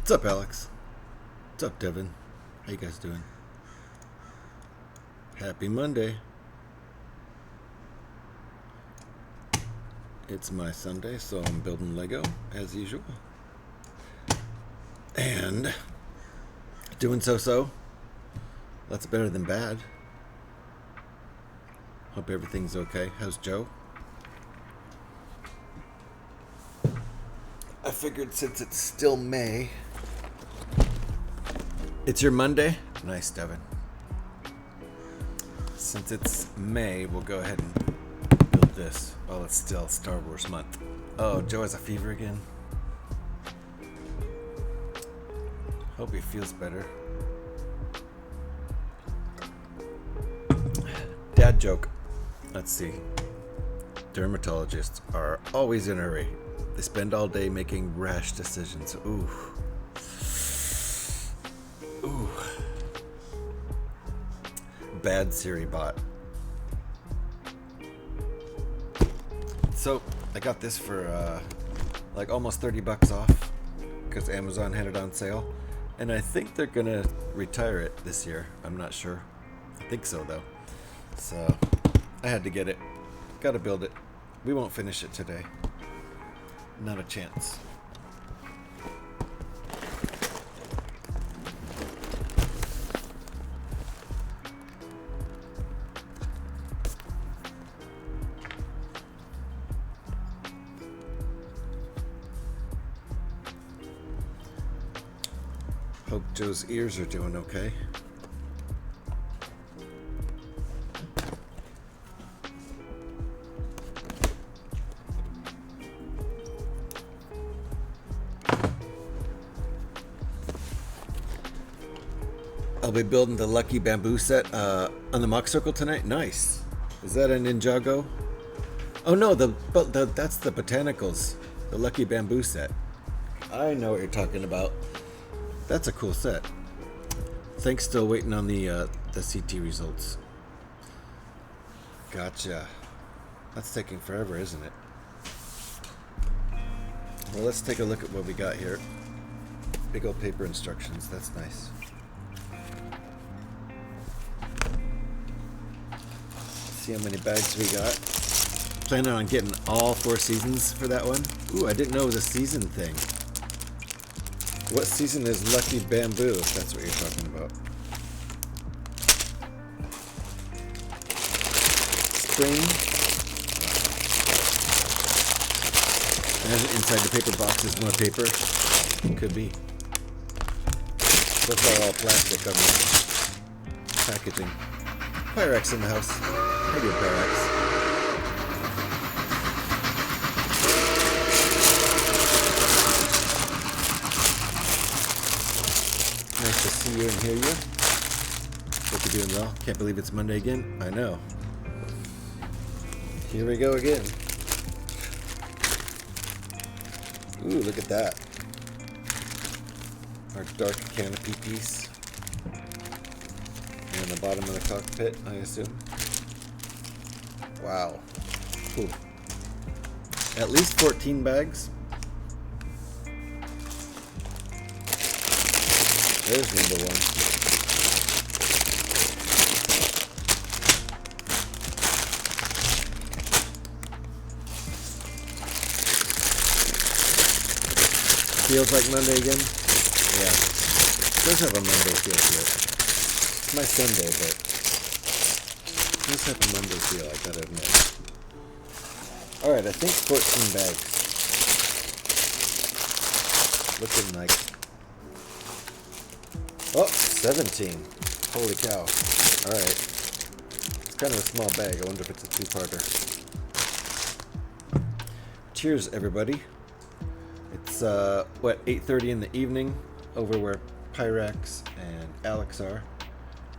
What's up, Alex? What's up, Devin? How you guys doing? Happy Monday. It's my Sunday, so I'm building Lego as usual. And doing so-so. That's better than bad. Hope everything's okay. How's Joe? I figured since it's still May. It's your Monday? Nice, Devin. Since it's May, we'll go ahead and build this while it's still Star Wars month. Oh, Joe has a fever again. Hope he feels better. Dad joke. Let's see. Dermatologists are always in a hurry. They spend all day making rash decisions. Ooh. Ooh. Bad Siri bot. So, I got this for like almost $30 off because Amazon had it on sale. And I think they're gonna retire it this year. I'm not sure. I think so though. So, I had to get it. Gotta build it. We won't finish it today. Not a chance. Hope Joe's ears are doing okay. I'll be building the Lucky Bamboo set on the Mock Circle tonight. Nice. Is that a Ninjago? Oh no, that's the Botanicals. The Lucky Bamboo set. I know what you're talking about. That's a cool set. Thanks. Still waiting on the CT results. Gotcha. That's taking forever, isn't it? Well, let's take a look at what we got here. Big old paper instructions. That's nice. See how many bags we got. Planning on getting all 4 seasons for that one. Ooh, I didn't know it was a season thing. What season is Lucky Bamboo, if that's what you're talking about? Spring. Imagine inside the paper box is more paper. Could be. So far all plastic on the packaging. Pyrex in the house. How do you Pyrex? Nice to see you and hear you. Hope you're doing well. Can't believe it's Monday again. I know. Here we go again. Ooh, look at that. Our dark canopy piece. And the bottom of the cockpit, I assume. Wow. Cool. At least 14 bags. There's number 1. Feels like Monday again? Yeah. It does have a Monday feel to it. It's my Sunday, but it does have a Monday feel, I gotta admit. Alright, I think 14 bags. Looking like... Oh, 17. Holy cow. Alright. It's kind of a small bag. I wonder if it's a 2-parter. Cheers, everybody. It's, 8:30 in the evening over where Pyrex and Alex are.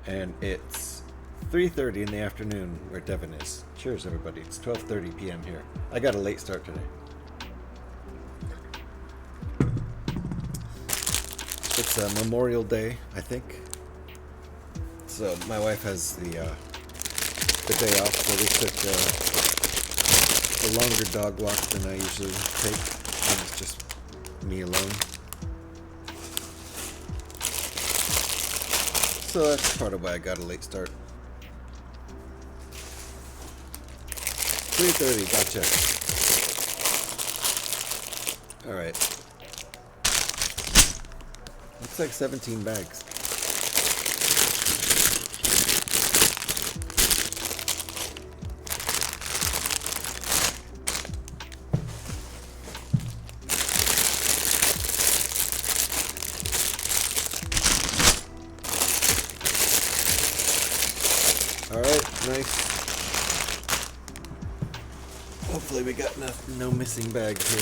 And it's 3:30 in the afternoon where Devin is. Cheers, everybody. It's 12:30 p.m. here. I got a late start today. It's Memorial Day, I think. So my wife has the day off, so we took a longer dog walk than I usually take. And it's just me alone. So that's part of why I got a late start. 3:30, gotcha. Alright. Looks like 17 bags. Alright, nice. Hopefully we got no missing bags here.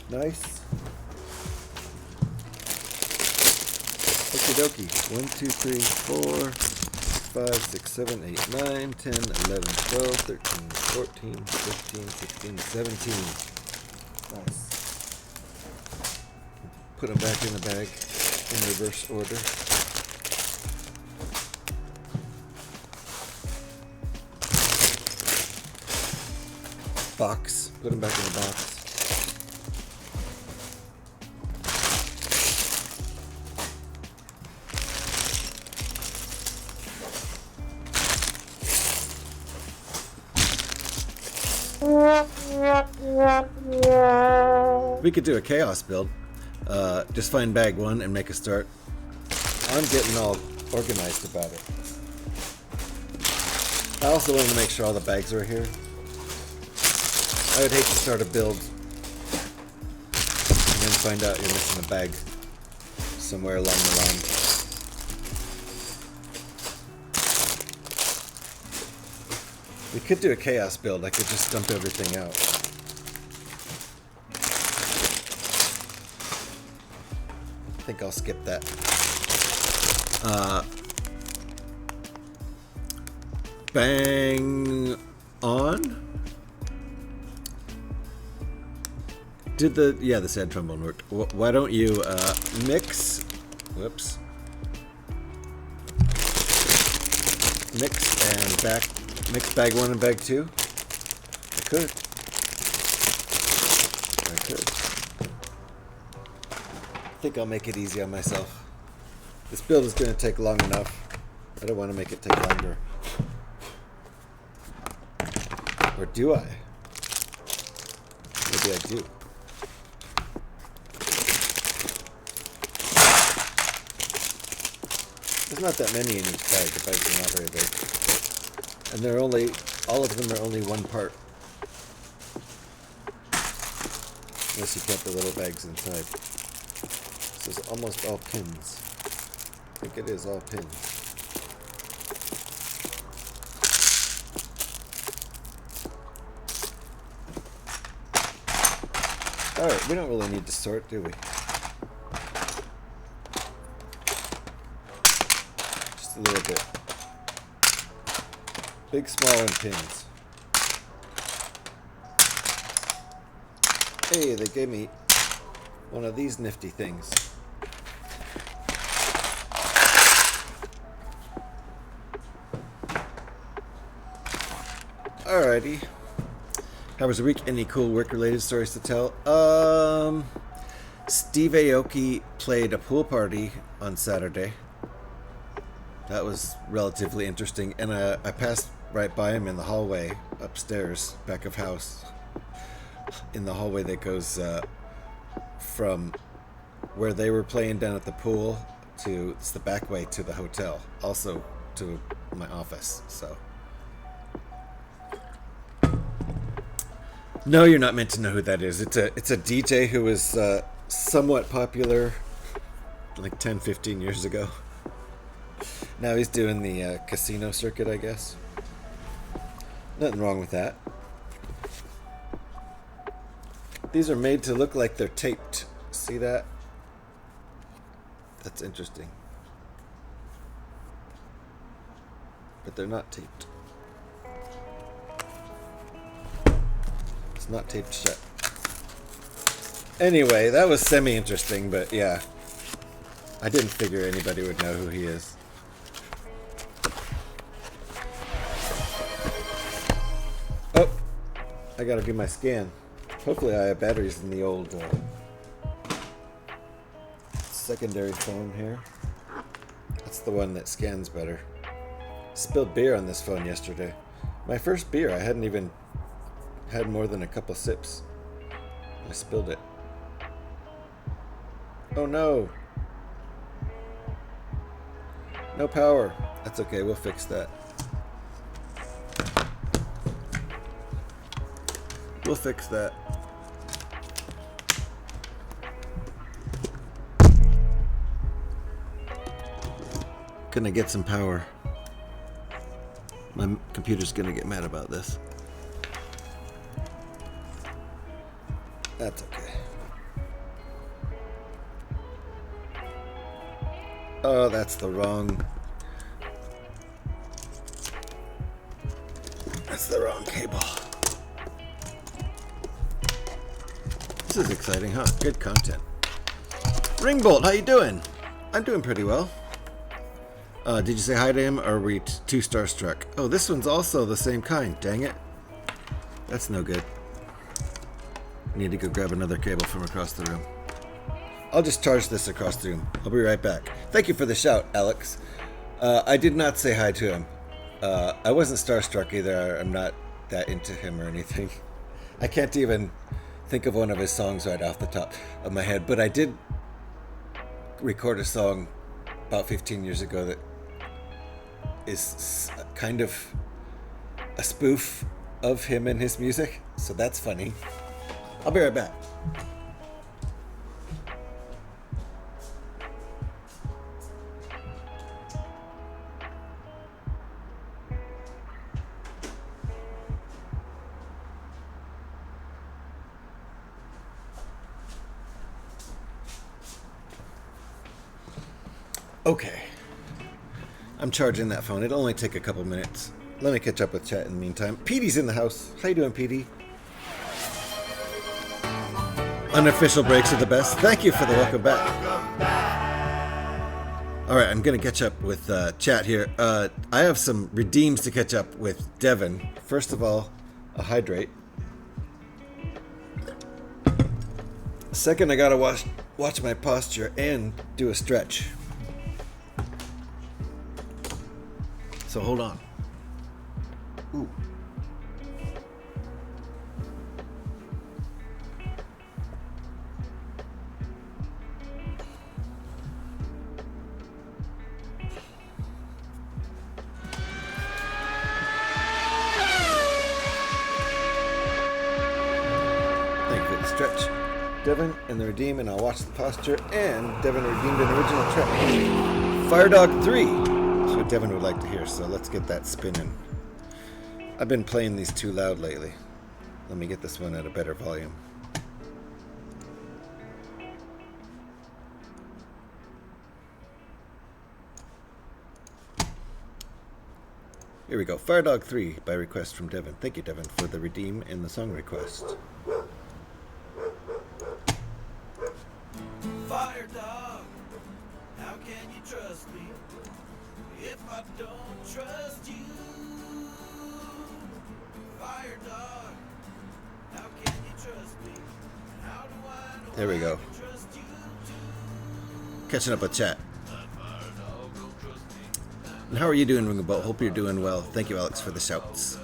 Nice. Okie dokie. 1, 2, 3, 4, 5, 6, 7, 8, 9, 10, 11, 12, 13, 14, 15, 16, 17. Nice. Put them back in the bag in reverse order. Box. Put them back in the box. We could do a chaos build. Just find bag 1 and make a start. I'm getting all organized about it. I also want to make sure all the bags are here. I would hate to start a build and then find out you're missing a bag somewhere along the line. We could do a chaos build. I could just dump everything out. I think I'll skip that. Bang on. Did the sand trombone worked. Why don't you mix? Whoops. Mix and mix bag 1 and bag 2. I could. I think I'll make it easy on myself. This build is going to take long enough. I don't want to make it take longer. Or do I? Maybe I do. There's not that many in each bag. The bags are not very big. And all of them are only one part. Unless you count the little bags inside. This is almost all pins. I think it is all pins. Alright, we don't really need to sort, do we? Just a little bit. Big, small, and pins. Hey, they gave me one of these nifty things. Alrighty. How was the week? Any cool work-related stories to tell? Steve Aoki played a pool party on Saturday. That was relatively interesting, and I passed right by him in the hallway upstairs, back of house. In the hallway that goes from where they were playing down at the pool to it's the back way to the hotel, also to my office. So. No, you're not meant to know who that is. It's a DJ who was somewhat popular like 10-15 years ago. Now he's doing the casino circuit, I guess. Nothing wrong with that. These are made to look like they're taped. See that? That's interesting. But they're not taped. It's not taped shut. Anyway, that was semi-interesting, but yeah. I didn't figure anybody would know who he is. Oh, I gotta do my scan. Hopefully I have batteries in the old secondary phone here. That's the one that scans better. Spilled beer on this phone yesterday. My first beer. I hadn't even had more than a couple sips. I spilled it. Oh no! No power. That's okay, we'll fix that. We'll fix that. Gonna get some power. My computer's gonna get mad about this. That's okay. Oh, that's the wrong... That's the wrong cable. This is exciting, huh? Good content. Ringbolt, how you doing? I'm doing pretty well. Did you say hi to him, or are we too starstruck? Oh, this one's also the same kind. Dang it. That's no good. I need to go grab another cable from across the room. I'll just charge this across the room. I'll be right back. Thank you for the shout, Alex. I did not say hi to him. I wasn't starstruck either. I'm not that into him or anything. I can't even think of one of his songs right off the top of my head, but I did record a song about 15 years ago that is kind of a spoof of him and his music, so that's funny. I'll be right back. Okay. I'm charging that phone. It'll only take a couple minutes. Let me catch up with chat in the meantime. Petey's in the house. How you doing, Petey? Unofficial breaks are the best. Thank you for the welcome back. Alright, I'm going to catch up with chat here. I have some redeems to catch up with Devin. First of all, a hydrate. Second, I gotta watch my posture and do a stretch. So hold on. Ooh. Thank you for the stretch, Devin, and the redeem, and I'll watch the posture. And Devin redeemed an original track. Firedog 3. That's what Devin would like to hear, so let's get that spinning. I've been playing these too loud lately. Let me get this one at a better volume. Here we go. Firedog 3 by request from Devin. Thank you, Devin, for the redeem and the song request. Firedog, how can you trust me if I don't trust you? Firedog, how can you trust me? How do I know There we go. I can trust you too? Catching up with chat. And how are you doing, Ringabout? Hope you're doing well. Thank you, Alex, for the shouts.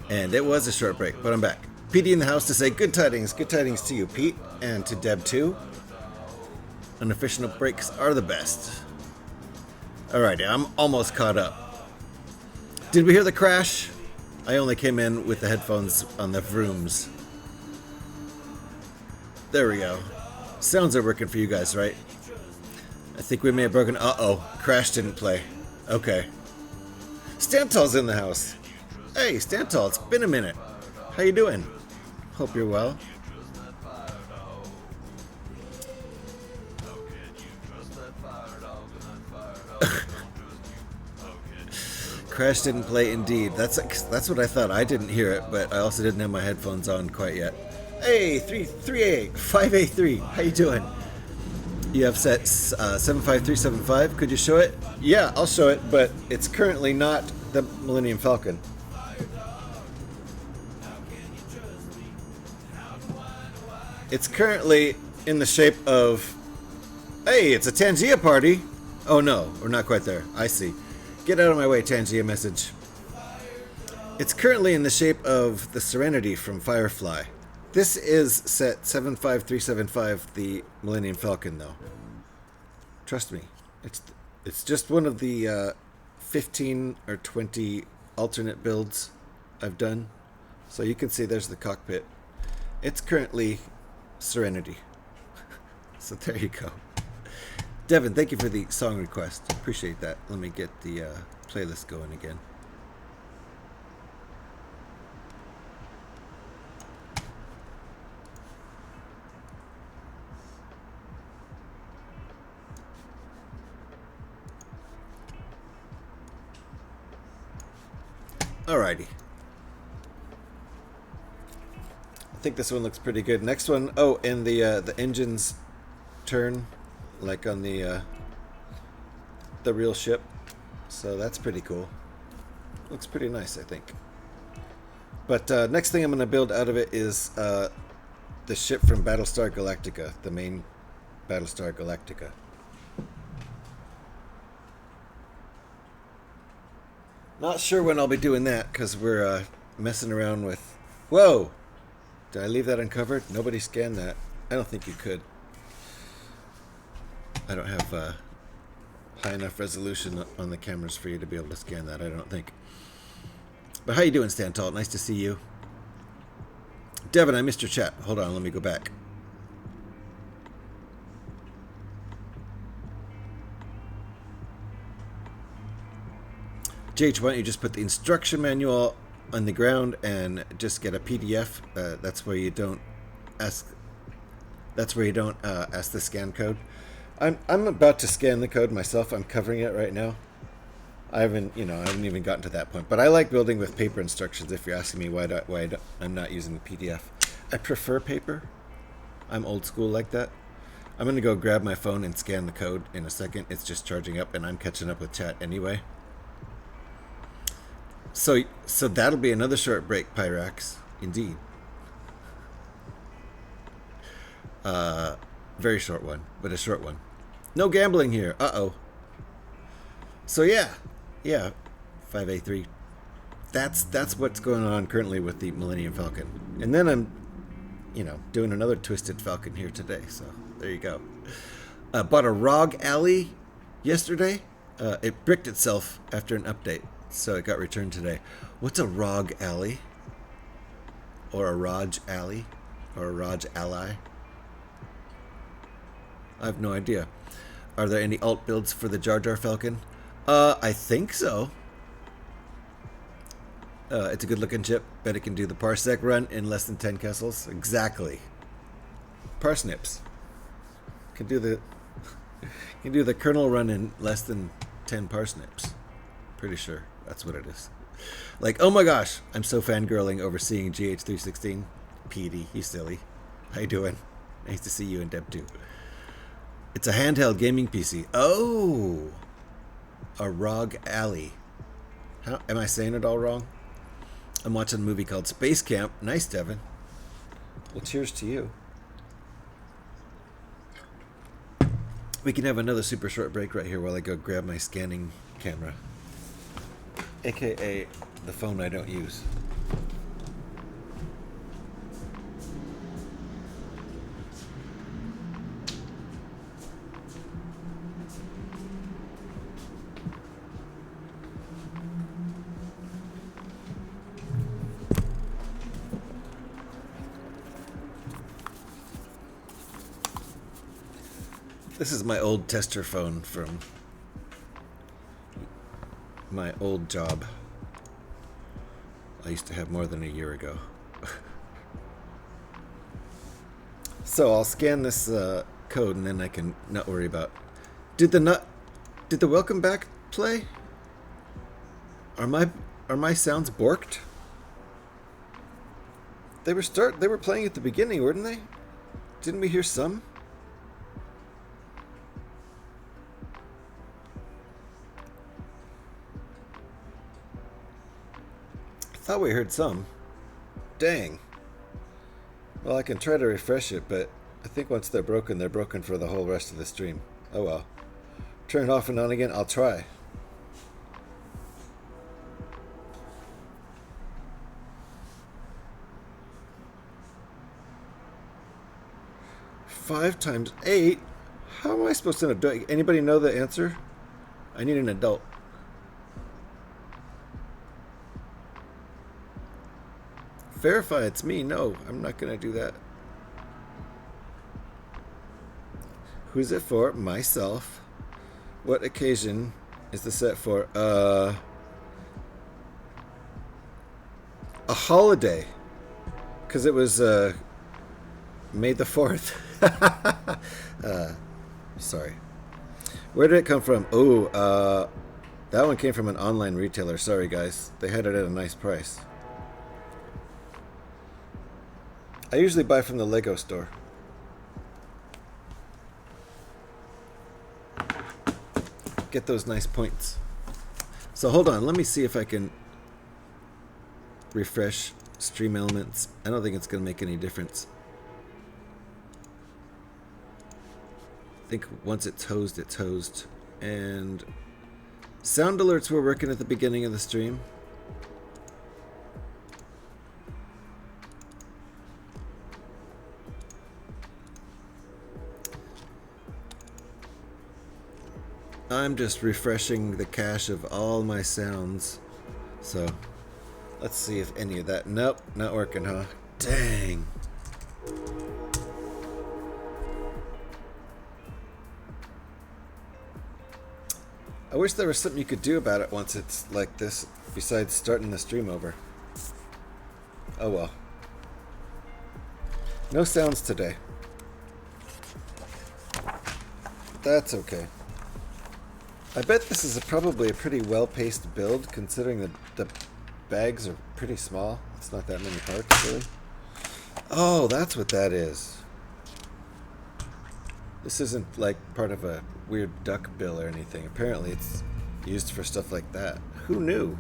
And it was a short break, but I'm back. Pete in the house to say good tidings to you, Pete, and to Deb too. Unofficial breaks are the best. Alrighty, I'm almost caught up. Did we hear the crash? I only came in with the headphones on the vrooms. There we go. Sounds are working for you guys, right? I think we may have broken... Uh-oh. Crash didn't play. Okay. Stantal's in the house. Hey, Stantal, it's been a minute. How you doing? Hope you're well. Crash didn't play indeed. That's what I thought. I didn't hear it, but I also didn't have my headphones on quite yet. Hey, 5A3. How you doing? You have set 75375. Could you show it? Yeah, I'll show it, but it's currently not the Millennium Falcon. It's currently in the shape of... Hey, it's a Tangia party! Oh no, we're not quite there. I see. Get out of my way, Tangia message. It's currently in the shape of the Serenity from Firefly. This is set 75375, the Millennium Falcon, though. Trust me. It's just one of the 15 or 20 alternate builds I've done. So you can see there's the cockpit. It's currently Serenity. So there you go. Devin, thank you for the song request. Appreciate that. Let me get the playlist going again. Alrighty. I think this one looks pretty good. Next one, oh, and the engines turn like on the real ship, so that's pretty cool. Looks pretty nice, I think. But next thing I'm going to build out of it is the ship from Battlestar Galactica, the main Battlestar Galactica. Not sure when I'll be doing that, because we're messing around with... Whoa! Did I leave that uncovered? Nobody scanned that. I don't think you could. I don't have high enough resolution on the cameras for you to be able to scan that, I don't think. But how you doing, Stantalt? Nice to see you. Devin, I missed your chat. Hold on, let me go back. JH, why don't you just put the instruction manual on the ground and just get a PDF? That's where you don't ask. That's where you don't ask the scan code. I'm about to scan the code myself. I'm covering it right now. I haven't even gotten to that point. But I like building with paper instructions. If you're asking me why I'm not using the PDF, I prefer paper. I'm old school like that. I'm gonna go grab my phone and scan the code in a second. It's just charging up, and I'm catching up with chat anyway. So that'll be another short break, Pyrax. Indeed. Very short one, but a short one. No gambling here. Uh-oh. So yeah, 5A3. That's what's going on currently with the Millennium Falcon. And then I'm, doing another Twisted Falcon here today. So there you go. Bought a ROG Alley yesterday. It bricked itself after an update, so it got returned today. What's a ROG Alley? Or a ROG Alley? Or a ROG Ally? I have no idea. Are there any alt builds for the Jar Jar Falcon? I think so. It's a good looking chip. Bet it can do the parsec run in less than 10 kessels. Exactly. Parsnips. Can do the kernel run in less than 10 parsnips. Pretty sure that's what it is. Like, oh my gosh, I'm so fangirling over seeing GH316. Petey, you silly. How you doing? Nice to see you in Deb 2. It's a handheld gaming PC. Oh! A ROG Alley. How am I saying it all wrong? I'm watching a movie called Space Camp. Nice, Devin. Well, cheers to you. We can have another super short break right here while I go grab my scanning camera. AKA the phone I don't use. This is my old tester phone from my old job. I used to have more than a year ago. So I'll scan this code and then I can not worry about. Did the welcome back play? Are my sounds borked? They were playing at the beginning, weren't they? Didn't we hear some? I thought we heard some. Dang. Well, I can try to refresh it, but I think once they're broken for the whole rest of the stream. Oh well. Turn it off and on again. I'll try. Five times 8? How am I supposed to know? Anybody know the answer? I need an adult. Verify it's me. No, I'm not going to do that. Who's it for? Myself. What occasion is the set for? A holiday. Because it was May the 4th. Sorry. Where did it come from? Oh, that one came from an online retailer. Sorry, guys. They had it at a nice price. I usually buy from the Lego store. Get those nice points. So hold on. Let me see if I can refresh Stream Elements. I don't think it's going to make any difference. I think once it's hosed, it's hosed. And sound alerts were working at the beginning of the stream. I'm just refreshing the cache of all my sounds. So let's see if any of that. Nope, not working, huh? Dang. I wish there was something you could do about it once it's like this, besides starting the stream over. Oh well. No sounds today. That's okay. I bet this is probably a pretty well-paced build, considering the bags are pretty small. It's not that many parts, really. Oh, that's what that is. This isn't like part of a weird duck bill or anything. Apparently it's used for stuff like that. Who knew?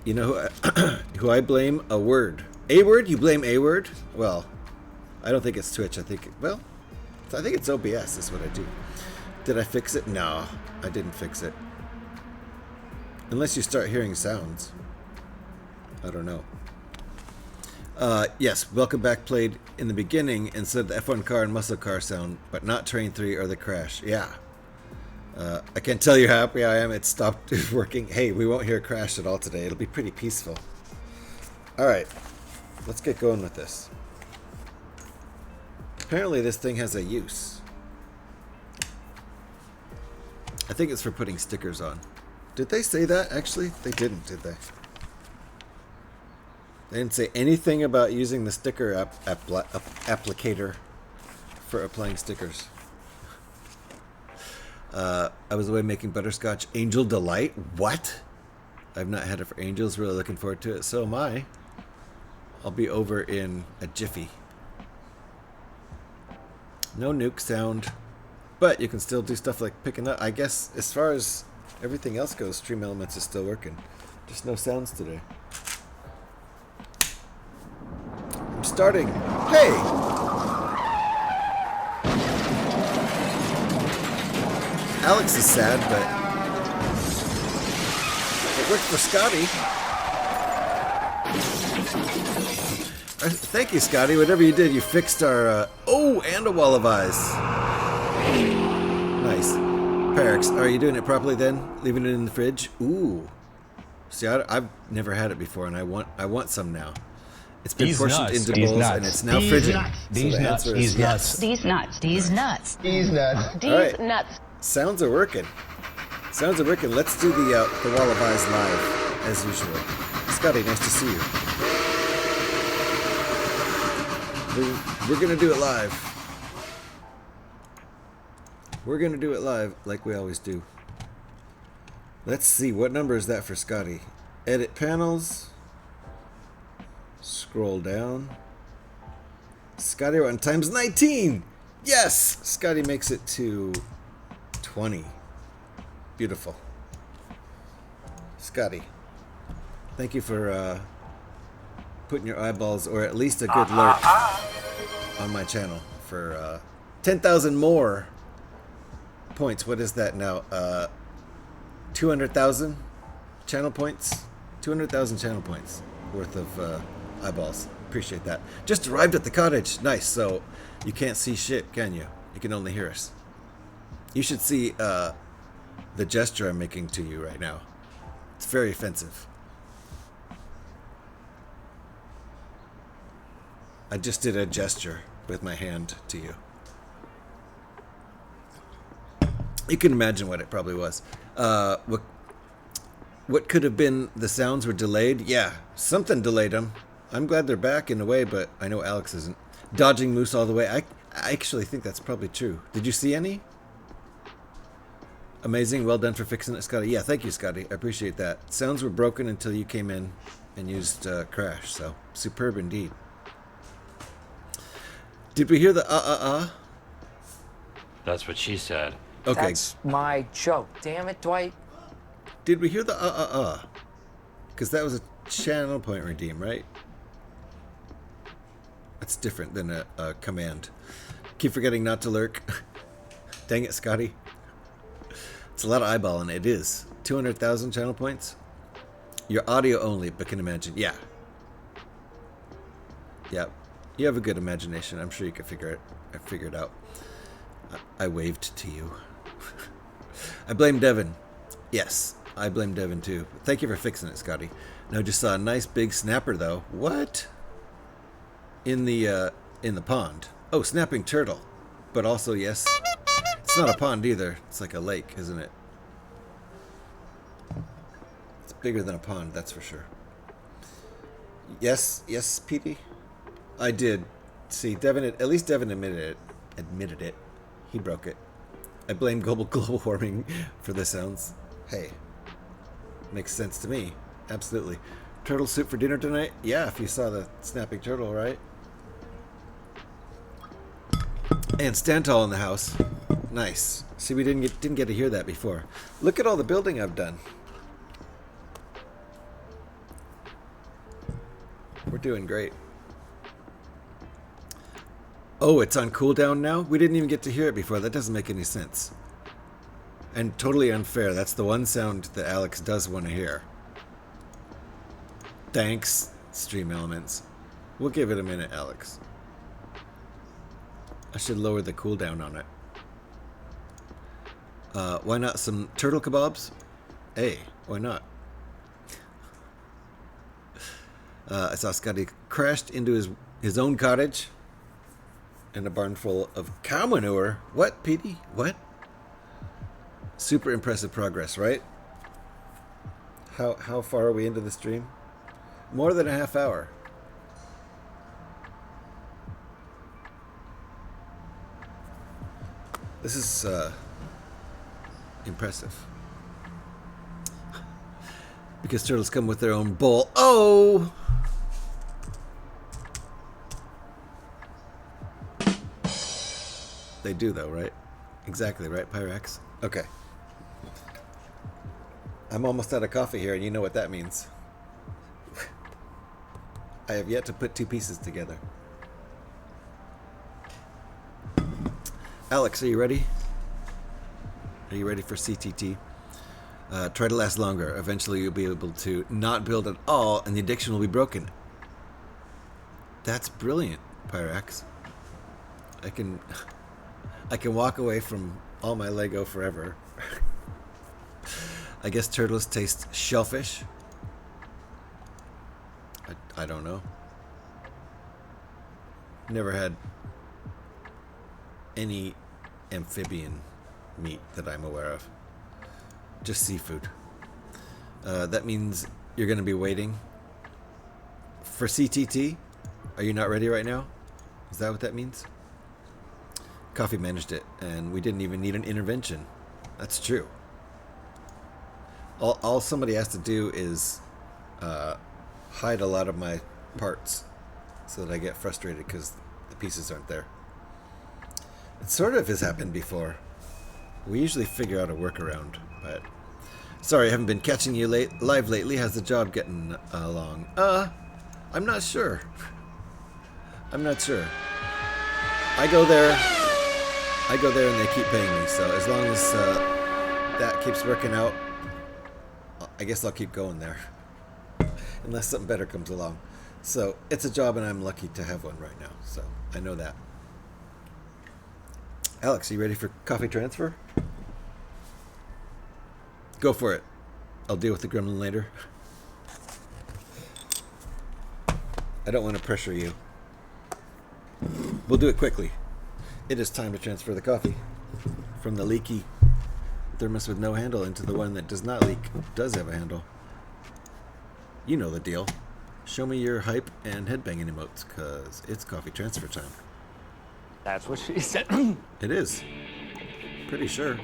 You know who I blame? A word. A word? You blame a word? Well, I don't think it's Twitch. I think it's OBS is what I do. Did I fix it? No, I didn't fix it. Unless you start hearing sounds. I don't know. Yes, welcome back played in the beginning instead of the F1 car and muscle car sound, but not Train 3 or the crash. Yeah. I can't tell you how happy I am it stopped working. Hey, we won't hear a crash at all today. It'll be pretty peaceful. Alright, let's get going with this. Apparently this thing has a use. I think it's for putting stickers on. Did they say that, actually? They didn't, did they? They didn't say anything about using the sticker applicator for applying stickers. I was away making butterscotch Angel Delight. What? I've not had it for Angels. Really looking forward to it. So am I. I'll be over in a jiffy. No nuke sound. But you can still do stuff like picking up. I guess as far as everything else goes, Stream Elements is still working. Just no sounds today. I'm starting. Hey! Alex is sad, but it worked for Scotty. Thank you, Scotty. Whatever you did, you fixed our... oh, and a wall of eyes. Nice. Parix, are you doing it properly then? Leaving it in the fridge? Ooh. See, I've never had it before, and I want some now. It's been portioned into bowls, and it's now frigid. These nuts. These nuts. These nuts. These nuts. These nuts. These nuts. Sounds are working. Sounds are working. Let's do the wall of eyes live, as usual. Scotty, nice to see you. We're gonna do it live. We're gonna do it live, like we always do. Let's see, what number is that for Scotty? Edit panels. Scroll down. Scotty on times 19. Yes, Scotty makes it to 20. Beautiful. Scotty, thank you for putting your eyeballs, or at least a good lurk, on my channel for 10,000 more points. What is that now? 200,000 channel points? 200,000 channel points worth of eyeballs. Appreciate that. Just arrived at the cottage. Nice. So you can't see shit, can you? You can only hear us. You should see the gesture I'm making to you right now. It's very offensive. I just did a gesture with my hand to you. You can imagine what it probably was. What could have been the sounds were delayed? Yeah, something delayed them. I'm glad they're back in a way, but I know Alex isn't. Dodging moose all the way. I actually think that's probably true. Did you see any? Amazing. Well done for fixing it, Scotty. Yeah, thank you, Scotty. I appreciate that. Sounds were broken until you came in and used Crash, so superb indeed. Did we hear the That's what she said. Okay. That's my joke. Damn it, Dwight. Did we hear the Because that was a channel point redeem, right? That's different than a command. Keep forgetting not to lurk. Dang it, Scotty. It's a lot of eyeballing. It is. 200,000 channel points. Your audio only, but can imagine. Yeah. Yeah. You have a good imagination. I'm sure you can figure it out. I waved to you. I blame Devin. Yes, I blame Devin too. Thank you for fixing it, Scotty. Now just saw a nice big snapper though. What? In the pond. Oh, snapping turtle. But also, yes, it's not a pond either. It's like a lake, isn't it? It's bigger than a pond, that's for sure. Yes, Petey. I did. See, Devin. At least Devin admitted it. He broke it. I blame global warming for the sounds. Hey, makes sense to me. Absolutely. Turtle soup for dinner tonight? Yeah, if you saw the snapping turtle, right? And stand tall in the house. Nice. See, we didn't get to hear that before. Look at all the building I've done. We're doing great. Oh, it's on cooldown now? We didn't even get to hear it before. That doesn't make any sense. And totally unfair. That's the one sound that Alex does want to hear. Thanks, Stream Elements. We'll give it a minute, Alex. I should lower the cooldown on it. Why not some turtle kebabs? Hey, why not? I saw Scotty crashed into his own cottage. And a barn full of cow manure. What, Petey? What? Super impressive progress, right? How far are we into the stream? More than a half hour. This is impressive. Because turtles come with their own bowl. Oh! They do, though, right? Exactly, right, Pyrex? Okay. I'm almost out of coffee here, and you know what that means. I have yet to put two pieces together. Alex, are you ready? Are you ready for CTT? Try to last longer. Eventually, you'll be able to not build at all, and the addiction will be broken. That's brilliant, Pyrex. I can walk away from all my Lego forever. I guess turtles taste shellfish. I don't know. Never had any amphibian meat that I'm aware of. Just seafood. That means you're going to be waiting for CTT. Are you not ready right now? Is that what that means? Coffee managed it, and we didn't even need an intervention. That's true. All somebody has to do is hide a lot of my parts so that I get frustrated because the pieces aren't there. It sort of has happened before. We usually figure out a workaround, but sorry, I haven't been catching you live lately. How's the job getting along? I'm not sure. I'm not sure. I go there and they keep paying me, so as long as that keeps working out, I guess I'll keep going there. Unless something better comes along. So, it's a job and I'm lucky to have one right now, so I know that. Alex, are you ready for coffee transfer? Go for it. I'll deal with the gremlin later. I don't want to pressure you. We'll do it quickly. It is time to transfer the coffee from the leaky thermos with no handle into the one that does not leak, does have a handle. You know the deal. Show me your hype and headbanging emotes, because it's coffee transfer time. That's what she said. It is. Pretty sure.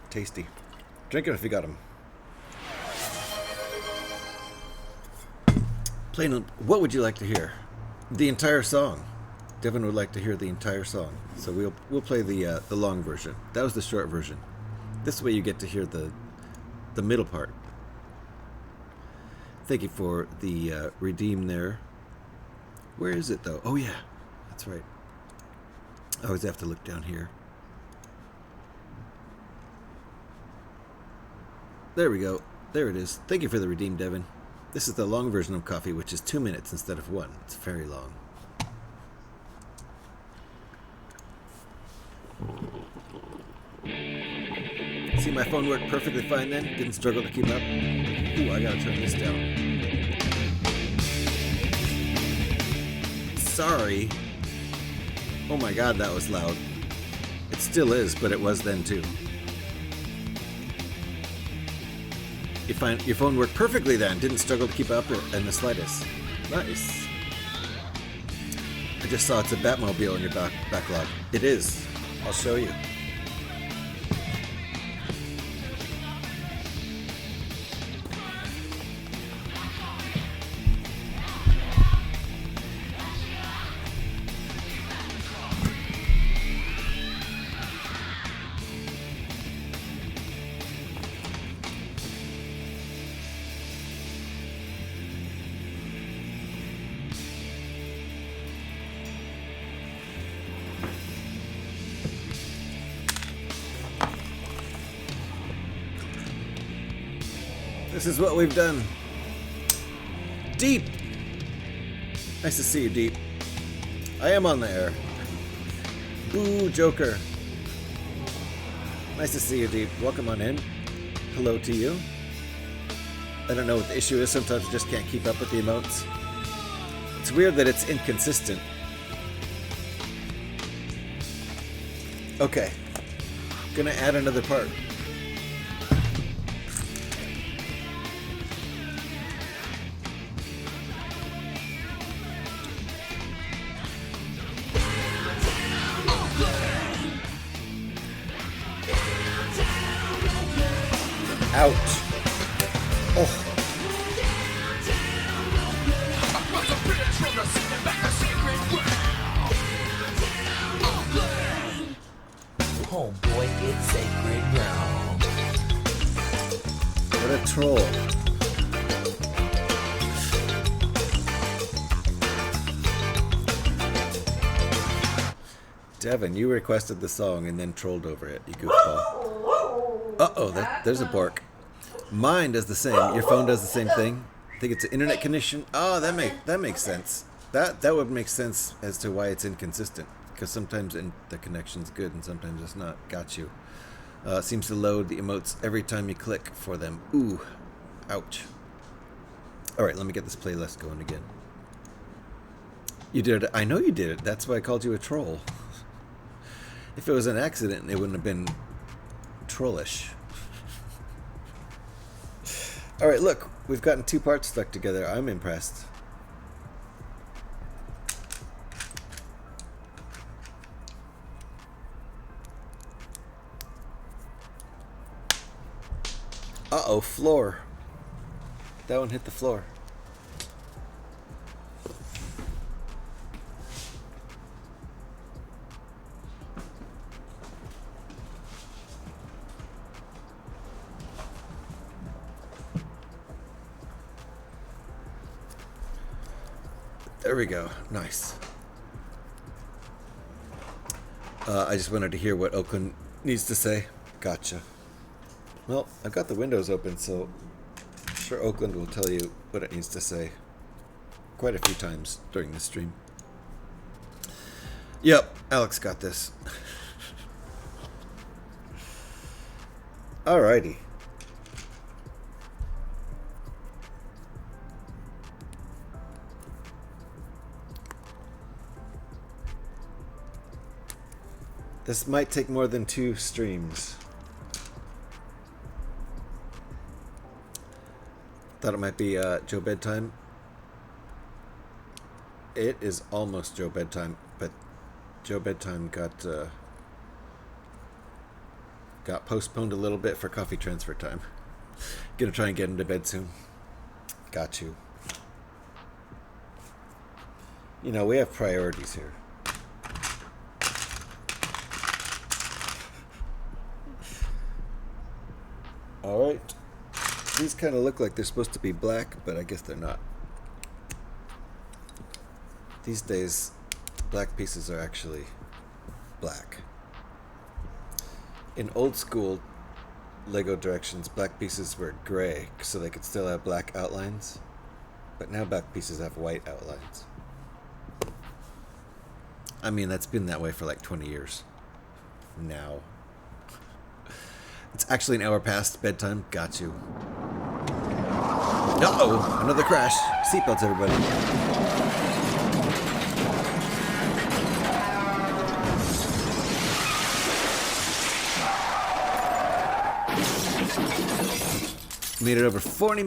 Tasty. Drink it if you got them. Plain, what would you like to hear? The entire song. Devin would like to hear the entire song, so we'll play the long version. That was the short version. This way you get to hear the middle part. Thank you for the redeem there. Where is it though? Oh yeah, that's right. I always have to look down here. There we go. There it is. Thank you for the redeem, Devin. This is the long version of coffee, which is 2 minutes instead of 1. It's very long. See, my phone worked perfectly fine then. Didn't struggle to keep up. Ooh, I gotta turn this down. Sorry. Oh my god, that was loud. It still is, but it was then too. Your phone worked perfectly then. Didn't struggle to keep up in the slightest. Nice. I just saw it's a Batmobile in your backlog. It is. I'll show you. This is what we've done. Deep! Nice to see you, Deep. I am on the air. Boo, Joker. Nice to see you, Deep. Welcome on in. Hello to you. I don't know what the issue is. Sometimes I just can't keep up with the emotes. It's weird that it's inconsistent. Okay. Gonna add another part. Ouch. Oh. Oh boy, it's sacred ground. What a troll. Devin, you requested the song and then trolled over it, you goofball. Uh-oh, there's a bork. Mine does the same. Your phone does the same thing. I think it's an internet connection. Oh, that makes sense. That would make sense as to why it's inconsistent. Because sometimes the connection's good and sometimes it's not. Got you. Seems to load the emotes every time you click for them. Ooh. Ouch. Alright, let me get this playlist going again. You did it. I know you did it. That's why I called you a troll. If it was an accident, it wouldn't have been trollish. Alright, look. We've gotten 2 parts stuck together. I'm impressed. Uh-oh, floor. That one hit the floor. There we go. Nice. I just wanted to hear what Oakland needs to say. Gotcha. Well, I've got the windows open, so I'm sure Oakland will tell you what it needs to say quite a few times during the stream. Yep, Alex got this. Alrighty. This might take more than 2 streams. Thought it might be Joe bedtime. It is almost Joe bedtime, but Joe bedtime got postponed a little bit for coffee transfer time. Gonna try and get him to bed soon. Got you. You know, we have priorities here. Alright. These kind of look like they're supposed to be black, but I guess they're not. These days, black pieces are actually black. In old school Lego directions, black pieces were gray, so they could still have black outlines. But now black pieces have white outlines. I mean, that's been that way for like 20 years. Now. It's actually an hour past bedtime. Got you. Uh-oh, another crash. Seatbelts, everybody. Made it over 40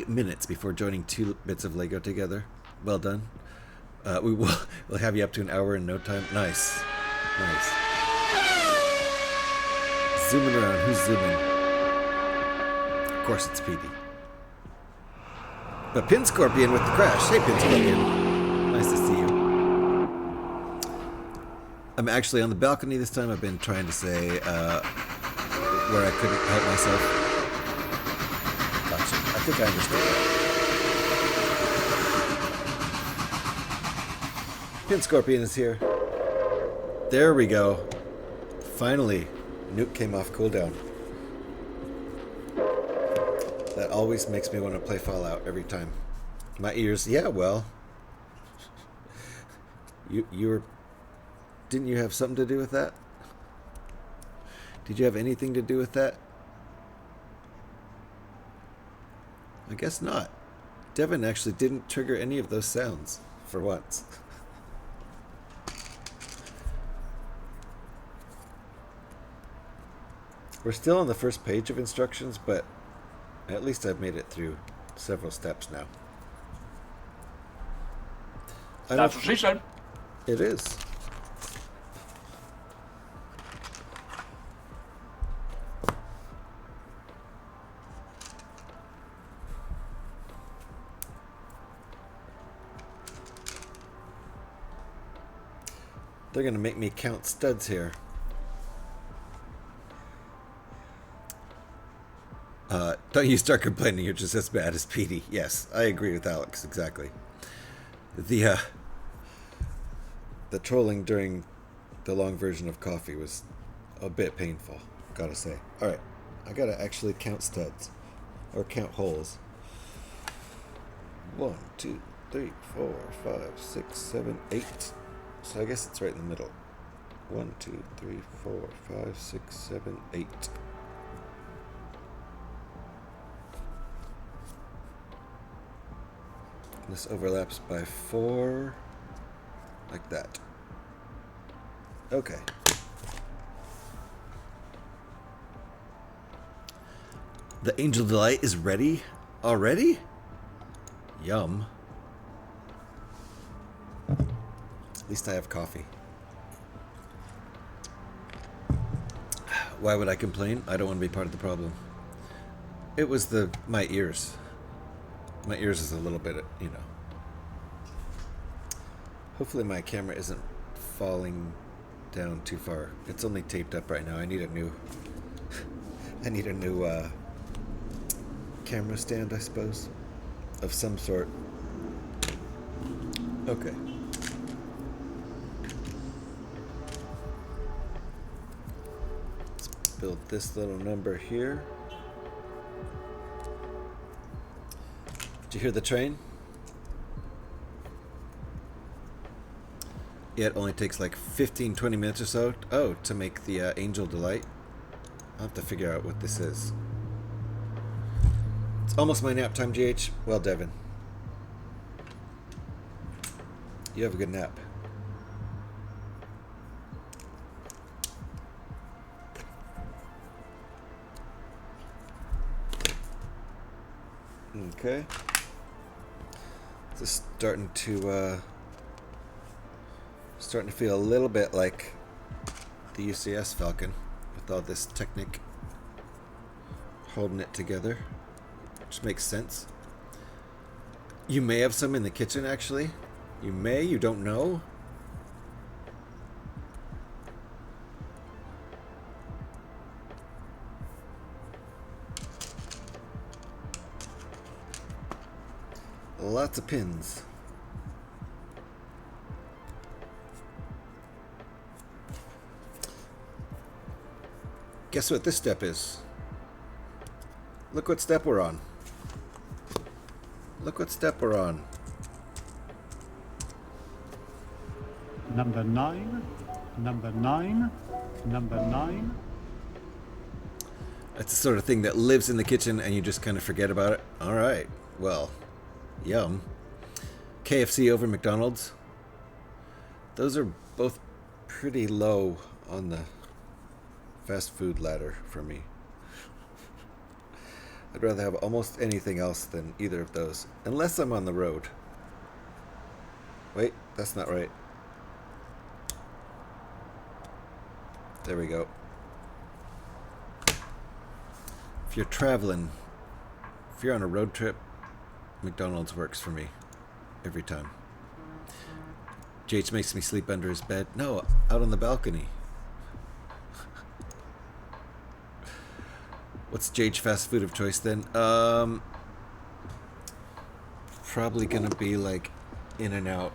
minutes before joining 2 bits of Lego together. Well done. We'll have you up to an hour in no time. Nice. Nice. Zooming around. Who's zooming? Of course it's PD. But Pin Scorpion with the crash. Hey, Pin Scorpion. Nice to see you. I'm actually on the balcony this time. I've been trying to say where I couldn't help myself. Gotcha. I think I understood that. Pin Scorpion is here. There we go. Finally. Nuke came off cooldown. That always makes me want to play Fallout every time. My ears, yeah, well. You were... Didn't you have something to do with that? Did you have anything to do with that? I guess not. Devin actually didn't trigger any of those sounds, for once. We're still on the first page of instructions, but at least I've made it through several steps now. That's what she said. It is. They're going to make me count studs here. Don't you start complaining, you're just as bad as Petey. Yes, I agree with Alex, exactly. The trolling during the long version of coffee was a bit painful, gotta say. Alright, I gotta actually count studs. or count holes. 1, 2, 3, 4, 5, 6, 7, 8. So I guess it's right in the middle. 1, 2, 3, 4, 5, 6, 7, 8. This overlaps by 4, like that. Okay. The Angel Delight is ready already? Yum. At least I have coffee. Why would I complain? I don't want to be part of the problem. It was my ears. My ears is a little bit, you know. Hopefully my camera isn't falling down too far. It's only taped up right now. I need a new camera stand, I suppose, of some sort. Okay. Let's build this little number here. Did you hear the train? Yeah, it only takes like 15-20 minutes or so. Oh, to make the Angel Delight. I'll have to figure out what this is. It's almost my nap time, GH. Well, Devin. You have a good nap. Okay. This is starting to feel a little bit like the UCS Falcon with all this Technic holding it together, which makes sense. You may have some in the kitchen, actually. You may, you don't know. Lots of pins. Guess what this step is? Look what step we're on. Look what step we're on. Number 9, number 9, number 9. That's the sort of thing that lives in the kitchen and you just kind of forget about it. All right. Well, yum. KFC over McDonald's. Those are both pretty low on the fast food ladder for me. I'd rather have almost anything else than either of those, unless I'm on the road. Wait, that's not right. There we go. If you're traveling, if you're on a road trip, McDonald's works for me every time. JH makes me sleep under his bed. No, out on the balcony. What's JH fast food of choice then? Probably gonna be like In-N-Out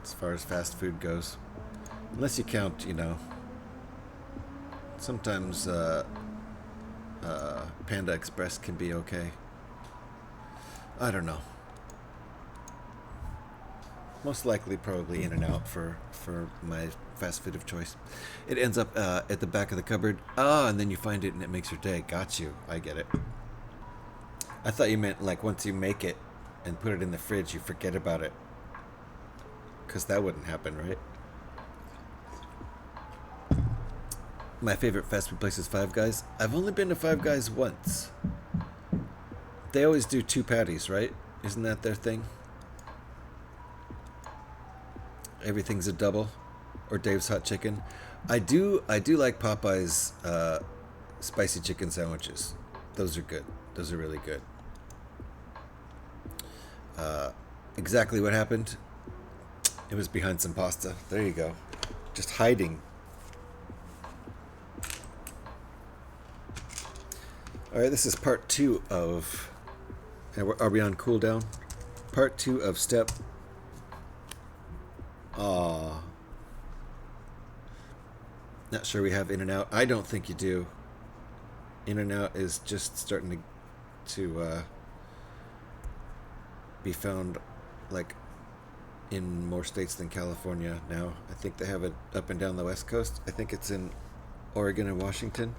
as far as fast food goes. Unless you count, you know, sometimes Panda Express can be okay. I don't know. Most likely probably In-N-Out for my fast food of choice. It ends up at the back of the cupboard. Ah, and then you find it and it makes your day. Got you. I get it. I thought you meant like once you make it and put it in the fridge, you forget about it. Because that wouldn't happen, right? My favorite fast food place is Five Guys. I've only been to Five Guys once. They always do 2 patties, right? Isn't that their thing? Everything's a double, or Dave's Hot Chicken. I do like Popeye's spicy chicken sandwiches. Those are good. Those are really good. Exactly what happened? It was behind some pasta. There you go. Just hiding. All right, this is part 2 of. Are we on cooldown? Part 2 of step. Aw. Not sure we have In-N-Out. I don't think you do. In-N-Out is just starting to be found like in more states than California now. I think they have it up and down the West Coast. I think it's in Oregon and Washington.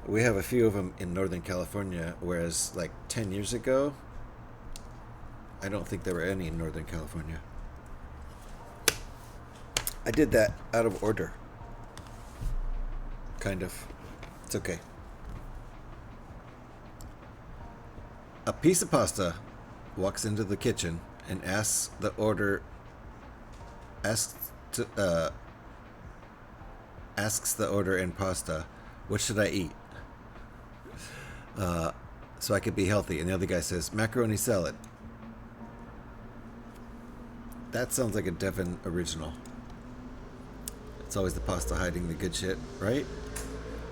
We have a few of them in Northern California, whereas like 10 years ago, I don't think there were any in Northern California. I did that out of order. Kind of. It's okay. A piece of pasta walks into the kitchen and asks the order in pasta, what should I eat? So I could be healthy. And the other guy says, macaroni salad. That sounds like a Devon original. It's always the pasta hiding the good shit, right?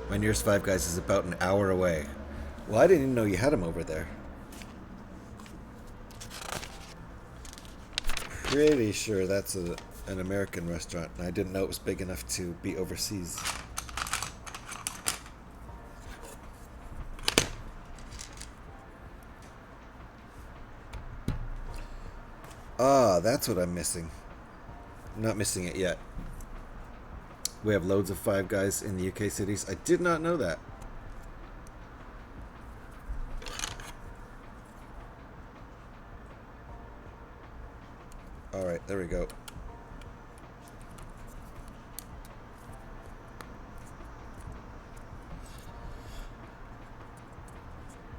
My nearest Five Guys is about an hour away. Well, I didn't even know you had them over there. Pretty sure that's an American restaurant, and I didn't know it was big enough to be overseas. Ah, that's what I'm missing. I'm not missing it yet. We have loads of Five Guys in the UK cities. I did not know that. Alright, there we go.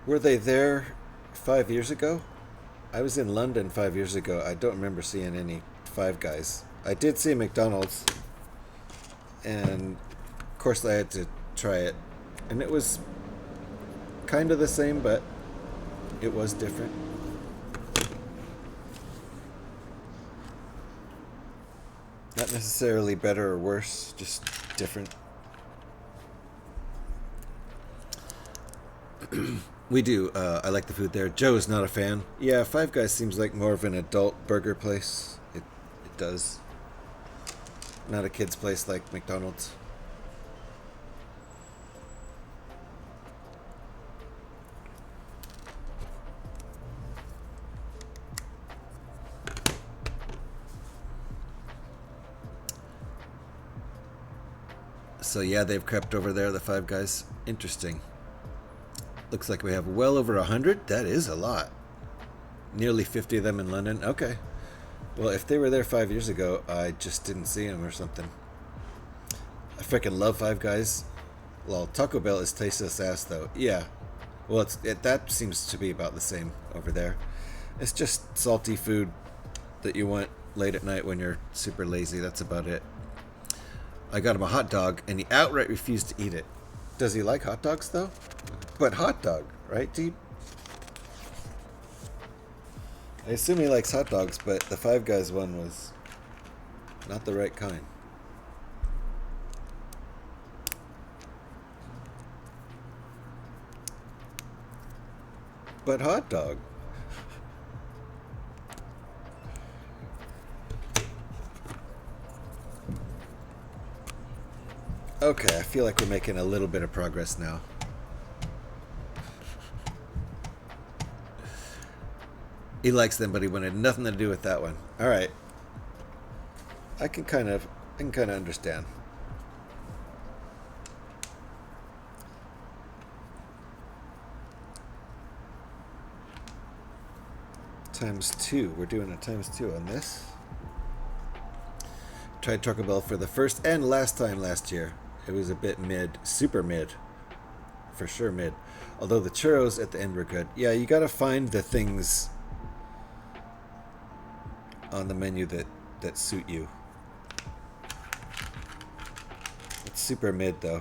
Were they there 5 years ago? I was in London 5 years ago. I don't remember seeing any Five Guys. I did see McDonald's. And of course I had to try it. And it was kind of the same, but it was different. Not necessarily better or worse, just different. We do. I like the food there. Joe's not a fan. Yeah, Five Guys seems like more of an adult burger place. It does. Not a kid's place like McDonald's. So yeah, they've crept over there, the Five Guys. Interesting. Looks like we have well over 100. That is a lot. Nearly 50 of them in London. Okay. Well, if they were there 5 years ago, I just didn't see them or something. I freaking love Five Guys. Well, Taco Bell is tasteless ass, though. Yeah. Well, that seems to be about the same over there. It's just salty food that you want late at night when you're super lazy. That's about it. I got him a hot dog, and he outright refused to eat it. Does he like hot dogs, though? But hot dog, right, dude? I assume he likes hot dogs, but the Five Guys one was not the right kind. But hot dog. Okay, I feel like we're making a little bit of progress now. He likes them, but he wanted nothing to do with that one. All right. I can kind of understand. ×2. We're doing a ×2 on this. Tried Taco Bell for the first and last time last year. It was a bit mid, super mid. For sure mid. Although the churros at the end were good. Yeah, you gotta find the things on the menu that suit you. It's super mid though.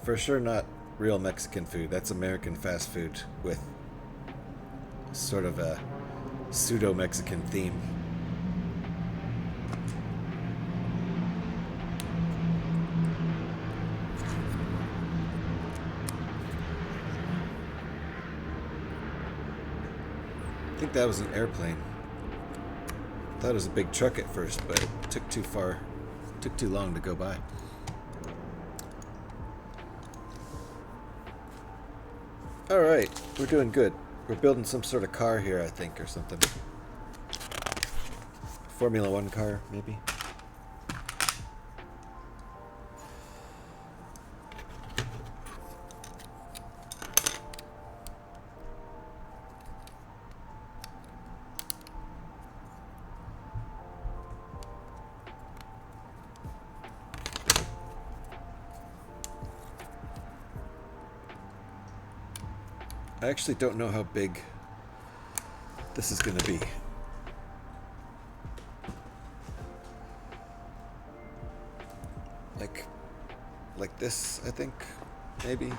For sure not real Mexican food. That's American fast food with sort of a pseudo-Mexican theme. I think that was an airplane. Thought it was a big truck at first, but it took too far. Took too long to go by. Alright, we're doing good. We're building some sort of car here, I think, or something. Formula One car, maybe. I actually don't know how big this is going to be. Like this, I think, maybe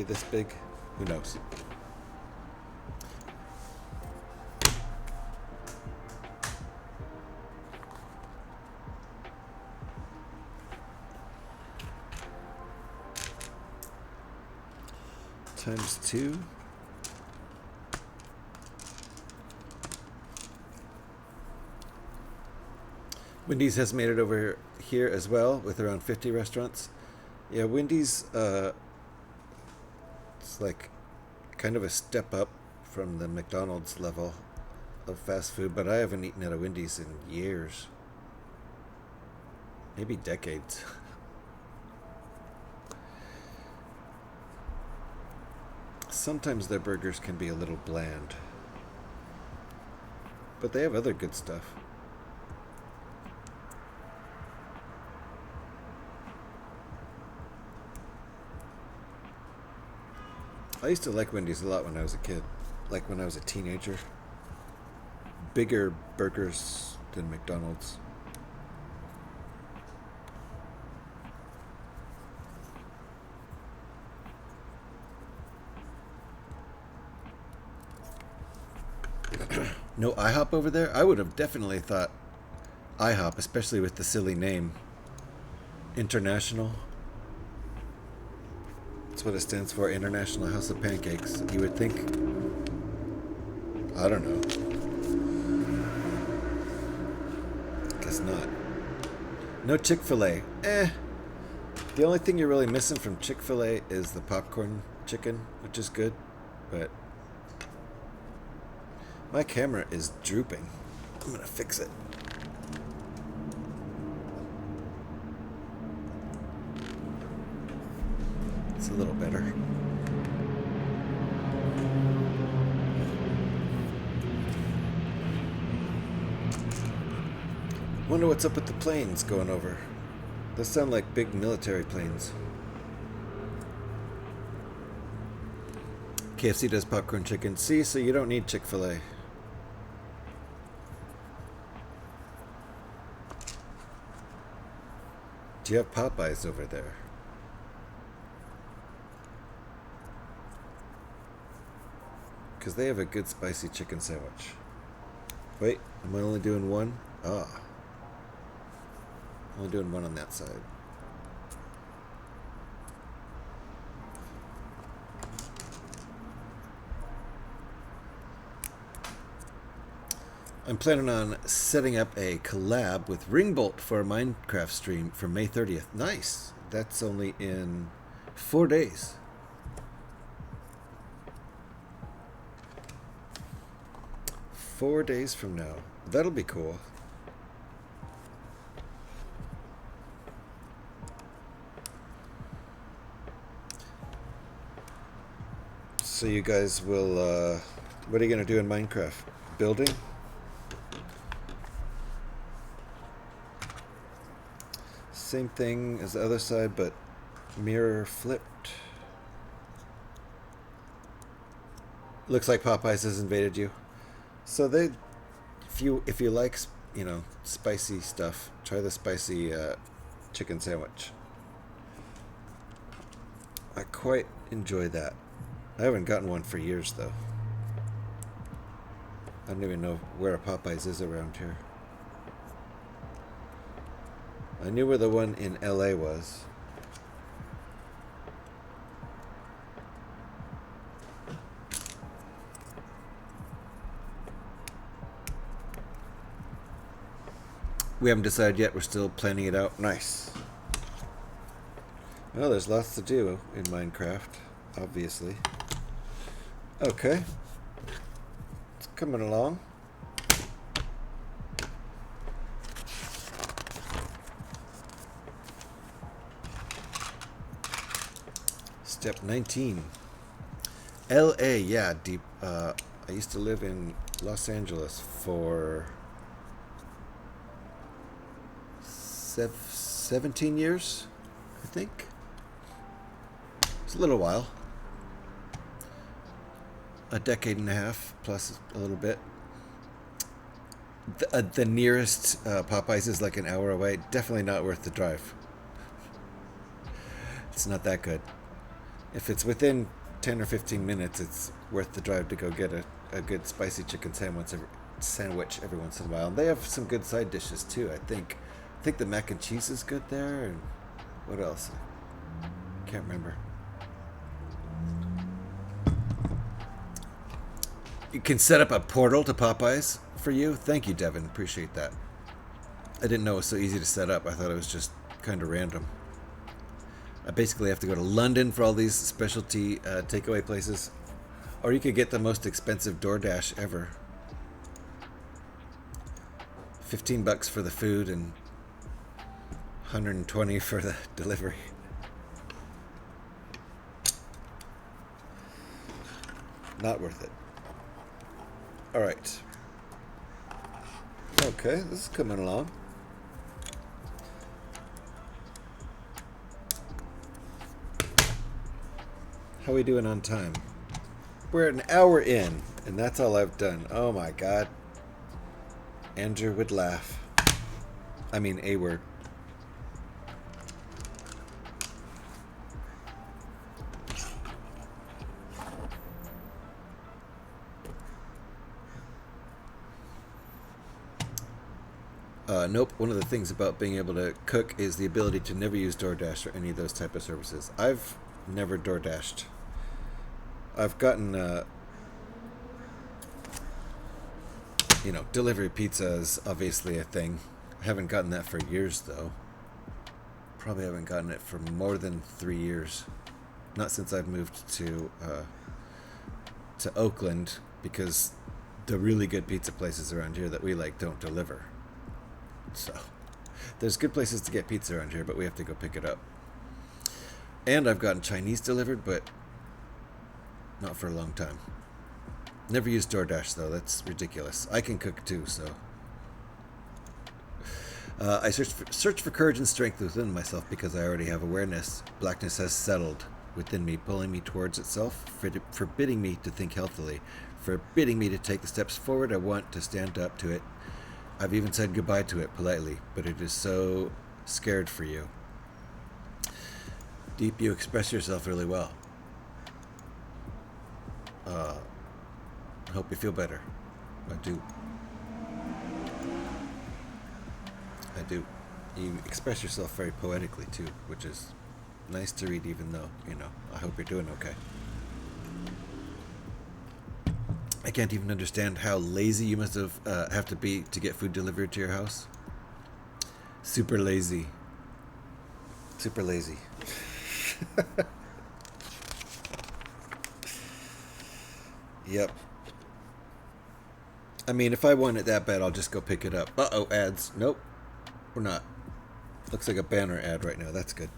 this big, who knows. Times 2. Wendy's has made it over here as well with around 50 restaurants. Yeah, Wendy's, it's like kind of a step up from the McDonald's level of fast food, but I haven't eaten at a Wendy's in years. Maybe decades. Sometimes their burgers can be a little bland, but they have other good stuff. I used to like Wendy's a lot when I was a kid, like when I was a teenager. Bigger burgers than McDonald's. No IHOP over there? I would have definitely thought IHOP, especially with the silly name. International. That's what it stands for, International House of Pancakes. You would think. I don't know. Guess not. No Chick-fil-A. The only thing you're really missing from Chick-fil-A is the popcorn chicken, which is good, but my camera is drooping. I'm gonna fix it. It's a little better. Wonder what's up with the planes going over. Those sound like big military planes. KFC does popcorn chicken. See, so you don't need Chick-fil-A. Do you have Popeyes over there? Because they have a good spicy chicken sandwich. Wait, am I only doing one? Ah. Only doing one on that side. I'm planning on setting up a collab with Ringbolt for a Minecraft stream for May 30th. Nice. That's only in 4 days. Four days from now. That'll be cool. So you guys will, what are you going to do in Minecraft? Building? Same thing as the other side, but mirror flipped. Looks like Popeyes has invaded you. So they, if you like, you know, spicy stuff, try the spicy chicken sandwich. I quite enjoy that. I haven't gotten one for years though. I don't even know where a Popeyes is around here. I knew where the one in LA was. We haven't decided yet. We're still planning it out. Nice. Well, there's lots to do in Minecraft, obviously. Okay. It's coming along. Step 19. LA, yeah, deep. I used to live in Los Angeles for 17 years, I think. It's a little while. A decade and a half, plus a little bit. The nearest Popeyes is like an hour away. Definitely not worth the drive. It's not that good. If it's within 10 or 15 minutes, it's worth the drive to go get a good spicy chicken sandwich every once in a while. And they have some good side dishes too, I think. I think the mac and cheese is good there. And what else? Can't remember. You can set up a portal to Popeyes for you. Thank you, Devin. Appreciate that. I didn't know it was so easy to set up. I thought it was just kind of random. I basically have to go to London for all these specialty takeaway places. Or you could get the most expensive DoorDash ever. $15 for the food and $120 for the delivery. Not worth it. Alright. Okay, this is coming along. How are we doing on time? We're an hour in, and that's all I've done. Oh my god. Andrew would laugh. I mean, a word. Nope. One of the things about being able to cook is the ability to never use DoorDash or any of those type of services. I've never DoorDashed. I've gotten, delivery pizza is obviously a thing. I haven't gotten that for years, though. Probably haven't gotten it for more than 3 years. Not since I've moved to Oakland, because the really good pizza places around here that we like don't deliver. So, there's good places to get pizza around here, but we have to go pick it up. And I've gotten Chinese delivered, but not for a long time. Never used DoorDash, though. That's ridiculous. I can cook, too, so. I search for courage and strength within myself because I already have awareness. Blackness has settled within me, pulling me towards itself, forbidding me to think healthily, forbidding me to take the steps forward I want to stand up to it. I've even said goodbye to it politely, but it is so scared for you. Deep, you express yourself really well. I hope you feel better. I do. I do. You express yourself very poetically, too, which is nice to read, even though, I hope you're doing okay. I can't even understand how lazy you must have to be to get food delivered to your house. Super lazy. Super lazy. Yep. I mean, if I want it that bad, I'll just go pick it up. Uh-oh, ads. Nope. We're not. Looks like a banner ad right now. That's good.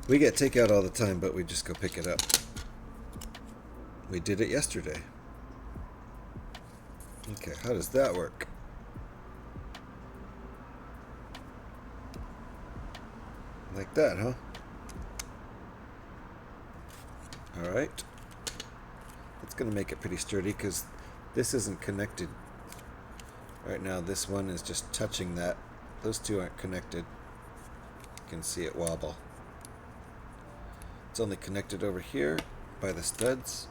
We get takeout all the time, but we just go pick it up. We did it yesterday. Okay, how does that work? Like that, huh? Alright. That's going to make it pretty sturdy because this isn't connected. Right now, this one is just touching that. Those two aren't connected. You can see it wobble. It's only connected over here by the studs.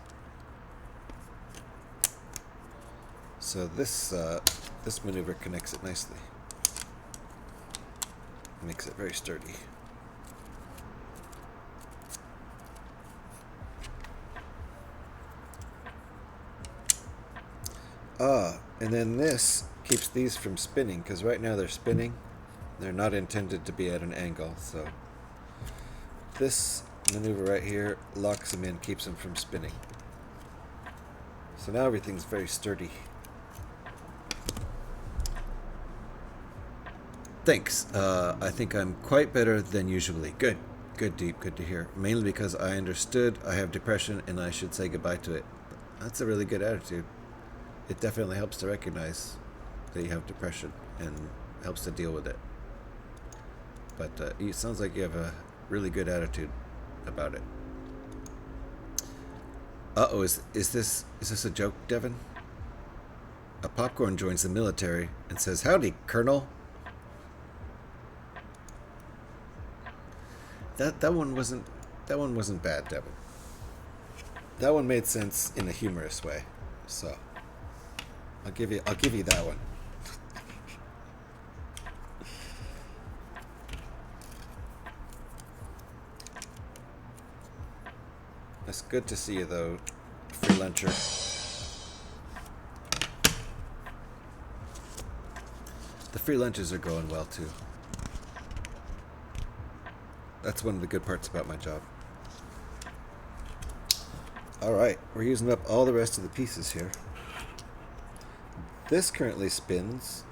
So this maneuver connects it nicely. Makes it very sturdy. And then this keeps these from spinning, because right now they're spinning. They're not intended to be at an angle, so this maneuver right here locks them in, keeps them from spinning. So now everything's very sturdy. Thanks. I think I'm quite better than usually. Good. Good, Deep. Good to hear. Mainly because I understood I have depression and I should say goodbye to it. That's a really good attitude. It definitely helps to recognize that you have depression and helps to deal with it. But it sounds like you have a really good attitude about it. Uh-oh, is this a joke, Devin? A popcorn joins the military and says, "Howdy, Colonel." That one wasn't bad, Devin. That one made sense in a humorous way. So I'll give you that one. It's good to see you, though, free luncher. The free lunches are going well, too. That's one of the good parts about my job. Alright, we're using up all the rest of the pieces here. This currently spins,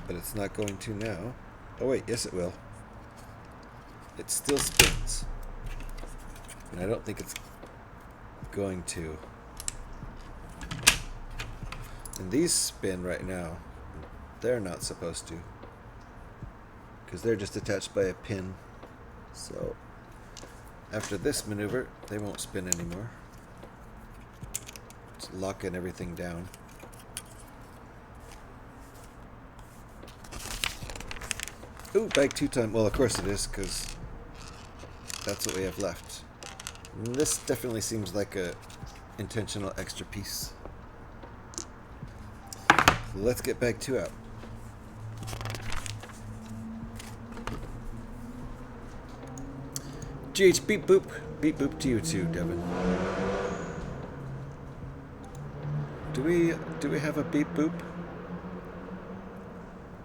but it's not going to now. Oh wait, yes it will. It still spins. And I don't think it's going to. And these spin right now. They're not supposed to, because they're just attached by a pin. So after this maneuver, they won't spin anymore. It's locking everything down. Ooh, bag 2 time. Well, of course it is, because that's what we have left. And this definitely seems like a intentional extra piece. Let's get bag 2 out. GH beep boop. Beep boop to you too, Devin. Do we have a beep boop?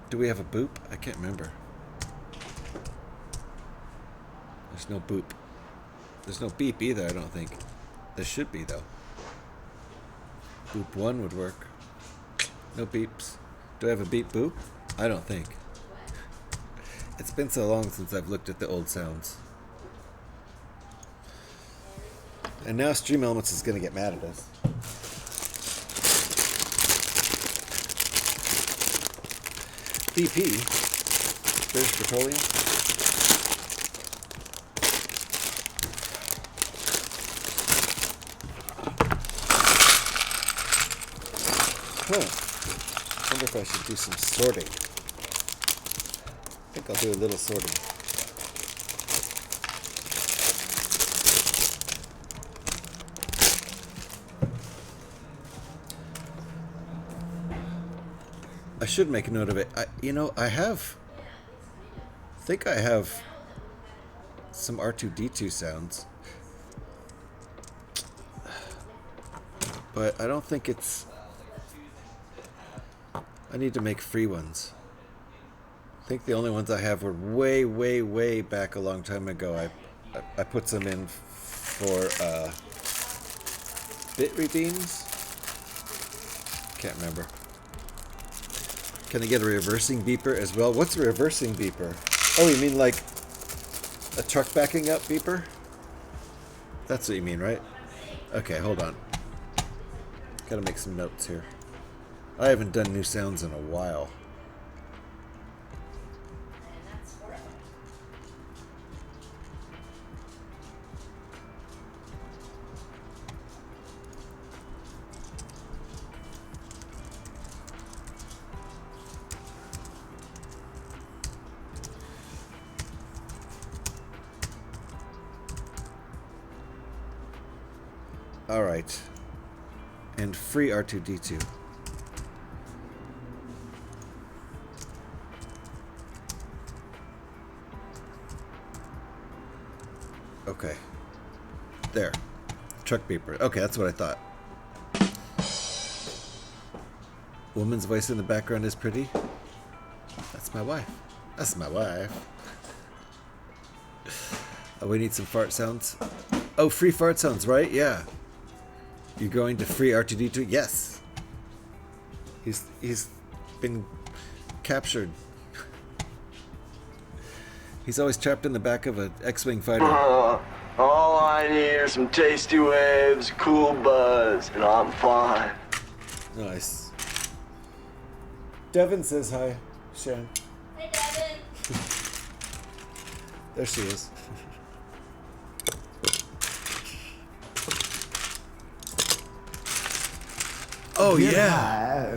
Do we have a boop? I can't remember. There's no boop. There's no beep either, I don't think. There should be, though. Boop 1 would work. No beeps. Do I have a beep boop? I don't think. It's been so long since I've looked at the old sounds. And now Stream Elements is going to get mad at us. BP, British Petroleum. Huh. I wonder if I should do some sorting. I think I'll do a little sorting. I should make a note of it. I think I have some R2-D2 sounds, but I don't think it's. I need to make free ones. I think the only ones I have were way, way, way back a long time ago. I put some in for bit redeems. Can't remember. Can I get a reversing beeper as well? What's a reversing beeper? Oh, you mean like a truck backing up beeper? That's what you mean, right? Okay, hold on. Gotta make some notes here. I haven't done new sounds in a while. Alright. And free R2-D2. Okay. There. Truck beeper. Okay, that's what I thought. woman's voice in the background is pretty. That's my wife. That's my wife. Oh, we need some fart sounds. Oh, free fart sounds, right? Yeah. You going to free R2D2? Yes. He's been captured. He's always trapped in the back of an X-Wing fighter. All I need are some tasty waves, cool buzz, and I'm fine. Nice. Devin says hi, Sharon. Hey, Devin. There she is. Oh yeah.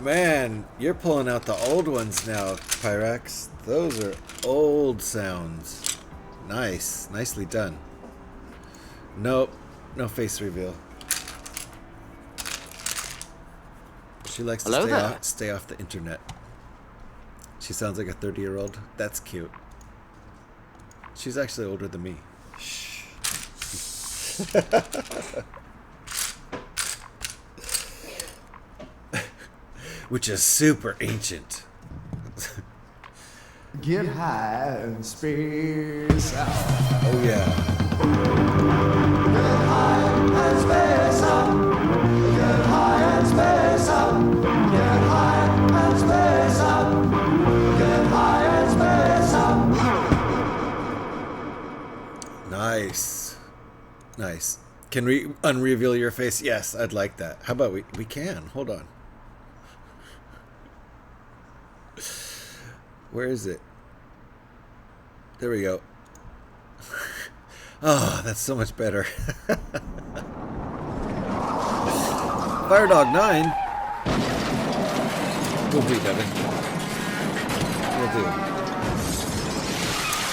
Man, you're pulling out the old ones now, Pyrax. Those are old sounds. Nice. Nicely done. Nope. No face reveal. She likes to stay off the internet. She sounds like a 30-year-old. That's cute. She's actually older than me. Shh. Which is super ancient. Get high and space out. Oh yeah. Get high and space out. Get high and space out. Get high and space out. Get high and space out. Nice. Nice. Can we unreveal your face? Yes, I'd like that. How about we can. Hold on. Where is it? There we go. Oh, that's so much better. Firedog 9. We'll do, Devin. We'll do.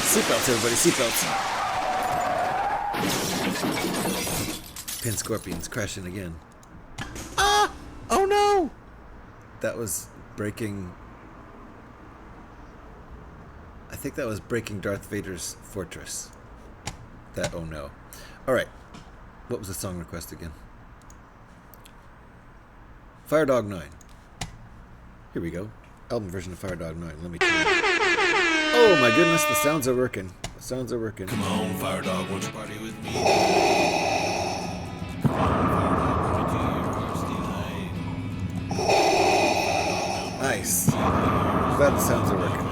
Seatbelts, everybody. Seatbelts. Pin Scorpions crashing again. Ah! Oh no! That was breaking... I think that was breaking Darth Vader's fortress. That, oh no. Alright. What was the song request again? Firedog 9. Here we go. Album version of Firedog 9. Let me try it. Oh my goodness, the sounds are working. The sounds are working. Come on, Firedog, won't you party with me? Come on, Firedog, let me do your Nice. Glad the sounds are working.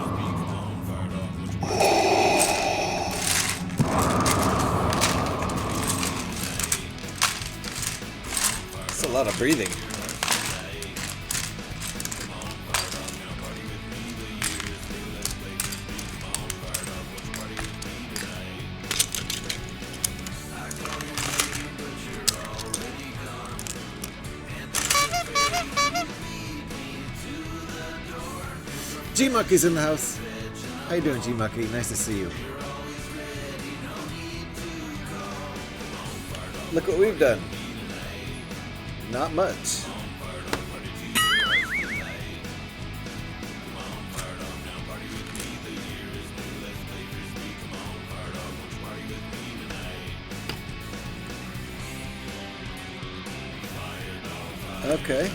That's a lot of breathing. G-Mucky's in the house. How you doing, G-Mucky? Nice to see you. Look what we've done. Not much. Okay.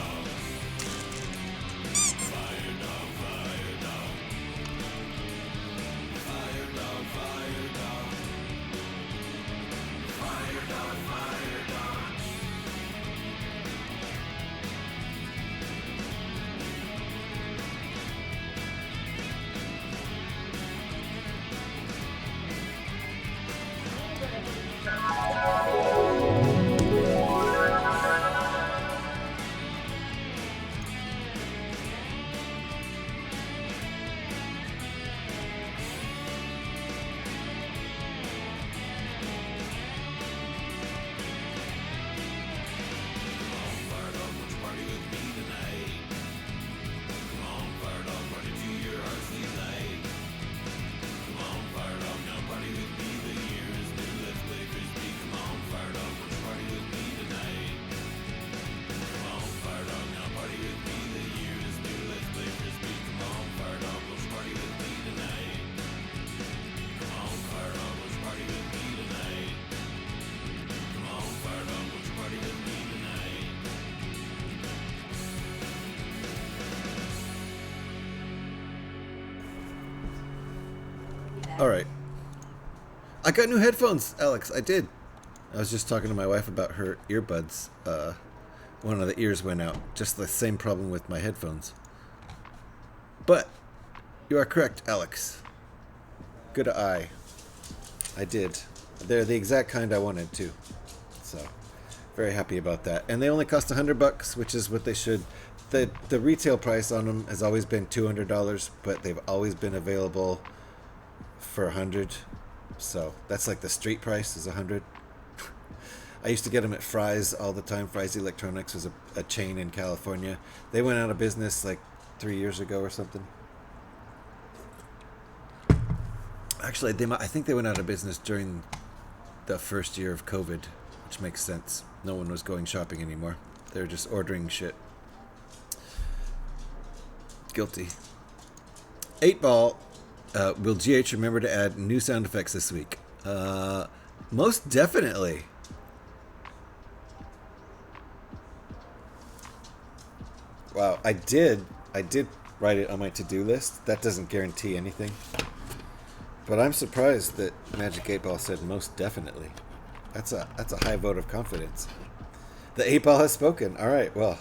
All right. I got new headphones, Alex. I did. I was just talking to my wife about her earbuds. One of the ears went out. Just the same problem with my headphones. But you are correct, Alex. Good eye. I did. They're the exact kind I wanted too. So, very happy about that. And they only cost $100, which is what they should. The retail price on them has always been $200, but they've always been available for $100. So that's like the street price is $100. I used to get them at Fry's all the time. Fry's Electronics was a chain in California. They went out of business like 3 years ago or something. Actually, I think they went out of business during the first year of COVID, which makes sense. No one was going shopping anymore. They were just ordering shit. Guilty. 8-Ball. Will GH remember to add new sound effects this week? Most definitely. Wow, I did write it on my to-do list. That doesn't guarantee anything. But I'm surprised that Magic 8-Ball said most definitely. That's a high vote of confidence. The 8-Ball has spoken. All right, well,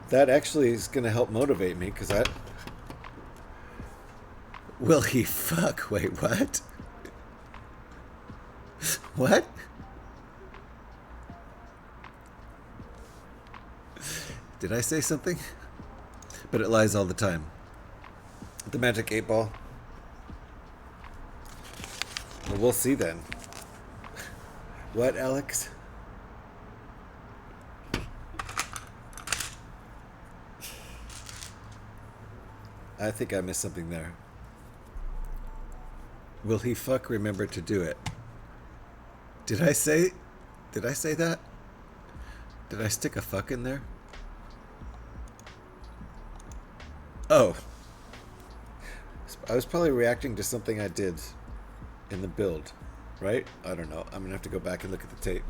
that actually is going to help motivate me because I... Will he fuck? Wait, what? What? Did I say something? But it lies all the time. The Magic 8-Ball. Well, we'll see then. What, Alex? I think I missed something there. Will he fuck remember to do it? Did I say that? Did I stick a fuck in there? Oh. I was probably reacting to something I did in the build, right? I don't know. I'm gonna have to go back and look at the tape.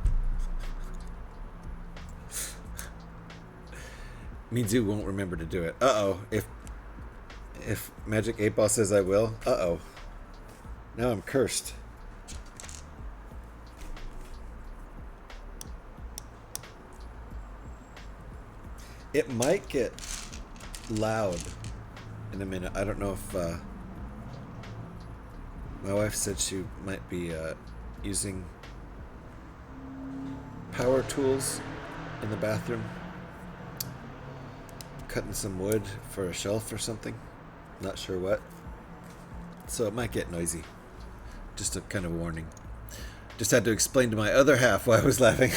Mizu won't remember to do it. Uh-oh. If Magic 8-Ball says I will, uh-oh. Now I'm cursed. It might get loud in a minute. I don't know if my wife said she might be using power tools in the bathroom, cutting some wood for a shelf or something. Not sure what. So it might get noisy. Just a kind of warning. Just had to explain to my other half why I was laughing.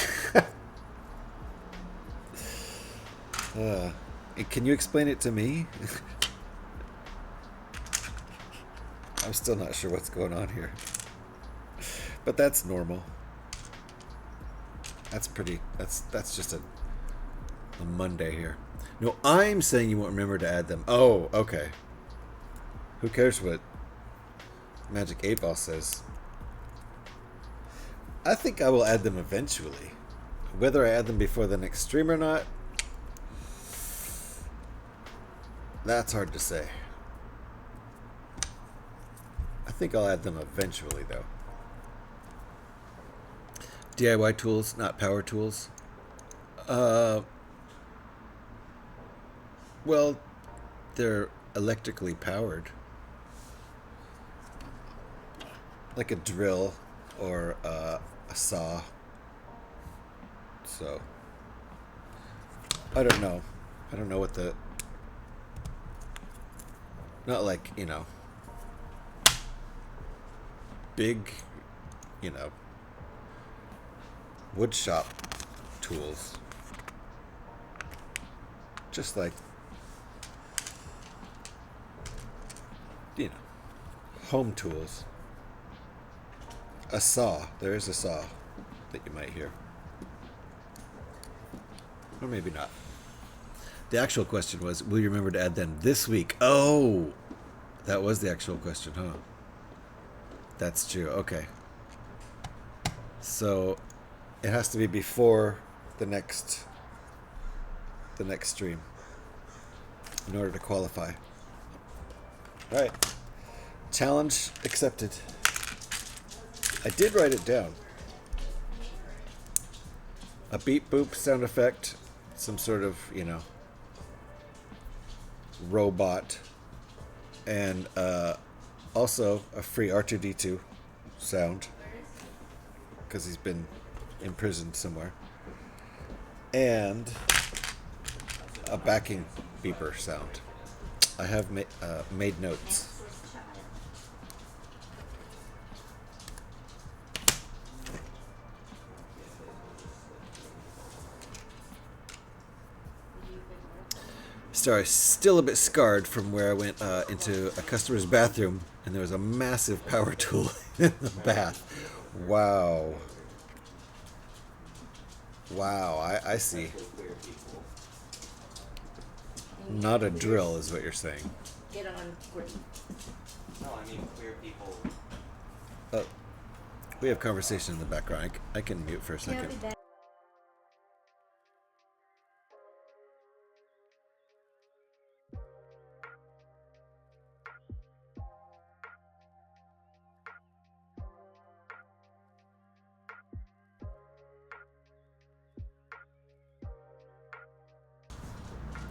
Can you explain it to me? I'm still not sure what's going on here. But that's normal. That's just a Monday here. No, I'm saying you won't remember to add them. Oh, okay. Who cares what Magic 8-Ball says? I think I will add them eventually. Whether I add them before the next stream or not, that's hard to say. I think I'll add them eventually, though. DIY tools, not power tools. Well, they're electrically powered. Like a drill or a saw. So, I don't know. I don't know what the... Not like, you know, big, you know, wood shop tools. Just like, you know, home tools. A saw. There is a saw that you might hear. Or maybe not. The actual question was, will you remember to add them this week? Oh, that was the actual question, huh? That's true. Okay. So it has to be before the next stream in order to qualify. All right. Challenge accepted. I did write it down. A beep boop sound effect, some sort of, you know, robot, and also a free R2D2 sound because he's been imprisoned somewhere, and a backing beeper sound. I have made notes. Sorry, still a bit scarred from where I went into a customer's bathroom and there was a massive power tool in the bath. Wow. Wow, I see. Not a drill is what you're saying. Get on. No, I mean queer people. Oh, we have conversation in the background. I can mute for a second.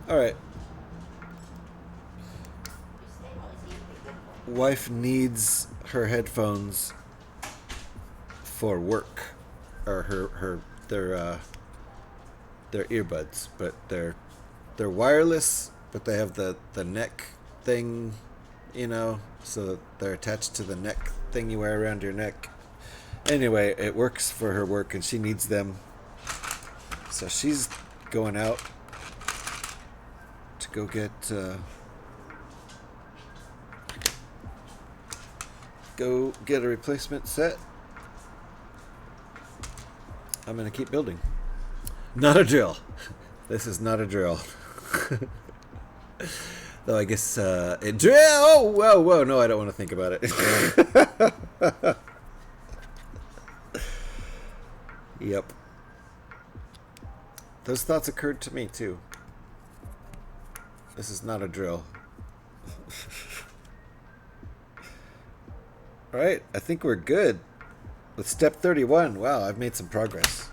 All right. Wife needs her headphones for work, or their earbuds, but they're wireless, but they have the neck thing, you know, so they're attached to the neck thing you wear around your neck. Anyway, it works for her work, and she needs them, so she's going out to go get a replacement set. I'm gonna keep building. Not a drill. This is not a drill. Though I guess it drill. Oh, whoa! No, I don't want to think about it. Yep. Those thoughts occurred to me too. This is not a drill. Alright, I think we're good. With step 31. Wow, I've made some progress.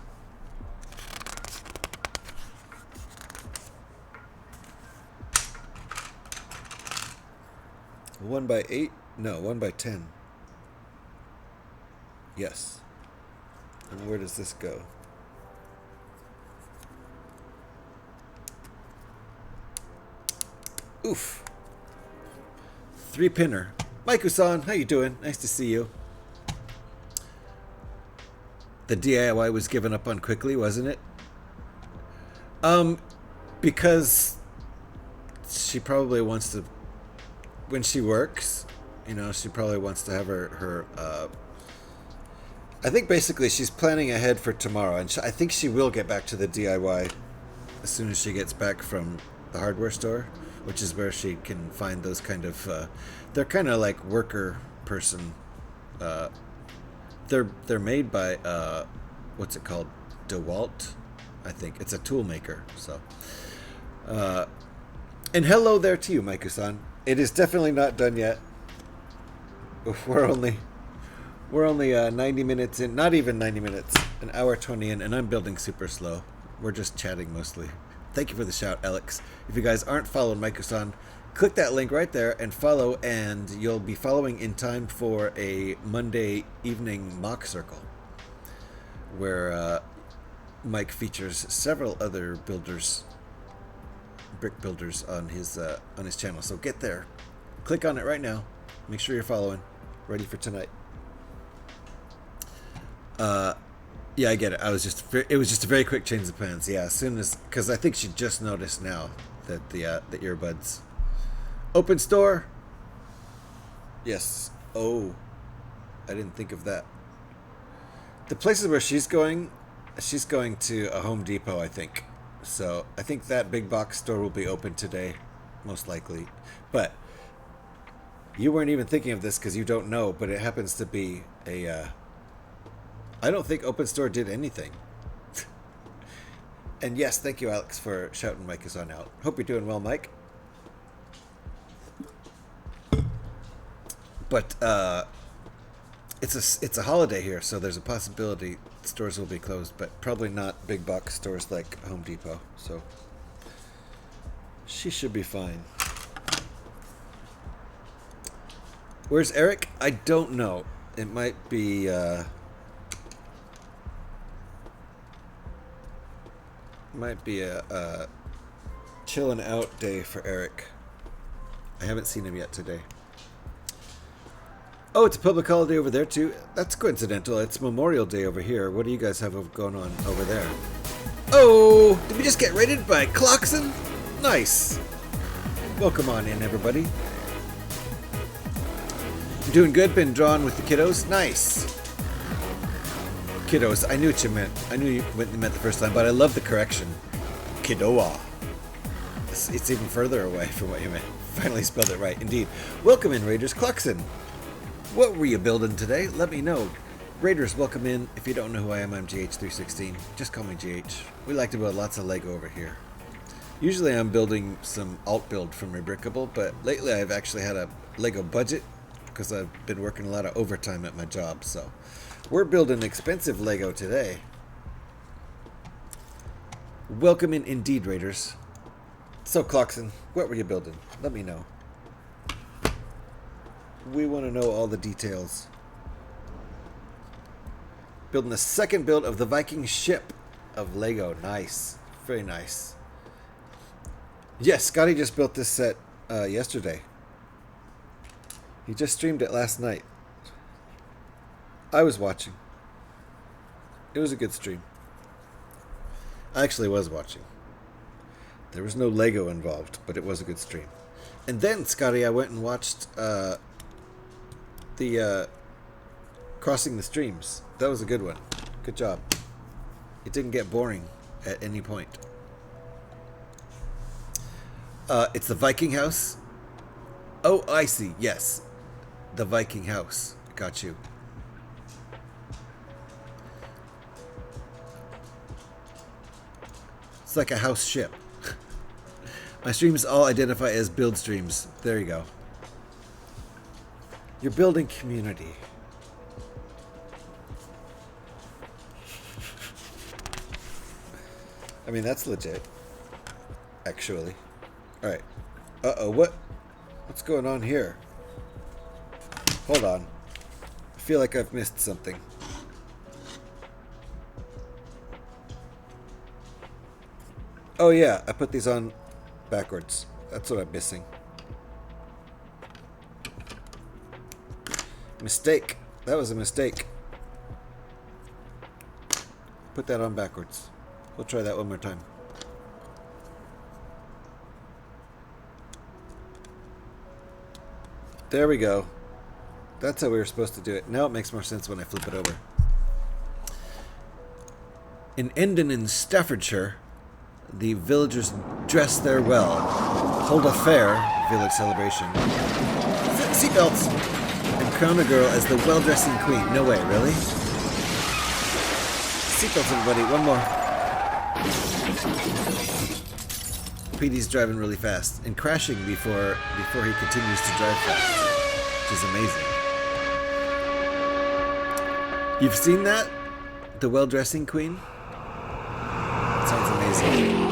One by 8? No, 1 by 10. Yes. And where does this go? Oof. 3-pinner. Maiku-san, how you doing? Nice to see you. The DIY was given up on quickly, wasn't it? Because she probably wants to, when she works, you know, she probably wants to have her I think basically she's planning ahead for tomorrow, and I think she will get back to the DIY as soon as she gets back from the hardware store, which is where she can find those kind of they're kind of like worker person, they're made by what's it called, DeWalt, I think. It's a tool maker. So and hello there to you, Maiku-san. It is definitely not done yet. We're only 90 minutes in, not even 90 minutes, an hour 20 in, and I'm building super slow. We're just chatting mostly. Thank you for the shout, Alex. If you guys aren't following Maiku-san, click that link right there and follow, and you'll be following in time for a Monday evening mock circle where Mike features several other builders, brick builders, on his channel. So get there, click on it right now. Make sure you're following. Ready for tonight. Yeah, I get it. It was just a very quick change of plans. Yeah, as soon as, because I think she just noticed now that the earbuds. Open store. Yes. Oh, I didn't think of that. The places where she's going to a Home Depot, I think. So I think that big box store will be open today, most likely. But you weren't even thinking of this because you don't know, but it happens to be a I don't think Open Store did anything. And yes, thank you, Alex, for shouting Maiku-san out. Hope you're doing well, Mike. But it's a holiday here, so there's a possibility stores will be closed, but probably not big box stores like Home Depot. So she should be fine. Where's Eric? I don't know. It might be a chilling out day for Eric. I haven't seen him yet today. Oh, it's a public holiday over there too? That's coincidental. It's Memorial Day over here. What do you guys have going on over there? Oh, did we just get raided by Cloxon? Nice. Welcome on in, everybody. You doing good? Been drawn with the kiddos? Nice. Kiddos, I knew what you meant. I knew you meant the first time, but I love the correction. Kiddoa. It's even further away from what you meant. Finally spelled it right. Indeed. Welcome in, Raiders. Cloxon. What were you building today? Let me know. Raiders, welcome in. If you don't know who I am, I'm GH316. Just call me GH. We like to build lots of Lego over here. Usually I'm building some alt build from Rebrickable, but lately I've actually had a Lego budget because I've been working a lot of overtime at my job. So we're building expensive Lego today. Welcome in indeed, Raiders. So Cloxon, what were you building? Let me know. We want to know all the details. Building the second build of the Viking ship of Lego. Nice. Very nice. Yes, Scotty just built this set yesterday. He just streamed it last night. I was watching. It was a good stream. I actually was watching. There was no Lego involved, but it was a good stream. And then, Scotty, I went and watched the Crossing the Streams. That was a good one. Good job. It didn't get boring at any point. It's the Viking house. Oh, I see. Yes. The Viking house. Got you. It's like a house ship. My streams all identify as build streams. There you go. You're building community. I mean, that's legit. Actually. Alright. Uh-oh, what's going on here? Hold on. I feel like I've missed something. Oh yeah, I put these on backwards. That's what I'm missing. Mistake. That was a mistake. Put that on backwards. We'll try that one more time. There we go. That's how we were supposed to do it. Now it makes more sense when I flip it over. In Endon in Staffordshire, the villagers dress their well, hold a fair village celebration, seatbelts, and crown a girl as the well-dressing queen. No way, really? Seatbelts, everybody. One more. Petey's driving really fast and crashing before he continues to drive fast, which is amazing. You've seen that? The well-dressing queen? That sounds amazing.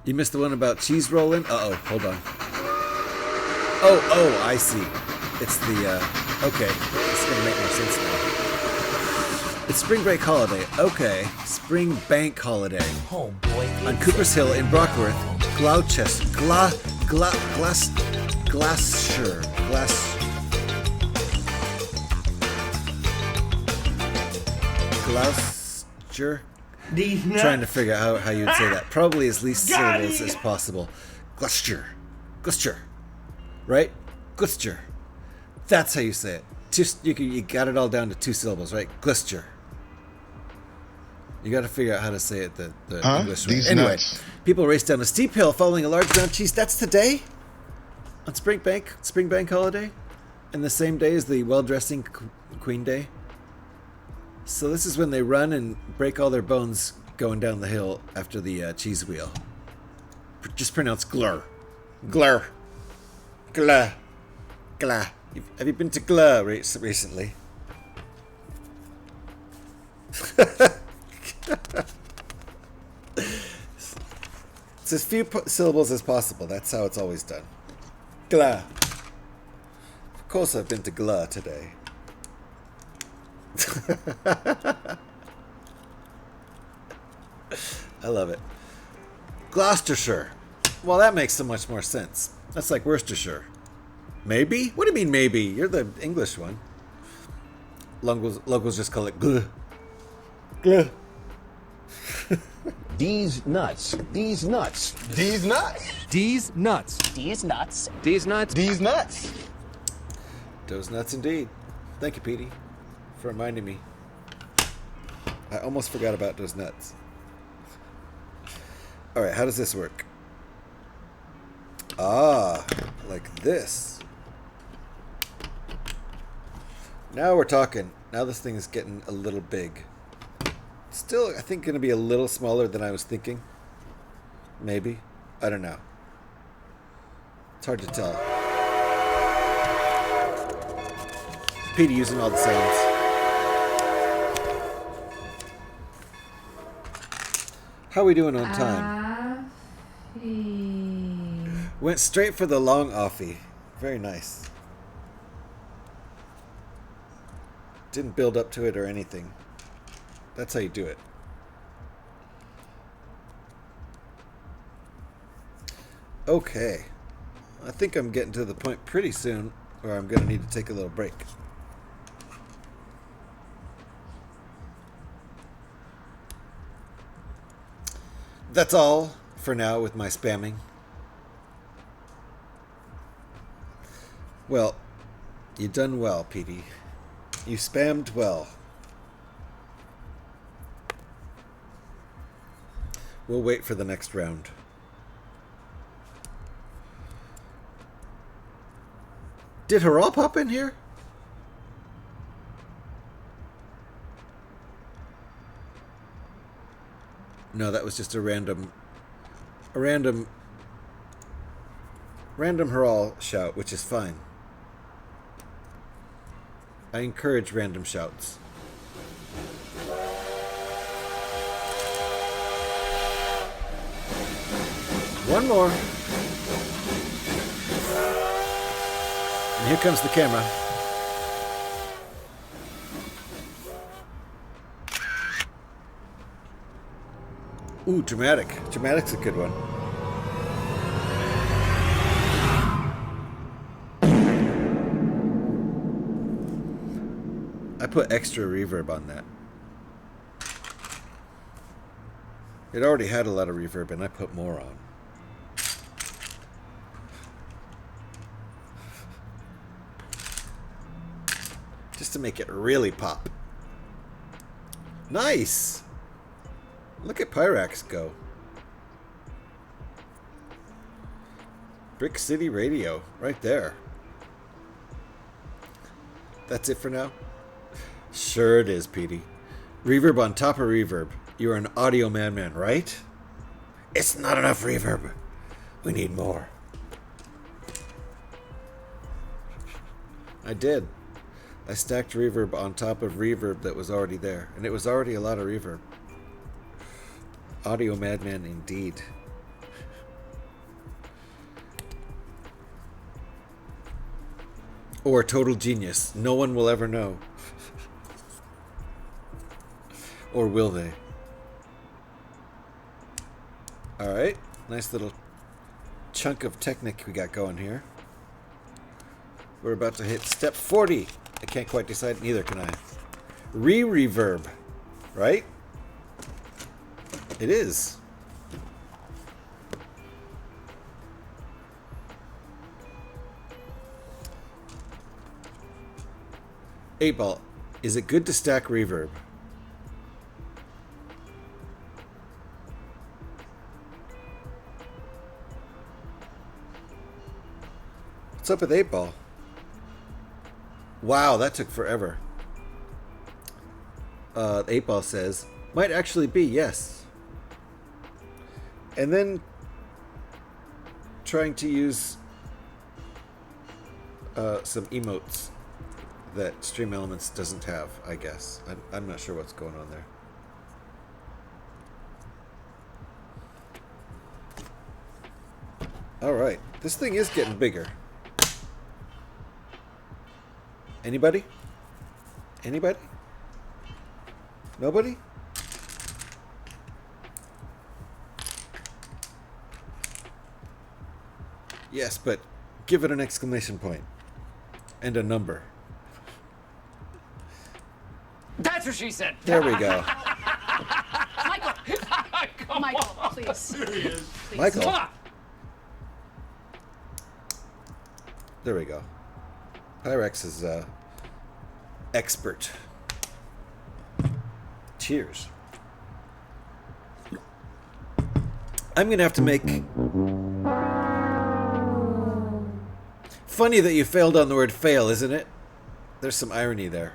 You missed the one about cheese rolling? Uh-oh, hold on. Oh, I see. It's the, okay. It's gonna make more sense now. It's Spring Break Holiday. Okay. Spring Bank Holiday. Oh boy. On Cooper's Hill in Brockworth, Gloucester, Gloucester. Trying to figure out how you'd say that. Probably as least syllables as possible. Gloucester. Right? Gloucester. That's how you say it. Just you got it all down to 2 syllables, right? Gloucester. You got to figure out how to say it the English way. Anyway, people race down a steep hill following a large ground cheese. That's today? On Spring Bank holiday? And the same day as the well-dressing Queen Day? So this is when they run and break all their bones going down the hill after the cheese wheel. Just pronounce glur. Glur. Glur. Glur. Have you been to Glur recently? It's as few syllables as possible. That's how it's always done. Glur. Of course I've been to Glur today. I love it. Gloucestershire. Well, that makes so much more sense. That's like Worcestershire. Maybe? What do you mean maybe? You're the English one. Locals just call it glue. Glue. These nuts. These nuts. These nuts. D's nuts. These nuts. D's nuts. These nuts. Those nuts indeed. Thank you, Petey, for reminding me. I almost forgot about those nuts. Alright, how does this work? Ah, like this. Now we're talking. Now this thing is getting a little big. Still, I think, going to be a little smaller than I was thinking. Maybe. I don't know. It's hard to tell. Petey using all the sounds. How are we doing on time? Went straight for the long offie. Very nice. Didn't build up to it or anything. That's how you do it. Okay. I think I'm getting to the point pretty soon where I'm going to need to take a little break. That's all for now with my spamming. Well, you done well, Petey. You spammed well. We'll wait for the next round. Did Haral pop in here? No, that was just a random Haral shout, which is fine. I encourage random shouts. One more. And here comes the camera. Ooh, dramatic. Dramatic's a good one. I put extra reverb on that. It already had a lot of reverb and I put more on. Just to make it really pop. Nice! Look at Pyrax go. Brick City Radio, right there. That's it for now? Sure it is, Petey. Reverb on top of reverb. You're an audio madman, right? It's not enough reverb. We need more. I did. I stacked reverb on top of reverb that was already there. And it was already a lot of reverb. Audio madman indeed. Or total genius. No one will ever know. Or will they? Alright. Nice little chunk of Technic we got going here. We're about to hit step 40. I can't quite decide. Neither can I. Re-reverb. Right? It is. Eight Ball. Is it good to stack reverb? What's up with 8 Ball? Wow, that took forever. 8 Ball says, might actually be, yes. And then trying to use some emotes that Stream Elements doesn't have, I guess. I'm not sure what's going on there. Alright, this thing is getting bigger. Anybody? Anybody? Nobody? Yes, but give it an exclamation point. And a number. That's what she said. There we go. Michael, please. Please. Michael. There we go. Pyrex is expert. Cheers. I'm going to have to make... Funny that you failed on the word fail, isn't it? There's some irony there.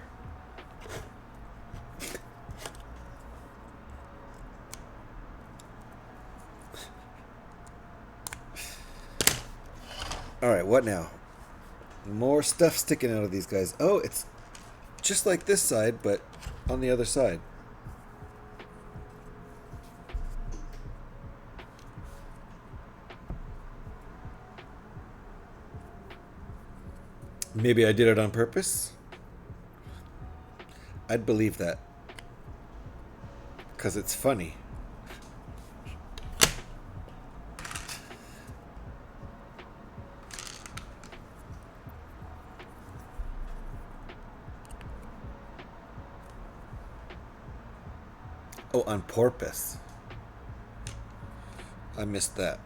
Alright, what now? More stuff sticking out of these guys. Oh, it's just like this side, but on the other side. Maybe I did it on purpose? I'd believe that. Because it's funny. Oh, on purpose. I missed that.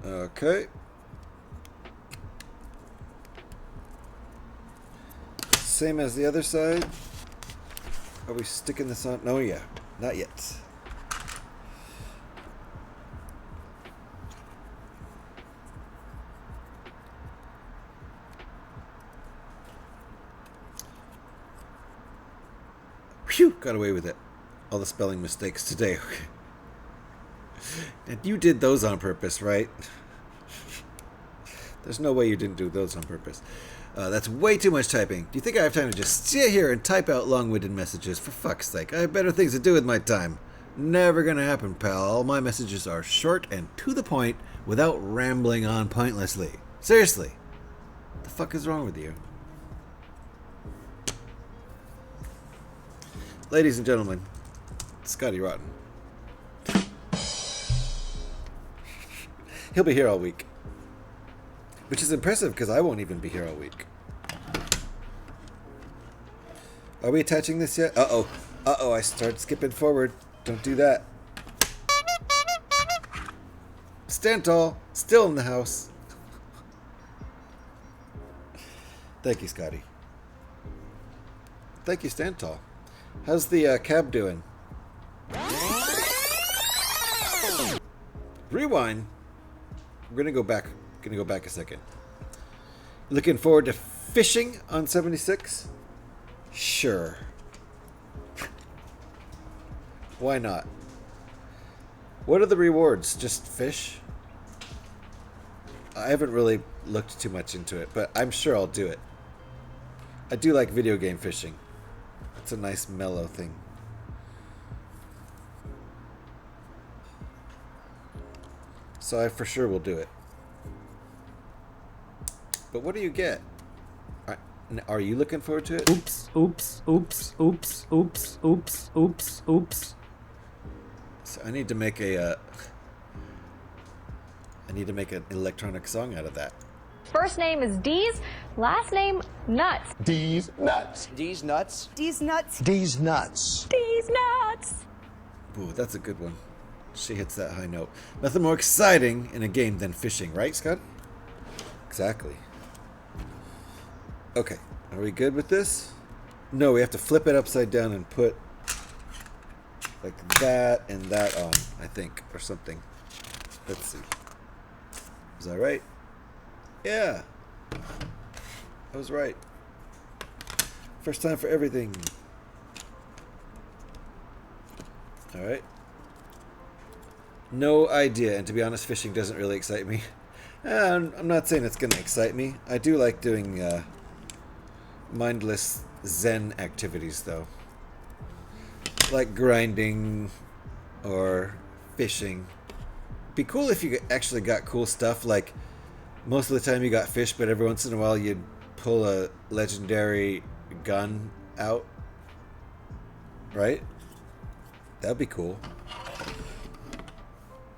Okay. Same as the other side. Are we sticking this on? No, yeah. Not yet. Phew! Got away with it. All the spelling mistakes today. And you did those on purpose, right? There's no way you didn't do those on purpose. That's way too much typing. Do you think I have time to just sit here and type out long-winded messages? For fuck's sake, I have better things to do with my time. Never gonna happen, pal. All my messages are short and to the point without rambling on pointlessly. Seriously. What the fuck is wrong with you? Ladies and gentlemen, Scotty Rotten. He'll be here all week. Which is impressive because I won't even be here all week. Are we attaching this yet? Uh-oh. Uh-oh, I started skipping forward. Don't do that. Stand tall. Still in the house. Thank you, Scotty. Thank you, Stand Tall. How's the cab doing? Rewind. I'm gonna go back. Gonna go back a second. Looking forward to fishing on 76? Sure. Why not? What are the rewards? Just fish? I haven't really looked too much into it, but I'm sure I'll do it. I do like video game fishing. It's a nice mellow thing. So I for sure will do it. But what do you get? Are you looking forward to it? Oops, oops, oops, oops, oops, oops, oops, oops. So I need to make a I need to make an electronic song out of that. First name is D's, last name Nuts. D's nuts. D's nuts. D's nuts. D's nuts. D's Nuts. Ooh, that's a good one. She hits that high note. Nothing more exciting in a game than fishing, right, Scott? Exactly. Okay, are we good with this? No, we have to flip it upside down and put like that and that on, I think, or something. Let's see. Is that right? Yeah. I was right. First time for everything. Alright. No idea, and to be honest, fishing doesn't really excite me. I'm not saying it's going to excite me. I do like doing mindless Zen activities, though. Like grinding or fishing. Be cool if you actually got cool stuff, like most of the time you got fish, but every once in a while you'd pull a legendary gun out. Right? That'd be cool.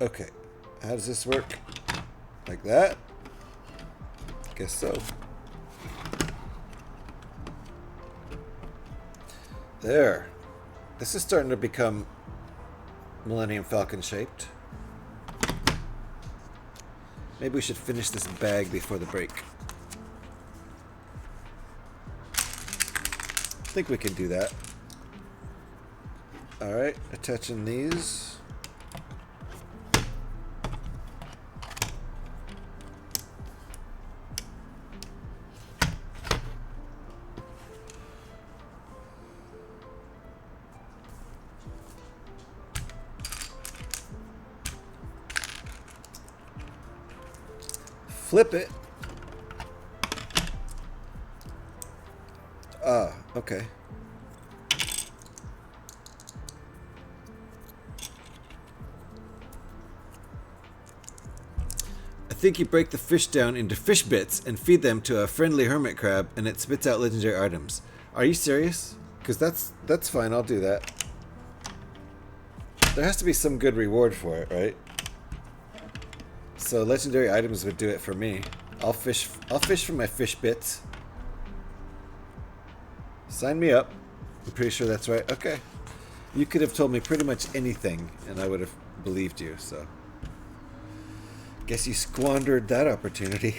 Okay. How does this work? Like that? Guess so. There. This is starting to become Millennium Falcon shaped. Maybe we should finish this bag before the break. I think we can do that. Alright, attaching these. Flip it. Ah, okay. I think you break the fish down into fish bits and feed them to a friendly hermit crab and it spits out legendary items. Are you serious? Because that's fine, I'll do that. There has to be some good reward for it, right? So legendary items would do it for me. I'll fish for my fish bits. Sign me up. I'm pretty sure that's right. Okay. You could have told me pretty much anything and I would have believed you, so. Guess you squandered that opportunity.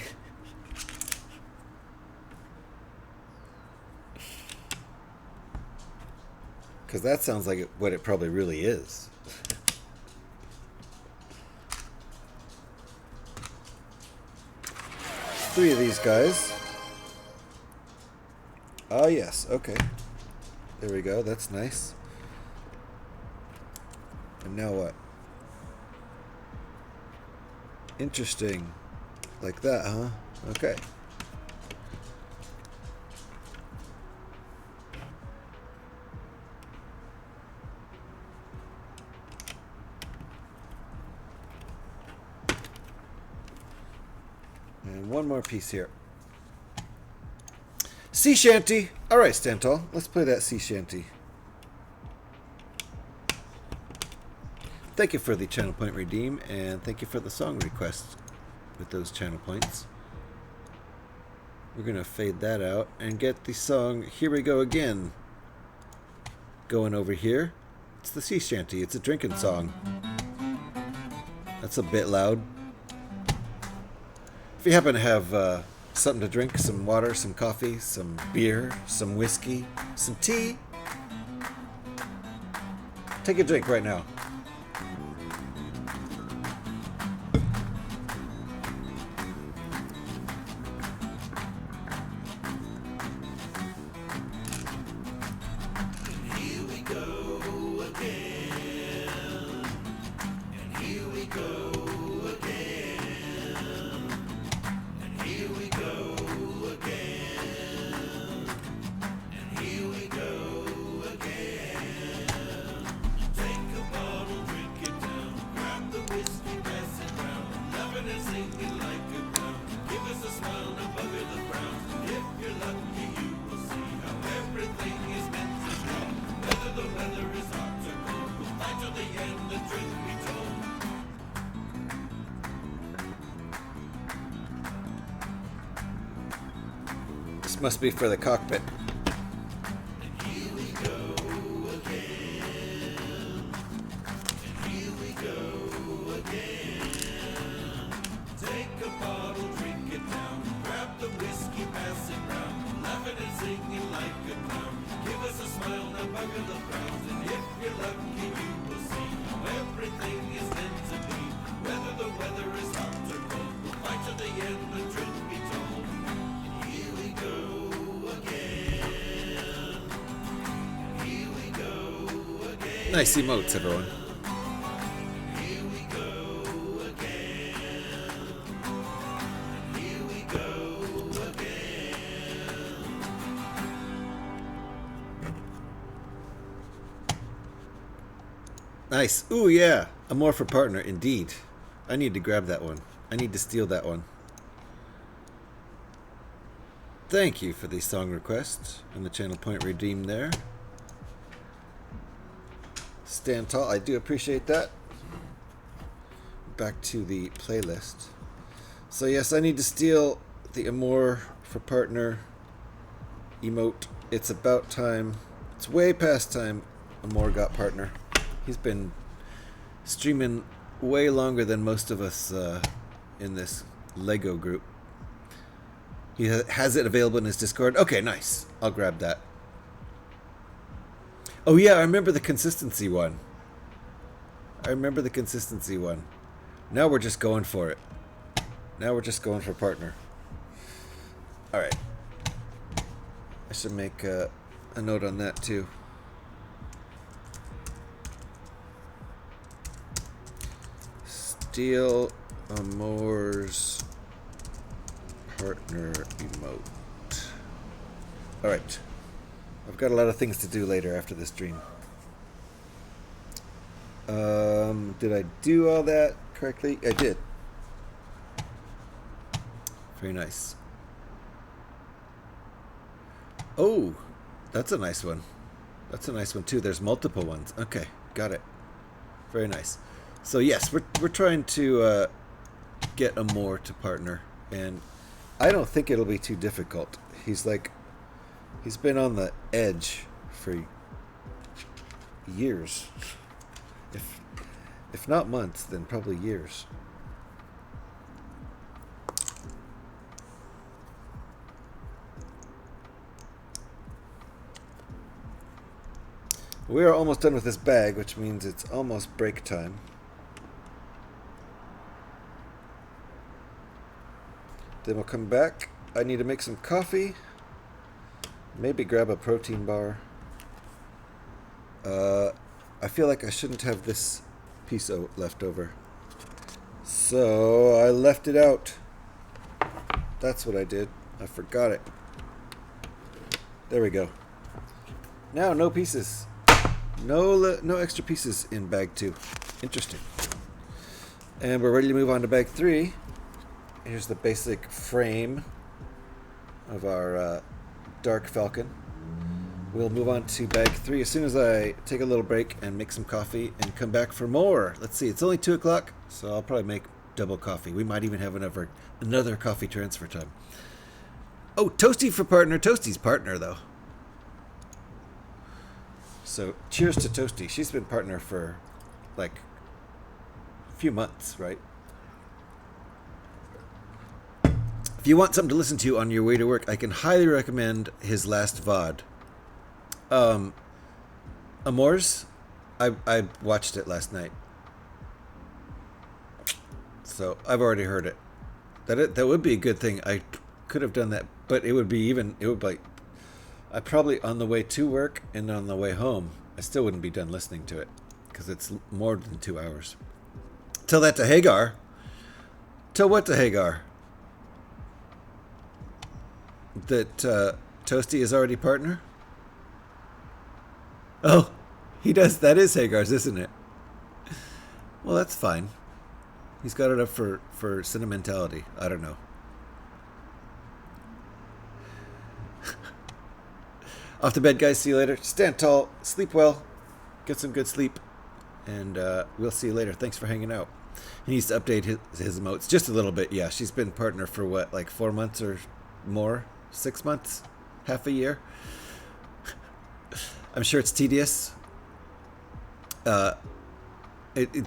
Because that sounds like what it probably really is. 3 of these guys. Ah, yes. Okay. There we go. That's nice. And now what? Interesting. Like that, huh? Okay. And one more piece here. Sea shanty. All right, Stantall. Let's play that sea shanty. Thank you for the channel point redeem, and thank you for the song request with those channel points. We're going to fade that out and get the song Here We Go Again going over here. It's the sea shanty. It's a drinking song. That's a bit loud. If you happen to have something to drink, some water, some coffee, some beer, some whiskey, some tea, take a drink right now. This must be for the cockpit. Again. Nice emotes, everyone. Nice. Ooh, yeah. A more for partner, indeed. I need to grab that one. I need to steal that one. Thank you for the song request and the channel point redeemed there. Stand tall. I do appreciate that. Back to the playlist. So yes, I need to steal the Amore for partner emote. It's about time. It's way past time Amore got partner. He's been streaming way longer than most of us in this Lego group. He has it available in his Discord. Okay, nice. I'll grab that. Oh yeah, I remember the consistency one. Now we're just going for it. Now we're just going for partner. Alright. I should make a note on that too. Steal Amore's partner emote. Alright. I've got a lot of things to do later after this stream. Did I do all that correctly? I did. Very nice. Oh, that's a nice one. That's a nice one too. There's multiple ones. Okay, got it. Very nice. So yes, we're trying to get Amore to partner, and I don't think it'll be too difficult. He's been on the edge for years. If not months, then probably years. We are almost done with this bag, which means it's almost break time. Then we'll come back. I need to make some coffee. Maybe grab a protein bar. I feel like I shouldn't have this piece left over. So I left it out. That's what I did. I forgot it. There we go. Now no pieces. No extra pieces in bag 2. Interesting. And we're ready to move on to bag 3. Here's the basic frame of our Dark Falcon. We'll move on to bag 3 as soon as I take a little break and make some coffee and come back for more. Let's see, it's only 2 o'clock, so I'll probably make double coffee. We might even have another coffee transfer time. Oh, Toasty for partner. Toasty's partner, though. So, cheers to Toasty. She's been partner for, like, a few months, right? If you want something to listen to on your way to work, I can highly recommend his last VOD. Amore's, I watched it last night. So, I've already heard it. That would be a good thing. I could have done that, but it would be like, I probably on the way to work and on the way home, I still wouldn't be done listening to it because it's more than 2 hours. Tell that to Hagar. Tell what to Hagar? That Toasty is already partner? Oh, he does. That is Hagar's, isn't it? Well, that's fine. He's got it up for sentimentality. I don't know. Off to bed, guys. See you later. Stand tall. Sleep well. Get some good sleep. And we'll see you later. Thanks for hanging out. He needs to update his emotes just a little bit. Yeah, she's been partner for what, like 4 months or more? 6 months? Half a year? I'm sure it's tedious. The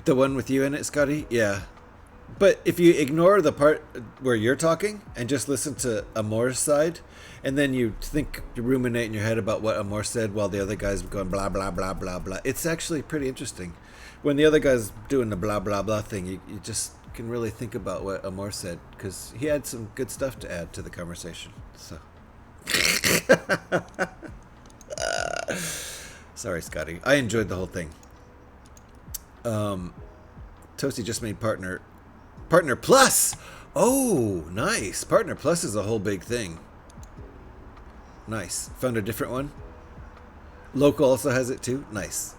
one with you in it, Scotty? Yeah. But if you ignore the part where you're talking and just listen to Amore's side, and then you ruminate in your head about what Amore said while the other guy's going blah, blah, blah, blah, blah. It's actually pretty interesting. When the other guy's doing the blah, blah, blah thing, you just can really think about what Amore said, because he had some good stuff to add to the conversation. So, sorry, Scotty. I enjoyed the whole thing. Toasty just made Partner Plus. Oh, nice. Partner Plus is a whole big thing. Nice. Found a different one. Local also has it too. Nice.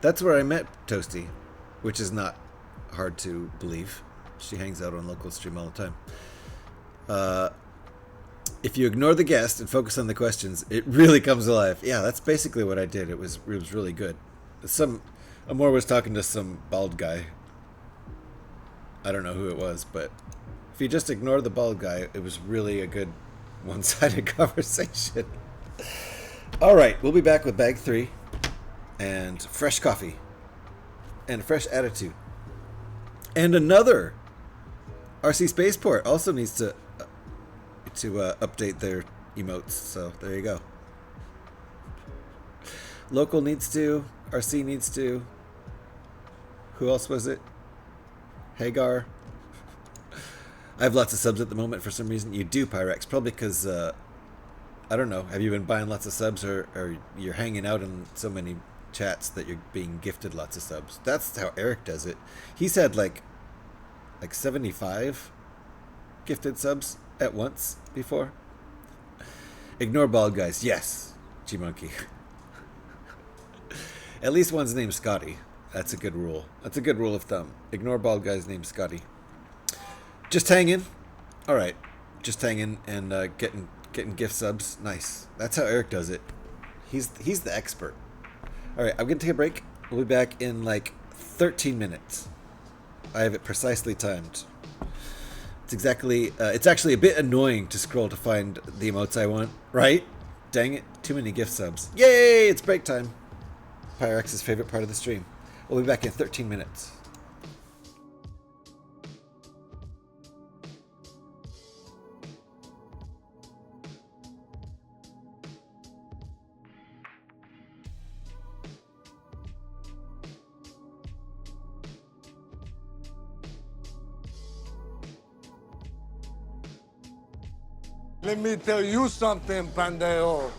That's where I met Toasty, which is not hard to believe. She hangs out on local stream all the time. If you ignore the guest and focus on the questions, it really comes alive. Yeah, that's basically what I did. It was really good. Amor was talking to some bald guy. I don't know who it was, but if you just ignore the bald guy, it was really a good one-sided conversation. All right, we'll be back with bag 3 and fresh coffee and a fresh attitude. And another RC Spaceport also needs to update their emotes, so there you go. Local needs to, RC needs to. Who else was it? Hagar. I have lots of subs at the moment for some reason. You do, Pyrex, probably because I don't know. Have you been buying lots of subs, or you're hanging out in so many chats that you're being gifted lots of subs? That's how Eric does it. He's had like 75 gifted subs at once before. Ignore bald guys. Yes, G-Monkey. At least one's named Scotty. That's a good rule. That's a good rule of thumb. Ignore bald guys named Scotty. Just hanging. All right. Just hanging and getting gift subs. Nice. That's how Eric does it. He's the expert. All right. I'm going to take a break. We'll be back in like 13 minutes. I have it precisely timed. It's actually a bit annoying to scroll to find the emotes I want, right? Dang it. Too many gift subs. Yay! It's break time. Pyrex's favorite part of the stream. We'll be back in 13 minutes. Let me tell you something, Pandeo.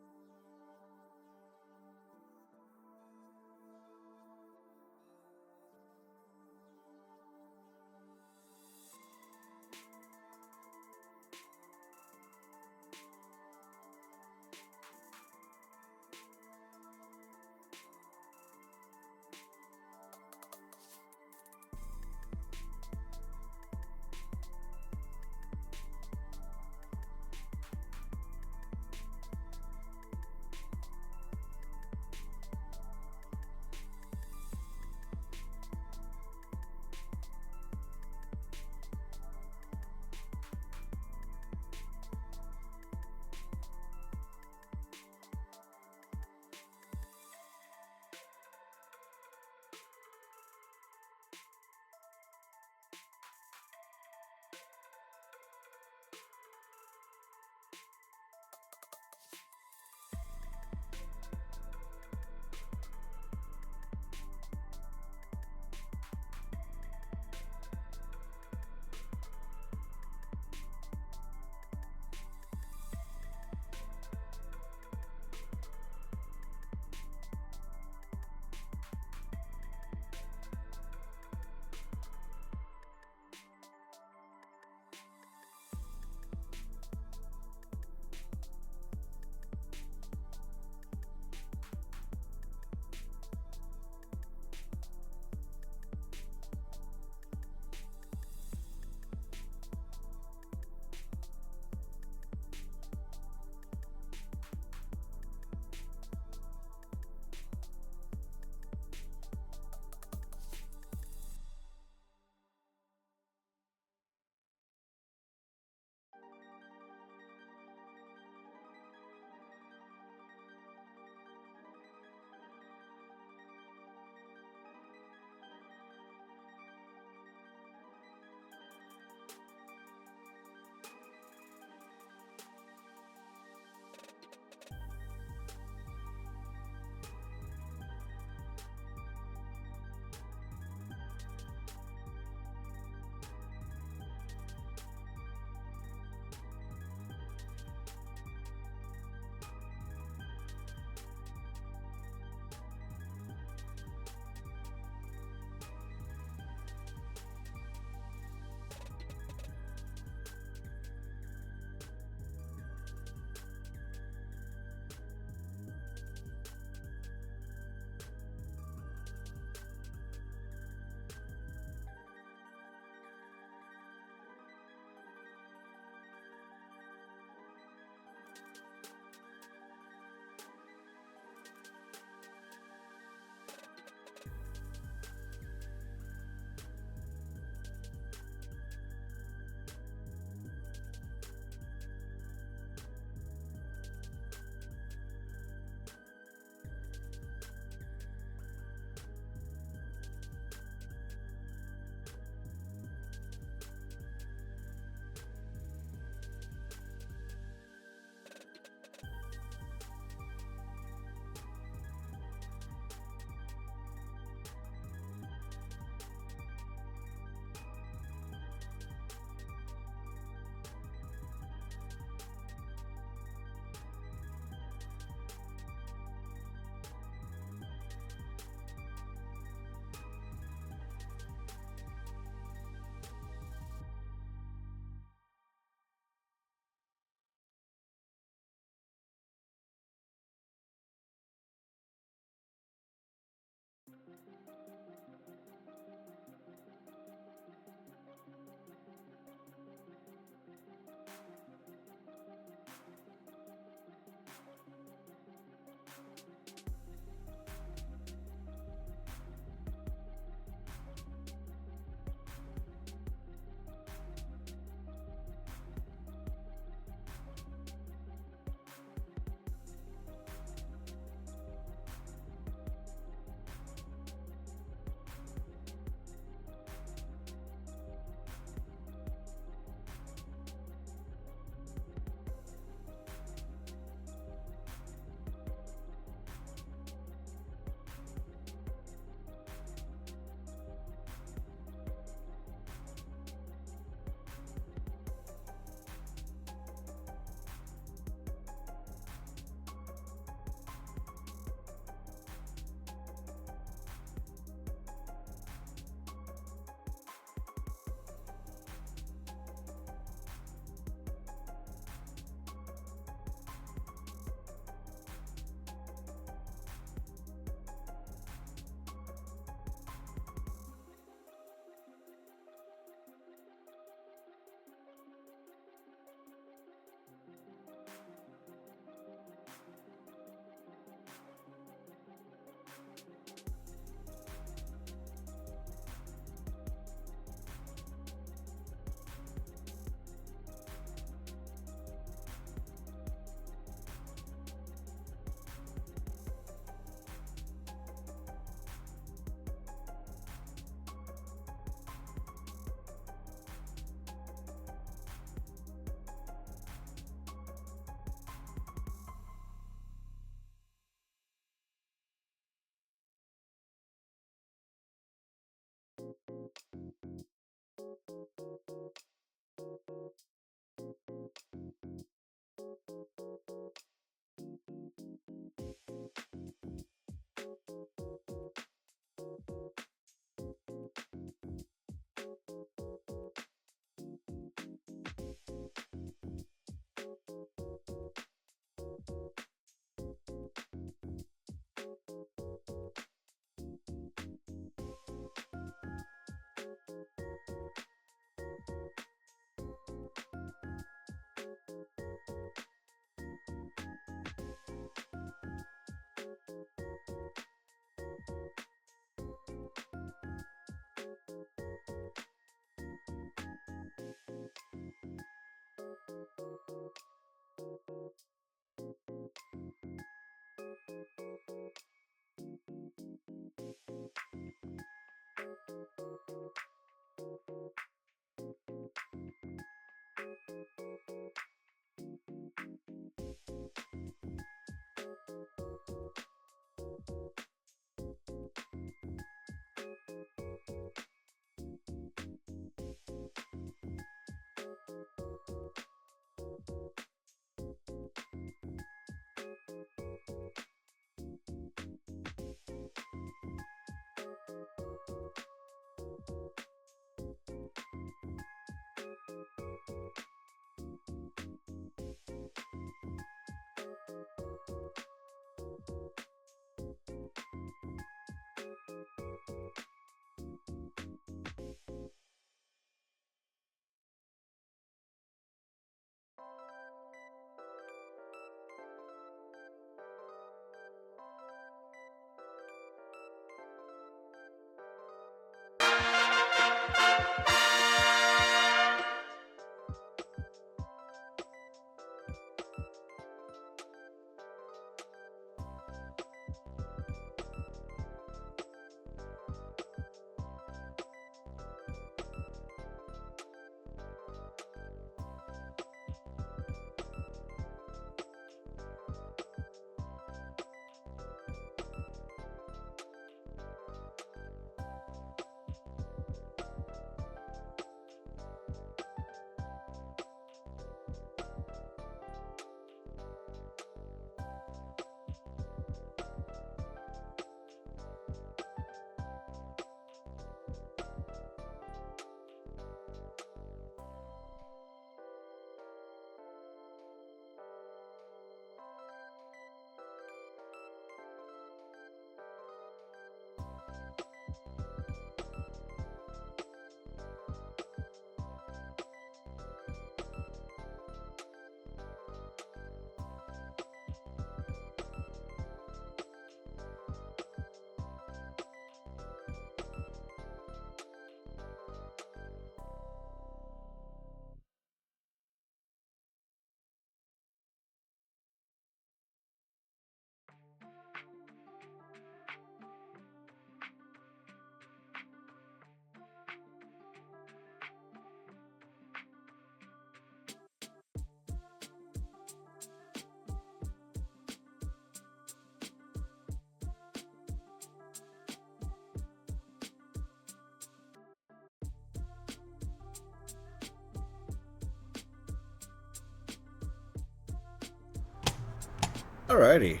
Alrighty.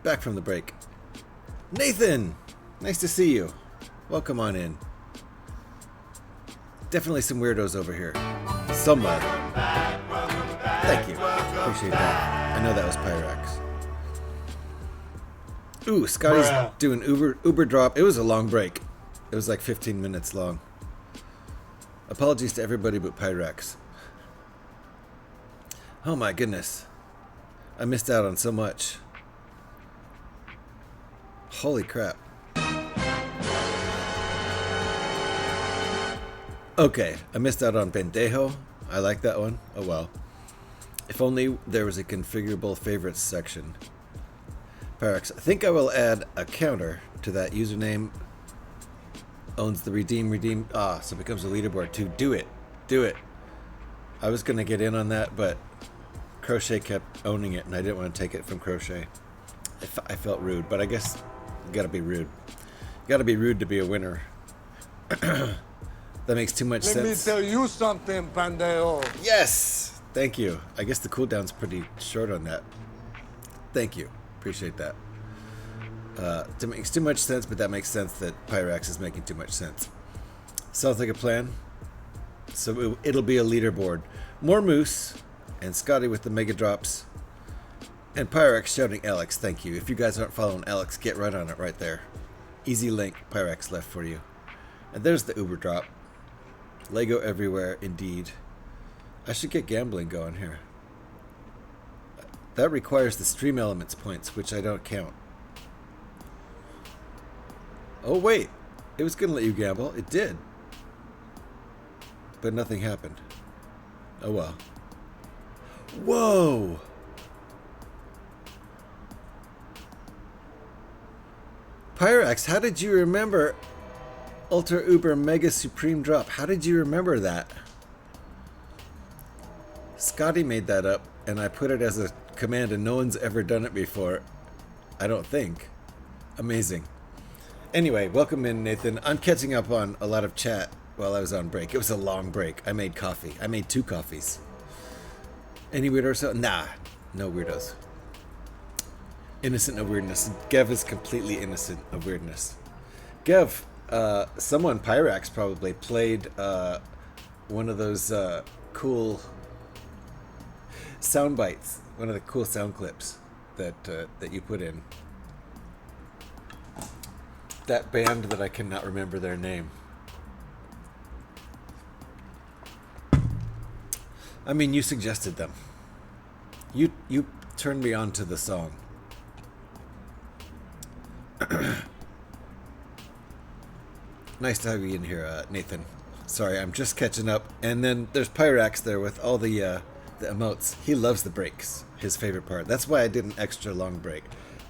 Back from the break. Nathan! Nice to see you. Welcome on in. Definitely some weirdos over here. Somewhere. Thank you. Appreciate that. I know that was Pyrax. Ooh, Scotty's doing Uber drop. It was a long break. It was like 15 minutes long. Apologies to everybody but Pyrax. Oh my goodness. I missed out on so much. Holy crap. Okay, I missed out on Pendejo. I like that one. Oh well. If only there was a configurable favorites section. Pyrax, I think I will add a counter to that username. Owns the redeem. Ah, so it becomes a leaderboard too. Do it. Do it. I was going to get in on that, but Crochet kept owning it, and I didn't want to take it from Crochet. I felt rude, but I guess you got to be rude. You got to be rude to be a winner. That makes too much sense. Let me tell you something, Pandeo. Yes! Thank you. I guess the cooldown's pretty short on that. Thank you. Appreciate that. It makes too much sense, but that makes sense that Pyrax is making too much sense. Sounds like a plan. So it'll be a leaderboard. More Moose and Scotty with the mega drops. And Pyrax shouting Alex, thank you. If you guys aren't following Alex, get right on it right there. Easy link, Pyrax left for you. And there's the Uber drop. Lego everywhere, indeed. I should get gambling going here. That requires the stream elements points, which I don't count. Oh wait, it was going to let you gamble. It did. But nothing happened. Oh well. Whoa! Pyrax, how did you remember Ultra Uber Mega Supreme Drop? How did you remember that? Scotty made that up, and I put it as a command, and no one's ever done it before. I don't think. Amazing. Anyway, welcome in, Nathan. I'm catching up on a lot of chat while I was on break. It was a long break. I made coffee. I made 2 coffees. Any weirdos? Nah, no weirdos. Innocent of weirdness. Gev is completely innocent of weirdness. Gev, someone, Pyrax probably, played one of those cool sound bites. One of the cool sound clips that you put in. That band that I cannot remember their name. I mean, you suggested them. You turned me on to the song. Nice to have you in here, Nathan. Sorry, I'm just catching up. And then there's Pyrax there with all the emotes. He loves the breaks. His favorite part. That's why I did an extra long break,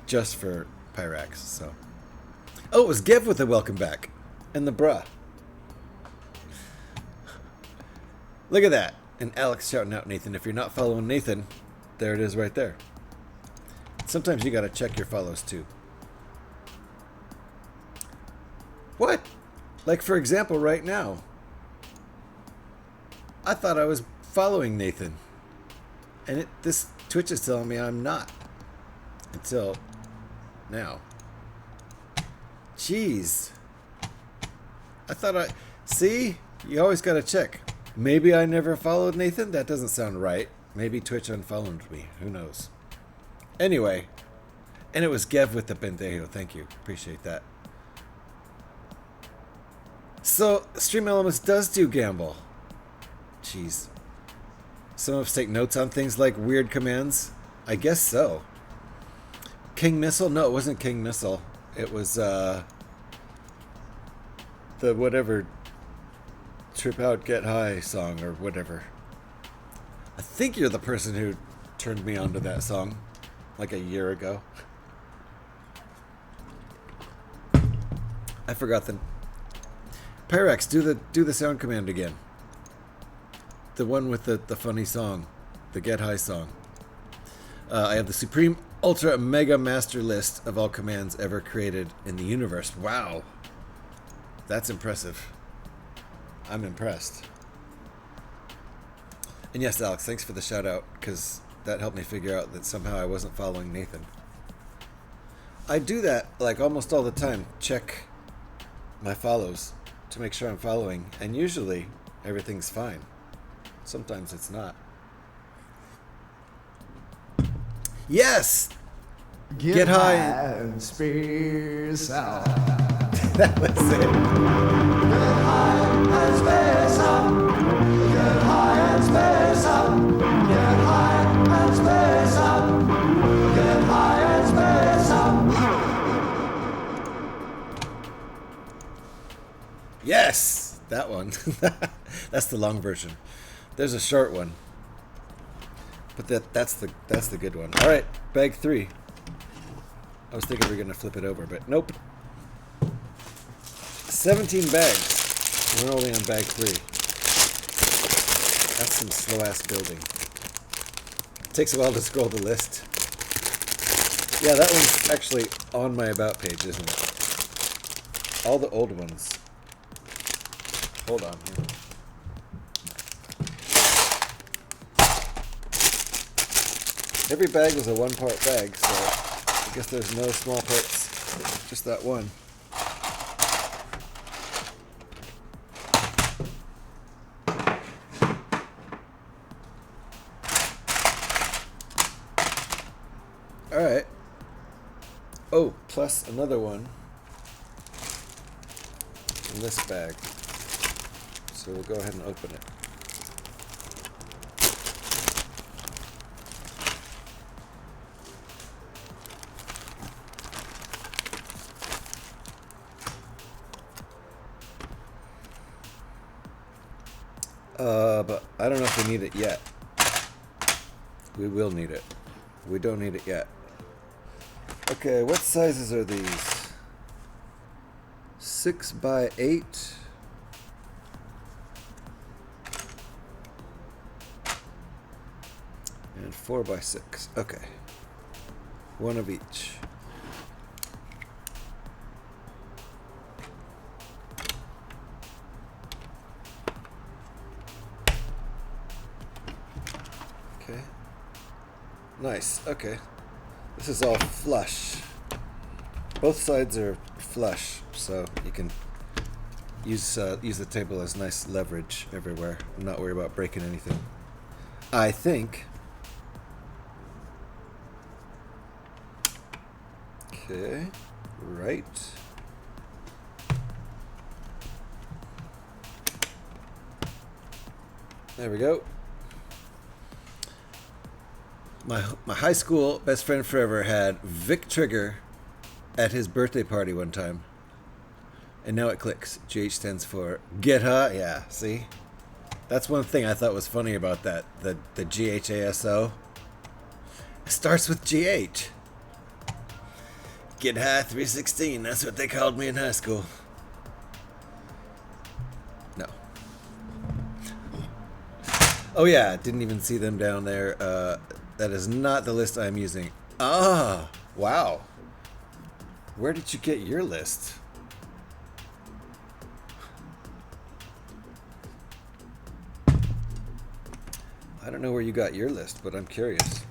just for Pyrax. So, oh, it was Gev with the welcome back, and the bruh. Look at that. And Alex shouting out Nathan. If you're not following Nathan, there it is right there. Sometimes you gotta check your follows too. What? Like, for example, right now. I thought I was following Nathan. And this Twitch is telling me I'm not. Until now. Jeez. I thought see? You always gotta check. Maybe I never followed Nathan? That doesn't sound right. Maybe Twitch unfollowed me. Who knows? Anyway. And it was Gev with the pendejo. Thank you. Appreciate that. So, Stream Elements does do gamble. Jeez. Some of us take notes on things like weird commands. I guess so. King Missile? No, it wasn't King Missile. It was, the whatever Trip Out, Get High song or whatever. I think you're the person who turned me on to that song like a year ago. I forgot the... Pyrax, do the sound command again. The one with the funny song. The Get High song. I have the Supreme Ultra Mega Master List of all commands ever created in the universe. Wow. That's impressive. I'm impressed. And yes, Alex, thanks for the shout out, because that helped me figure out that somehow I wasn't following Nathan. I do that like almost all the time. Check my follows to make sure I'm following, and usually everything's fine. Sometimes it's not. Yes! Get high and space out. That was it. Get high and space out. Get high and space out. Get high and space out. Get high and space out. Yes! That one. That's the long version. There's a short one. But that's the good one. Alright, bag 3. I was thinking we were going to flip it over, but nope. 17 bags. We're only on bag 3. That's some slow-ass building. Takes a while to scroll the list. Yeah, that one's actually on my About page, isn't it? All the old ones. Hold on here. Every bag was a 1-part bag, so I guess there's no small parts. Just that one. Alright. Oh, plus another one in this bag. So we'll go ahead and open it. But I don't know if we need it yet. We will need it. We don't need it yet. Okay, what sizes are these? 6 by 8. And 4 by 6. Okay. One of each. Okay. Nice. Okay. This is all flush. Both sides are flush, so you can use the table as nice leverage everywhere. I'm not worried about breaking anything. I think. Okay. Right. There we go. My high school best friend forever had Vic Trigger at his birthday party one time. And now it clicks. GH stands for Get High. Yeah, see? That's one thing I thought was funny about that. The GHASO. It starts with GH. Get High 316. That's what they called me in high school. No. Oh yeah, didn't even see them down there. That is not the list I'm using. Ah, wow. Where did you get your list? I don't know where you got your list, but I'm curious.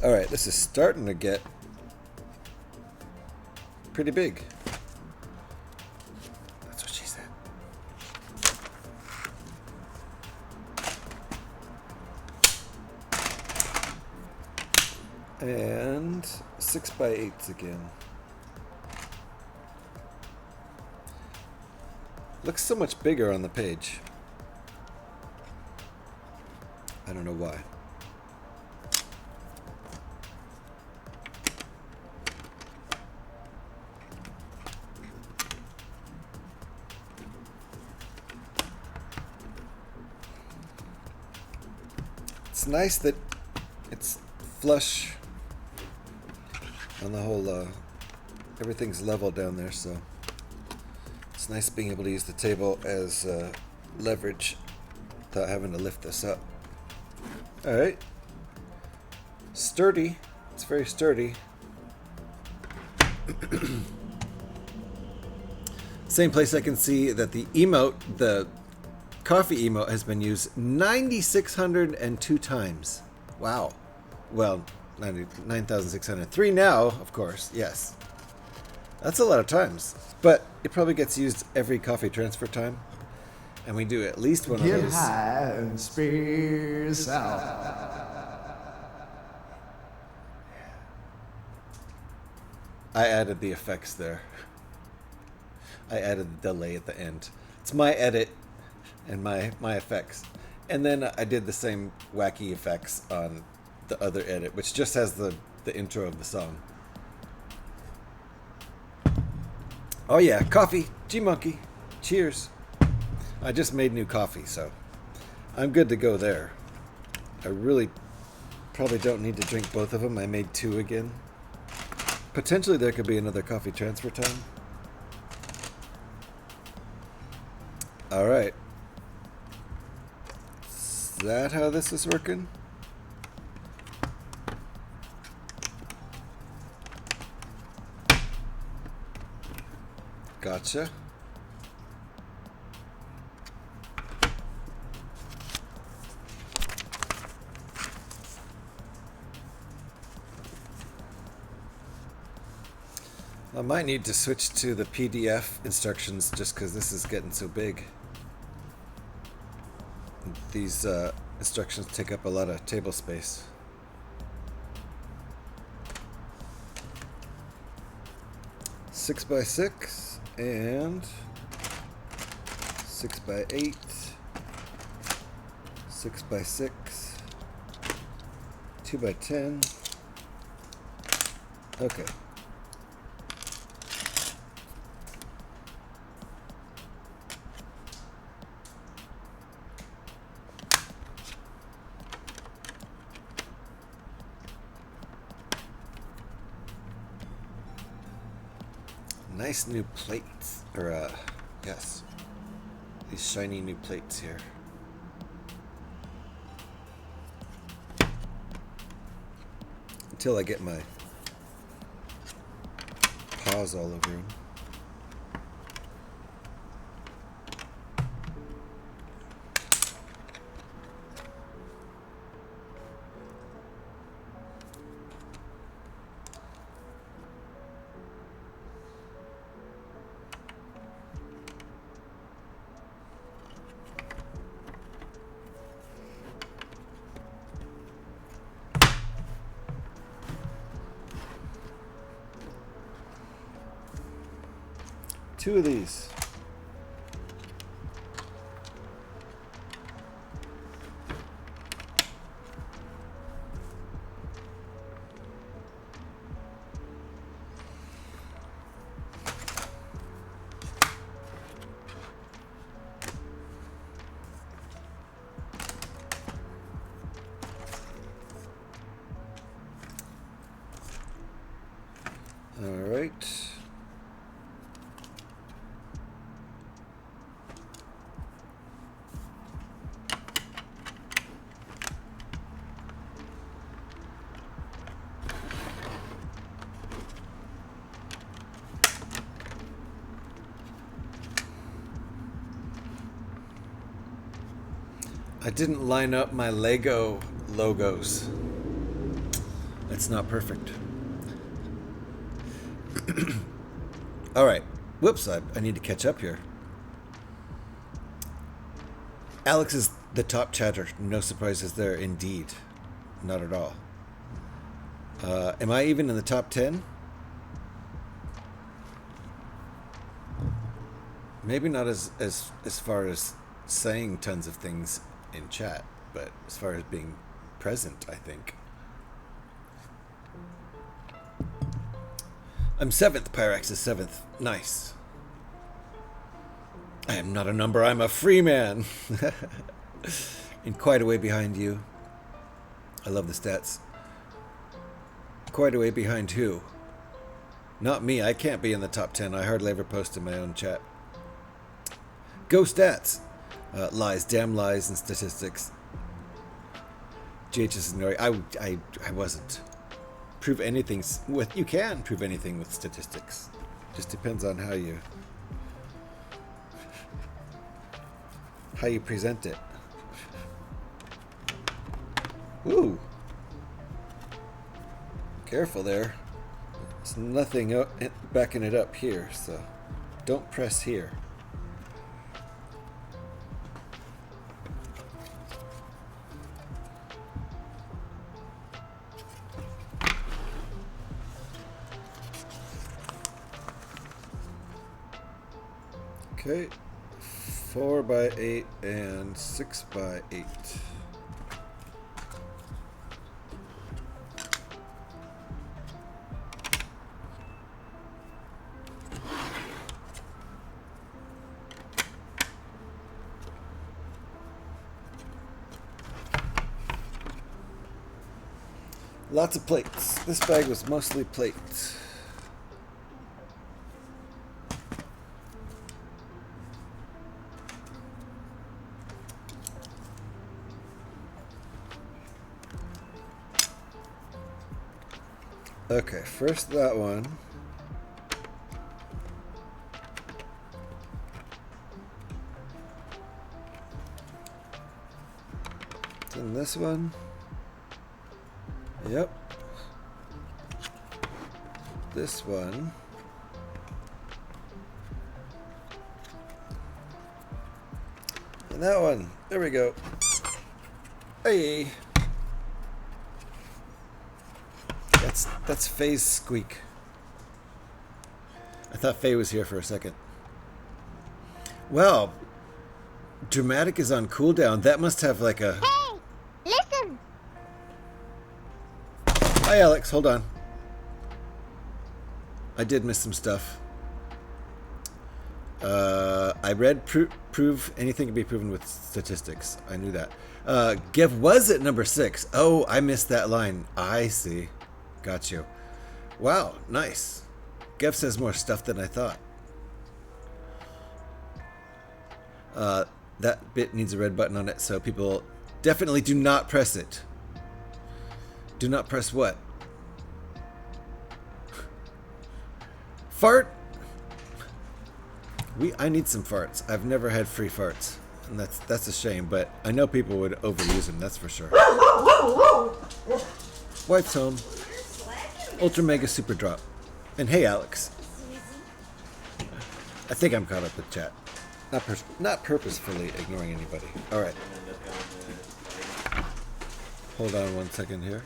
Alright, this is starting to get pretty big. That's what she said. And 6 by 8s again. Looks so much bigger on the page. I don't know why. It's nice that it's flush on the whole, everything's level down there, so it's nice being able to use the table as leverage without having to lift this up. Alright. Sturdy. It's very sturdy. Same place I can see that the emote, the coffee emote, has been used 9,602 times. Wow. Well, 9,603 now, of course. Yes. That's a lot of times. But it probably gets used every coffee transfer time. And we do at least one of Get those. high and space out. I added the effects there. I added the delay at the end. It's my edit and my effects. And then I did the same wacky effects on the other edit, which just has the intro of the song. Oh yeah, coffee. G-Monkey. Cheers. I just made new coffee, so I'm good to go there. I really probably don't need to drink both of them. I made 2 again. Potentially there could be another coffee transfer time. Alright. Is that how this is working? Gotcha. I might need to switch to the PDF instructions just because this is getting so big. These instructions take up a lot of table space. Six by 6 and 6 by 8, 6 by 6, 2 by 10. Okay. Nice new plates, or yes, these shiny new plates here. Until I get my paws all over them. Two of these. All right. I didn't line up my Lego logos. That's not perfect. All right. Whoops, I need to catch up here. Alex is the top chatter. No surprises there, indeed. Not at all. Am I even in the top 10? Maybe not as far as saying tons of things in chat, but as far as being present, I think. I'm 7th, Pyrex is 7th. Nice. I am not a number, I'm a free man. And quite a way behind you. I love the stats. Quite a way behind who? Not me, I can't be in the top 10. I hardly ever post in my own chat. Go stats. Lies, damn lies, and statistics. GHS is Nori. I wasn't. Prove anything with. You can prove anything with statistics. Just depends on how you present it. Ooh, Careful there. There's nothing backing it up here, so don't press here. Okay, 4 by 8 and 6 by 8. Lots of plates. This bag was mostly plates. Okay, first that one. Then this one. Yep. This one. And that one. There we go. Hey. That's Faye's squeak. I thought Faye was here for a second. Well, Dramatic is on cooldown. That must have like a... Hey! Listen! Hi, Alex. Hold on. I did miss some stuff. I read prove anything can be proven with statistics. I knew that. Gev was at number 6. Oh, I missed that line. I see. Got you. Wow, nice. Gev says more stuff than I thought. That bit needs a red button on it, so people definitely do not press it. Do not press what? Fart? I need some farts. I've never had free farts. And that's a shame, but I know people would overuse them, that's for sure. Wife's home. Ultra Mega Super Drop. And hey, Alex. I think I'm caught up with chat. Not purposefully ignoring anybody. Alright. Hold on one second here.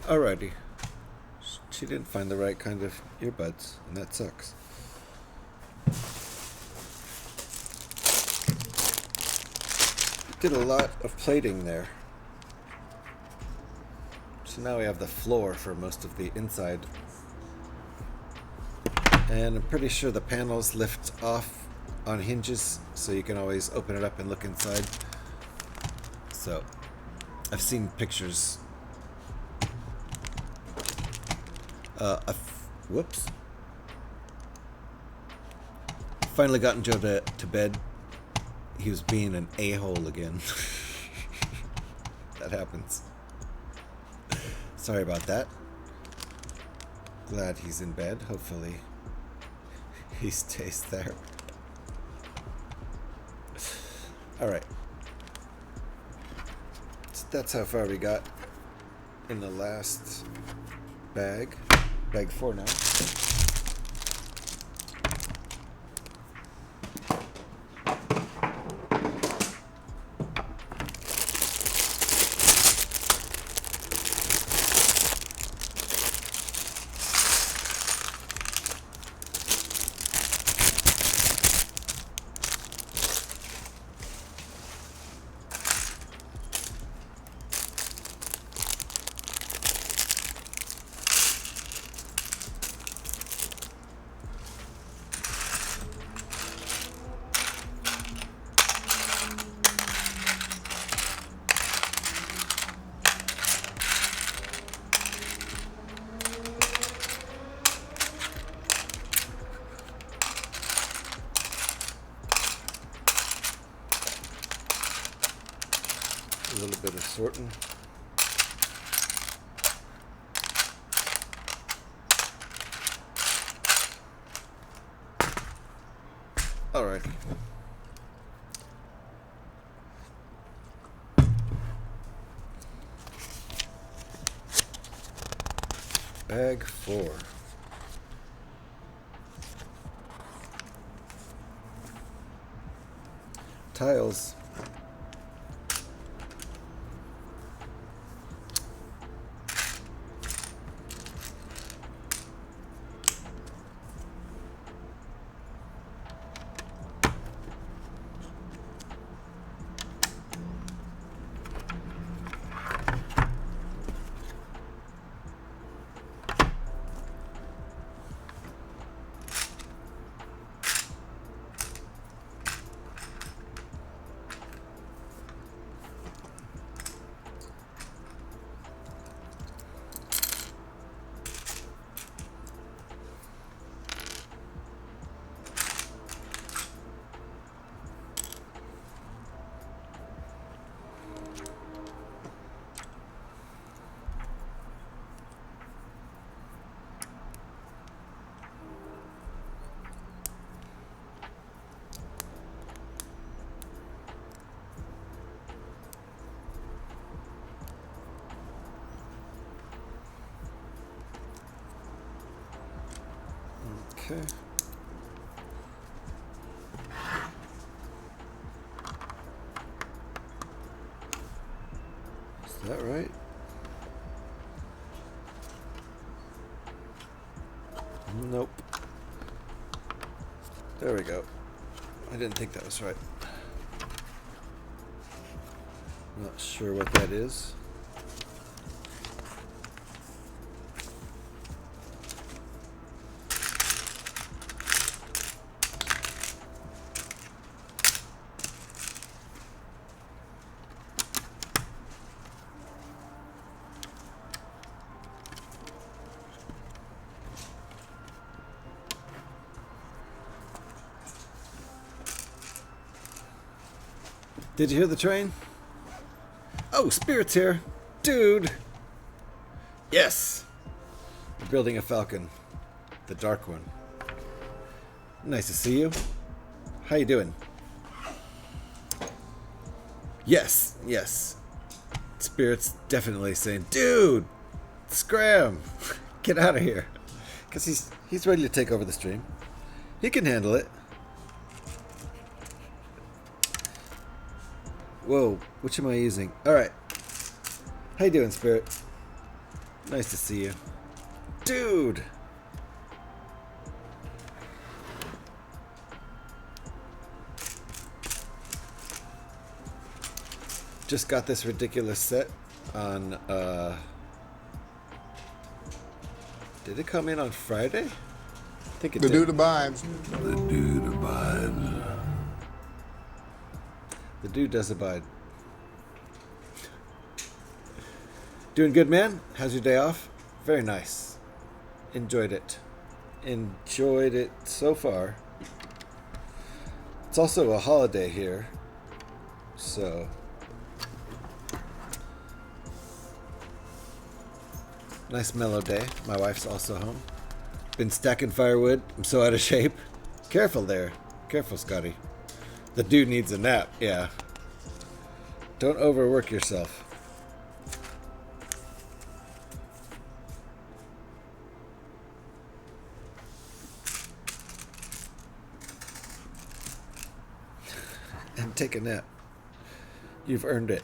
Alrighty. She didn't find the right kind of earbuds, and that sucks. Did a lot of plating there. So now we have the floor for most of the inside. And I'm pretty sure the panels lift off on hinges, so you can always open it up and look inside. So, I've seen pictures. Whoops. Finally gotten Joe to bed. He was being an a-hole again. That happens. Sorry about that. Glad he's in bed. Hopefully he stays there. Alright. So that's how far we got in the last bag. Bag 4 now. A little bit of sorting. All right. Bag 4. Tiles. Okay. Is that right? Nope. There we go. I didn't think that was right. Not sure what that is. Did you hear the train? Oh, Spirit's here. Dude! Yes! We're building a Falcon. The dark one. Nice to see you. How you doing? Yes, yes. Spirit's definitely saying, dude! Scram! Get out of here. Because he's ready to take over the stream. He can handle it. Whoa, which am I using? Alright. How you doing, Spirit? Nice to see you. Dude! Just got this ridiculous set on, did it come in on Friday? I think it did. The dude abides. The dude abides. The dude does abide. Doing good, man? How's your day off? Very nice. Enjoyed it. Enjoyed it so far. It's also a holiday here, so nice mellow day. My wife's also home. Been stacking firewood. I'm so out of shape. Careful there. Careful, Scotty. The dude needs a nap. Yeah. Don't overwork yourself. And take a nap. You've earned it.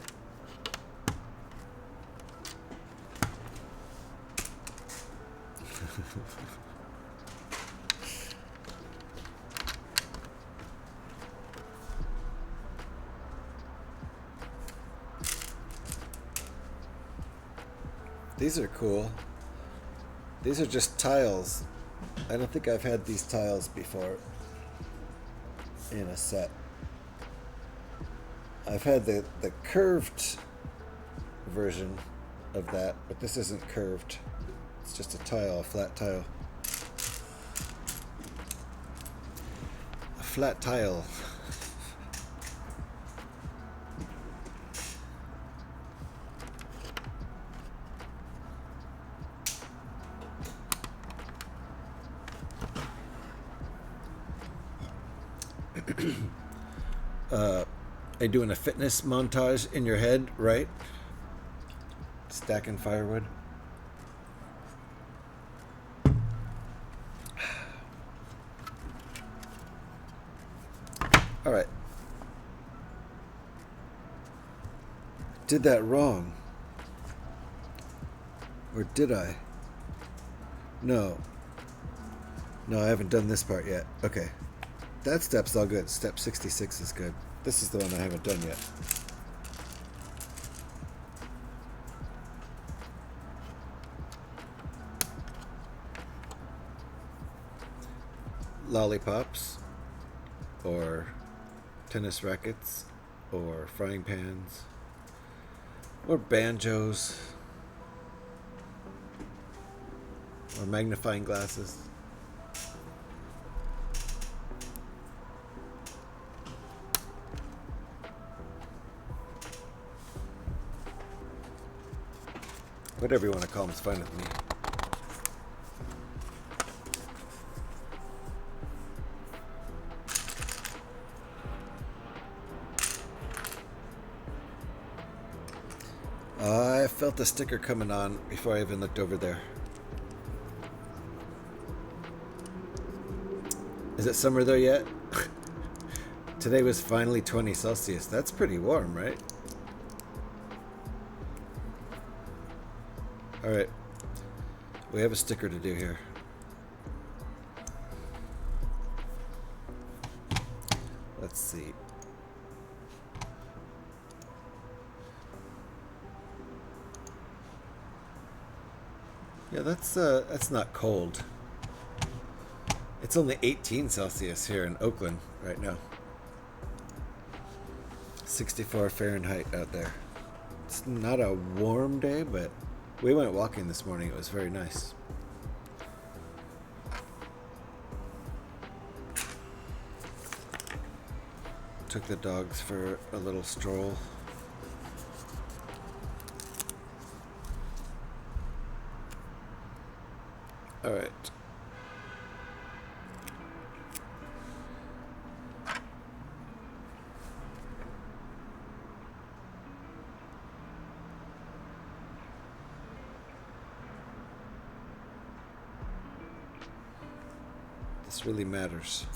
These are cool. These are just tiles. I don't think I've had these tiles before in a set. I've had the curved version of that, but this isn't curved. It's just a tile, a flat tile. A flat tile. Are you doing a fitness montage in your head, right? Stacking firewood. All right. Did that wrong. Or did I? No. No, I haven't done this part yet. Okay. That step's all good. Step 66 is good. This is the one I haven't done yet. Lollipops, or tennis rackets, or frying pans, or banjos, or magnifying glasses. Whatever you want to call them is fine with me. I felt the sticker coming on before I even looked over there. Is it summer there yet? Today was finally 20 Celsius. That's pretty warm, right? Alright, we have a sticker to do here. Let's see. Yeah, that's not cold. It's only 18 Celsius here in Oakland right now. 64 Fahrenheit out there. It's not a warm day, but we went walking this morning. It was very nice. Took the dogs for a little stroll. All right. This really matters.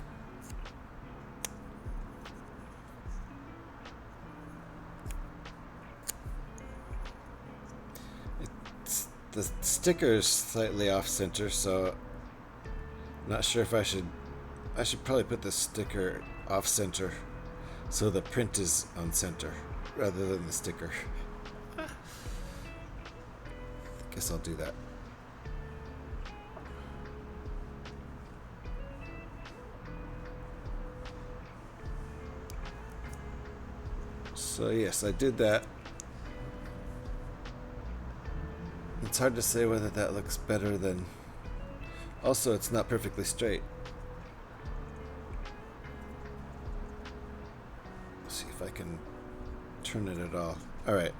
the sticker's slightly off center, so I'm not sure if I should probably put the sticker off center so the print is on center rather than the sticker. Guess I'll do that. So yes, I did that. It's hard to say whether that looks better than... Also, it's not perfectly straight. Let's see if I can turn it at all. Alright.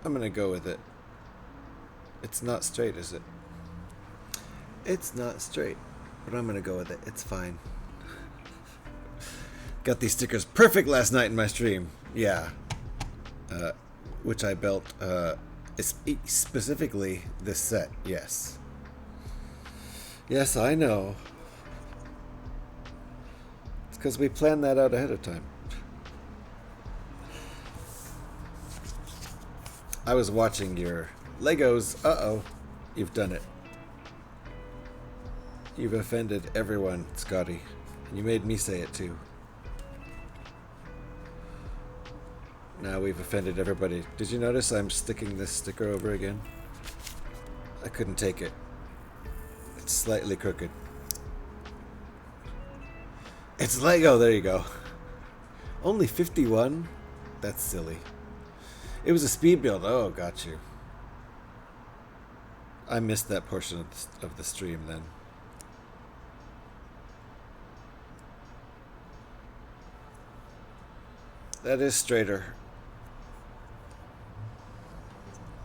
I'm gonna go with it. It's not straight, is it? It's not straight, but I'm gonna go with it. It's fine. Got these stickers perfect last night in my stream. Yeah. Which I built specifically this set. Yes. Yes, I know. It's because we planned that out ahead of time. I was watching your Legos. Uh-oh. You've done it. You've offended everyone, Scotty. And you made me say it too. Now we've offended everybody. Did you notice I'm sticking this sticker over again? I couldn't take it. It's slightly crooked. It's Lego, there you go. Only 51? That's silly. It was a speed build. Oh, got you. I missed that portion of the stream then. That is straighter.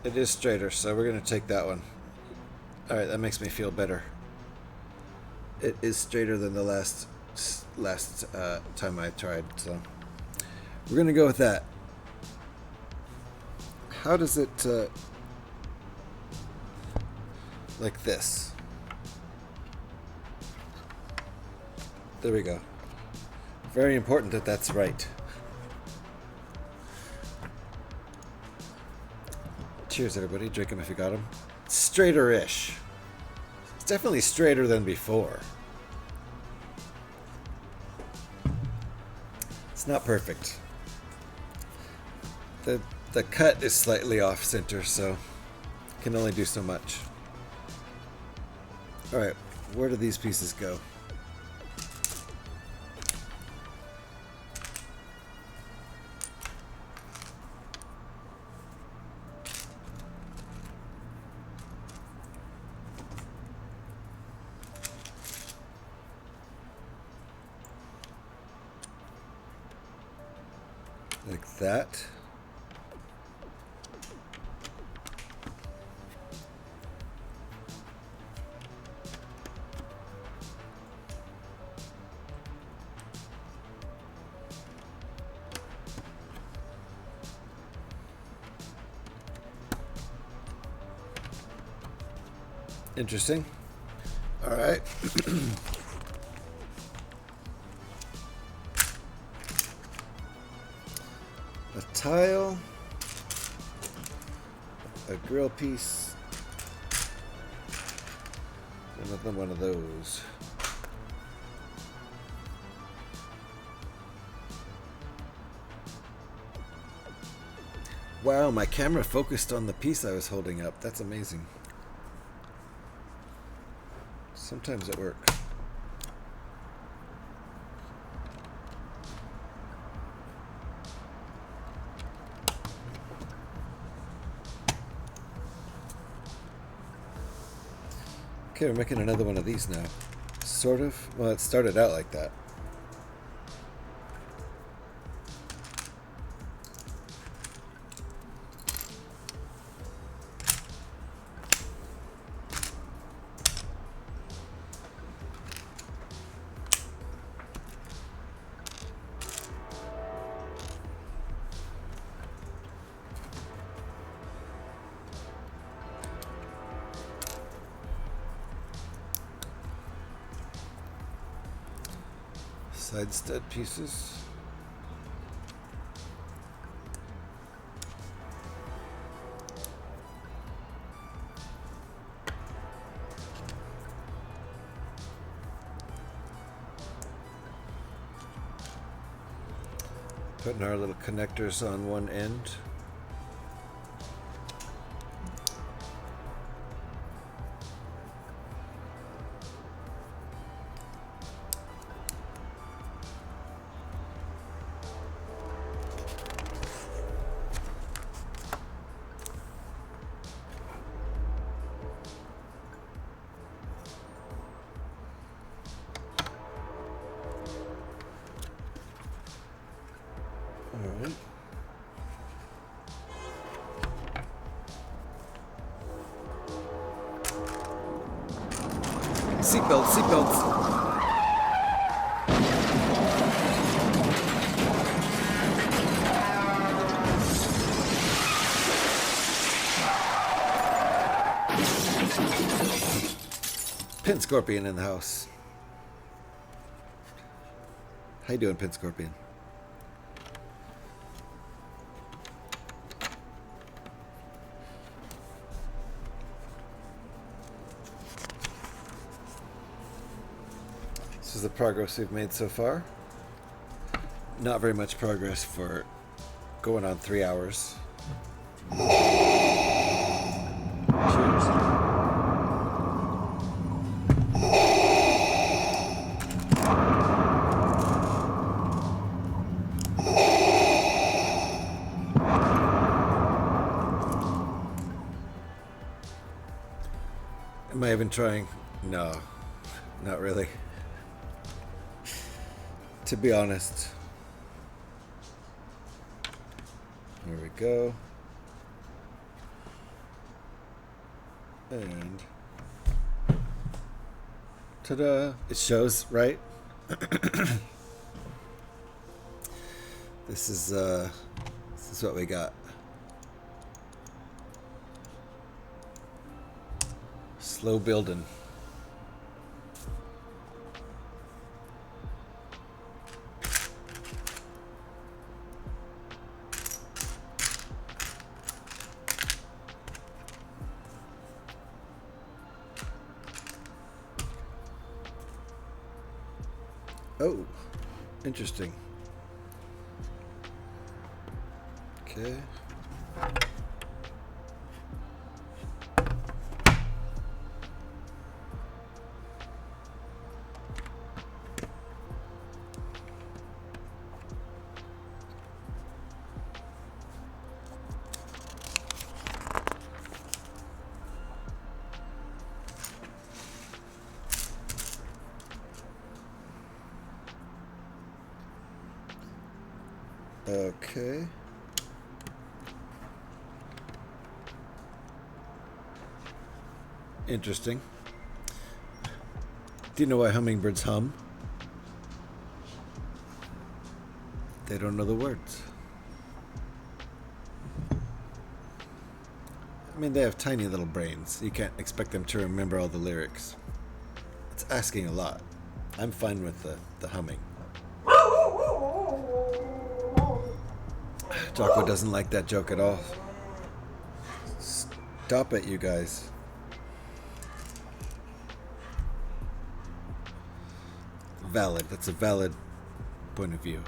It is straighter, so we're going to take that one. Alright, that makes me feel better. It is straighter than the last time I tried, so we're going to go with that. How does it like this? There we go. Very important that that's right. Cheers, everybody. Drink them if you got them. Straighter-ish. It's definitely straighter than before. It's not perfect. The cut is slightly off center, so can only do so much. Alright, where do these pieces go? Like that. Interesting. All right. A tile, a grill piece, another one of those. Wow, my camera focused on the piece I was holding up. That's amazing. Sometimes it works. Okay, we're making another one of these now. Sort of. Well, it started out like that. Side stud pieces. Putting our little connectors on one end. Alright. Seatbelts, seatbelts. Pin Scorpion in the house. How you doing, Pin Scorpion? This is the progress we've made so far. Not very much progress for going on 3 hours. Cheers. Am I even trying? No, not really. To be honest. Here we go. And ta-da! It shows, right? This is what we got. Slow building. Oh, interesting. Okay. Okay. Interesting. Do you know why hummingbirds hum? They don't know the words. I mean, they have tiny little brains. You can't expect them to remember all the lyrics. It's asking a lot. I'm fine with the humming. Jocko doesn't like that joke at all. Stop it, you guys. Valid. That's a valid point of view.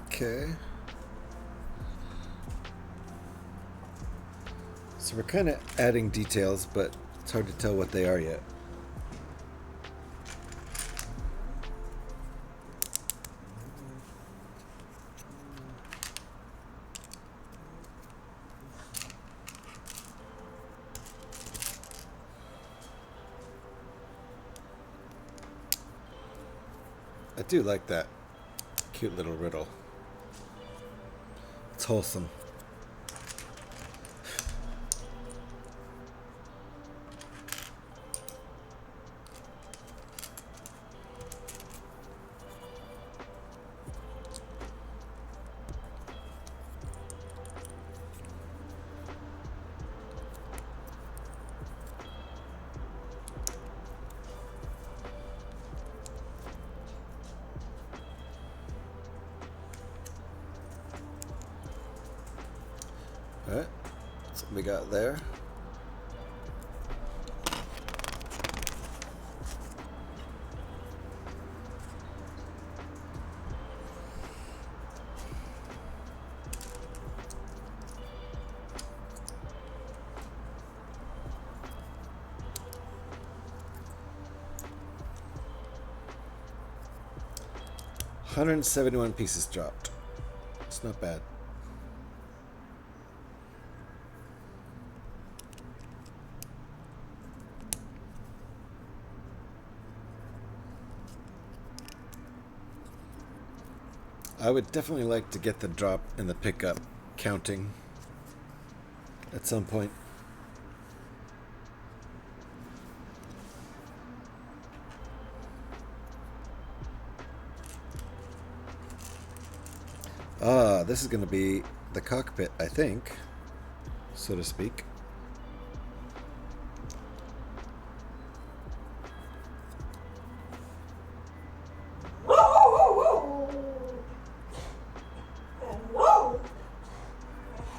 Okay. So we're kind of adding details, but it's hard to tell what they are yet. I do like that cute little riddle. It's wholesome. That's what we got there. $171 pieces dropped. It's not bad. I would definitely like to get the drop and the pickup counting at some point. This is going to be the cockpit, I think, so to speak.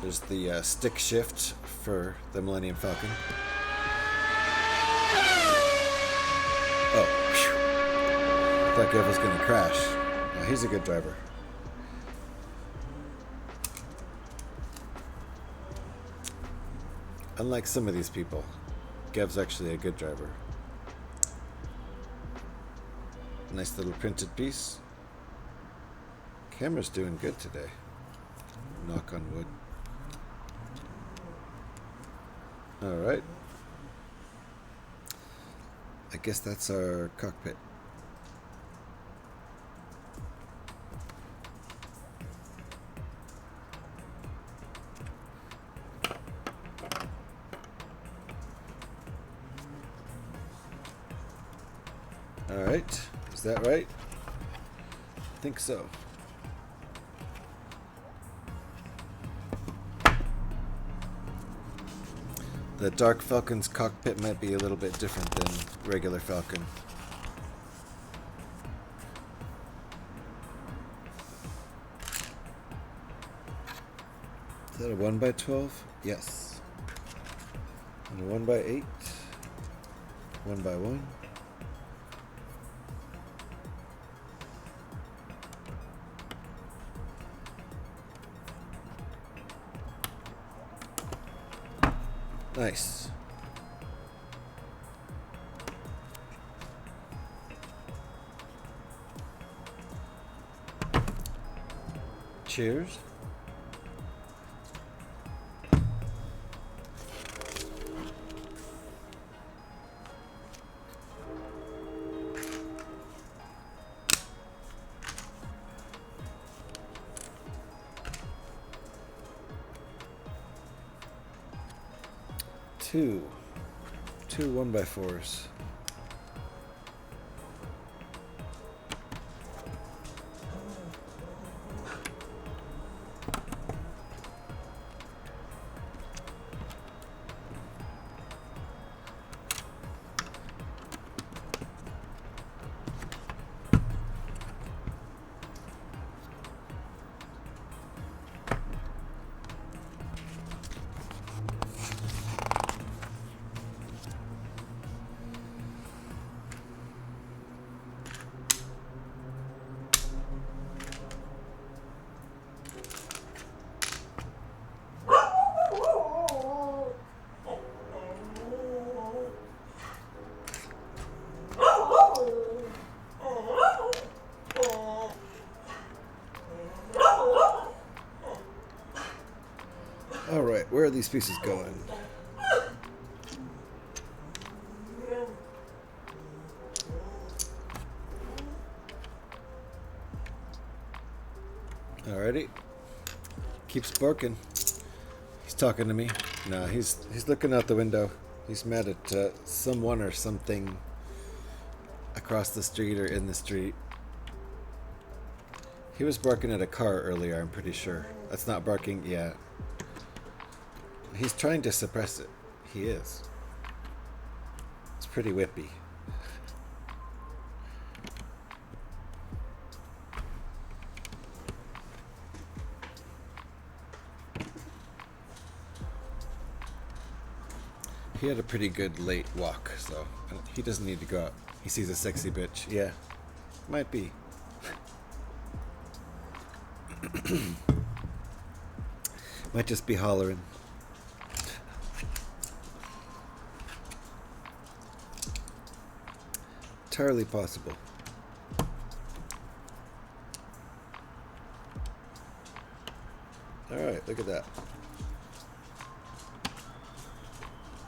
There's the stick shift for the Millennium Falcon. Oh, phew. Thought Gav was going to crash. No, he's a good driver. Unlike some of these people, Gav's actually a good driver. Nice little printed piece. Camera's doing good today. Knock on wood. Alright. I guess that's our cockpit. Alright, is that right? I think so. The Dark Falcon's cockpit might be a little bit different than regular Falcon. Is that a 1x12? Yes. And a 1x8? 1x1? Nice. Cheers. Two 1x4s. Alright, where are these pieces going? Alrighty. Keeps barking. He's talking to me. No, he's looking out the window. He's mad at someone or something across the street or in the street. He was barking at a car earlier, I'm pretty sure. That's not barking, yeah. He's trying to suppress it. He is. It's pretty whippy. He had a pretty good late walk, so he doesn't need to go out. He sees a sexy bitch. Yeah, might be. Might just be hollering. Entirely possible. Alright, look at that.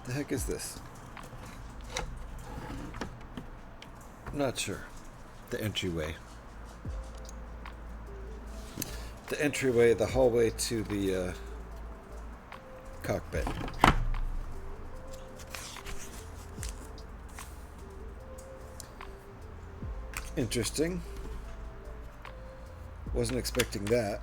The heck is this? Not sure. The entryway. The entryway, the hallway to the cockpit. Interesting. Wasn't expecting that.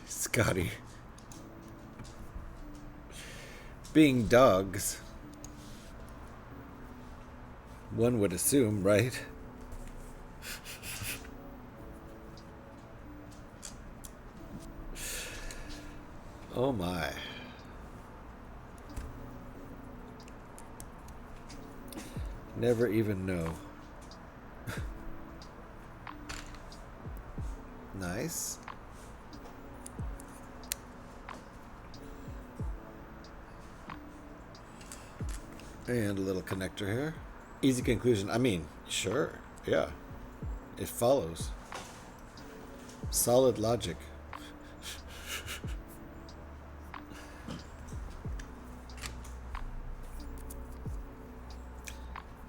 Scotty. Being dogs, one would assume, right? Oh my. Never even know. Nice. And a little connector here. Easy conclusion. I mean, sure. Yeah. It follows. Solid logic.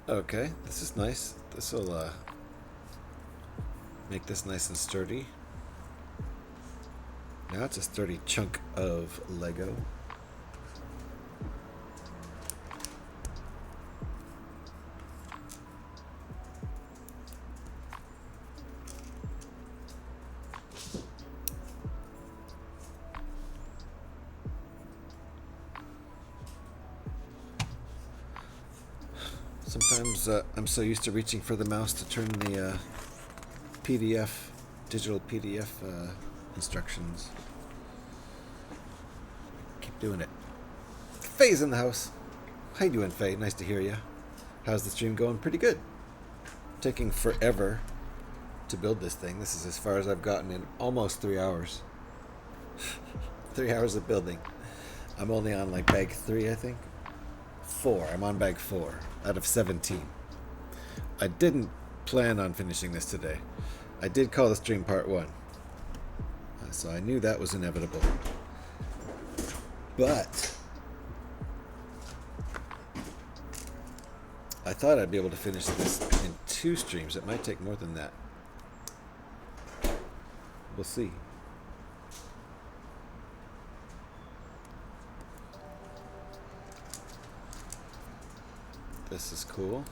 Okay, this is nice. This will make this nice and sturdy. Now it's a sturdy chunk of Lego. Sometimes I'm so used to reaching for the mouse to turn the PDF, digital PDF instructions. Keep doing it. Faye's in the house. How you doing, Faye? Nice to hear you. How's the stream going? Pretty good. Taking forever to build this thing. This is as far as I've gotten in almost 3 hours. 3 hours of building. I'm only on like bag 3, I think. 4. I'm on bag 4 out of 17. I didn't plan on finishing this today. I did call the stream part 1. So I knew that was inevitable. But I thought I'd be able to finish this in 2 streams. It might take more than that. We'll see. This is cool.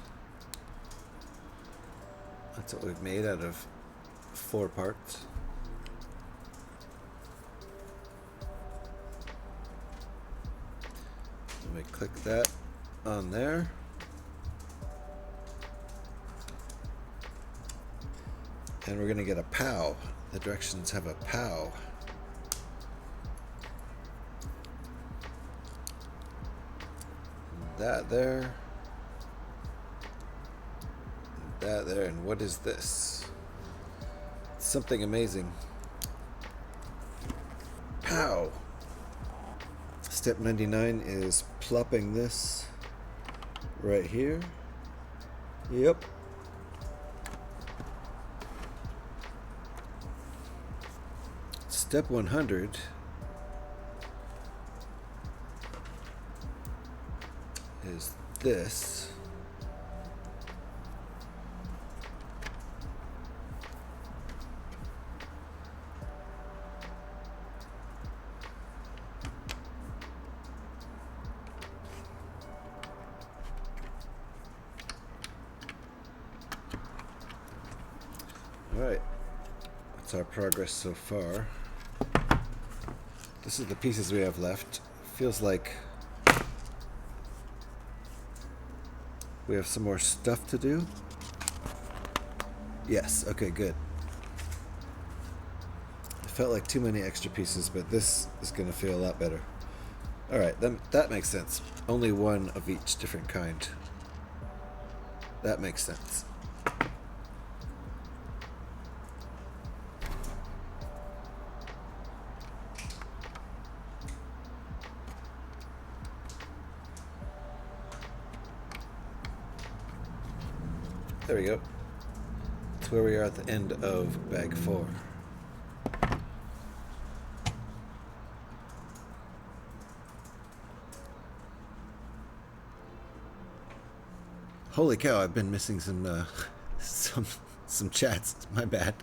That's what we've made out of 4 parts. Let me click that on there. And we're gonna get a POW. The directions have a POW. That there. That there. And what is this? Something amazing. POW. Step 99 is plopping this right here. Yep. Step 100 is this. Alright, that's our progress so far. This is the pieces we have left. Feels like We have some more stuff to do. Yes, okay, good. It felt like too many extra pieces, but this is going to feel a lot better. Alright, that makes sense. Only one of each different kind. That makes sense. There we go. That's where we are at the end of bag 4. Holy cow, I've been missing some some chats. My bad.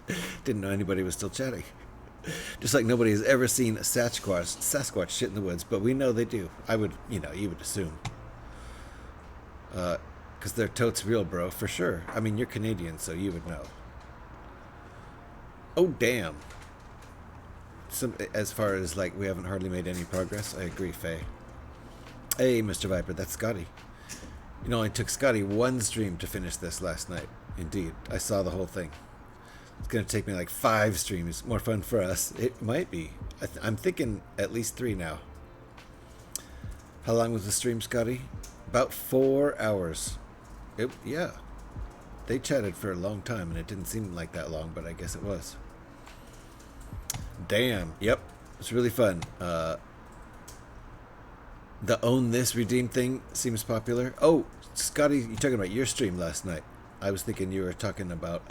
Didn't know anybody was still chatting. Just like nobody has ever seen a Sasquatch shit in the woods, but we know they do. I would, you would assume. Because they're totes real, bro, for sure. I mean, you're Canadian, so you would know. Oh, damn. As far as, like, we haven't hardly made any progress, I agree, Faye. Hey, Mr. Viper, that's Scotty. It only took Scotty one stream to finish this last night. Indeed, I saw the whole thing. It's going to take me like 5 streams. More fun for us. It might be. I'm thinking at least 3 now. How long was the stream, Scotty? About 4 hours. Yeah. They chatted for a long time, and it didn't seem like that long, but I guess it was. Damn. Yep. It's really fun. The own this redeem thing seems popular. Oh, Scotty, you're talking about your stream last night. I was thinking you were talking about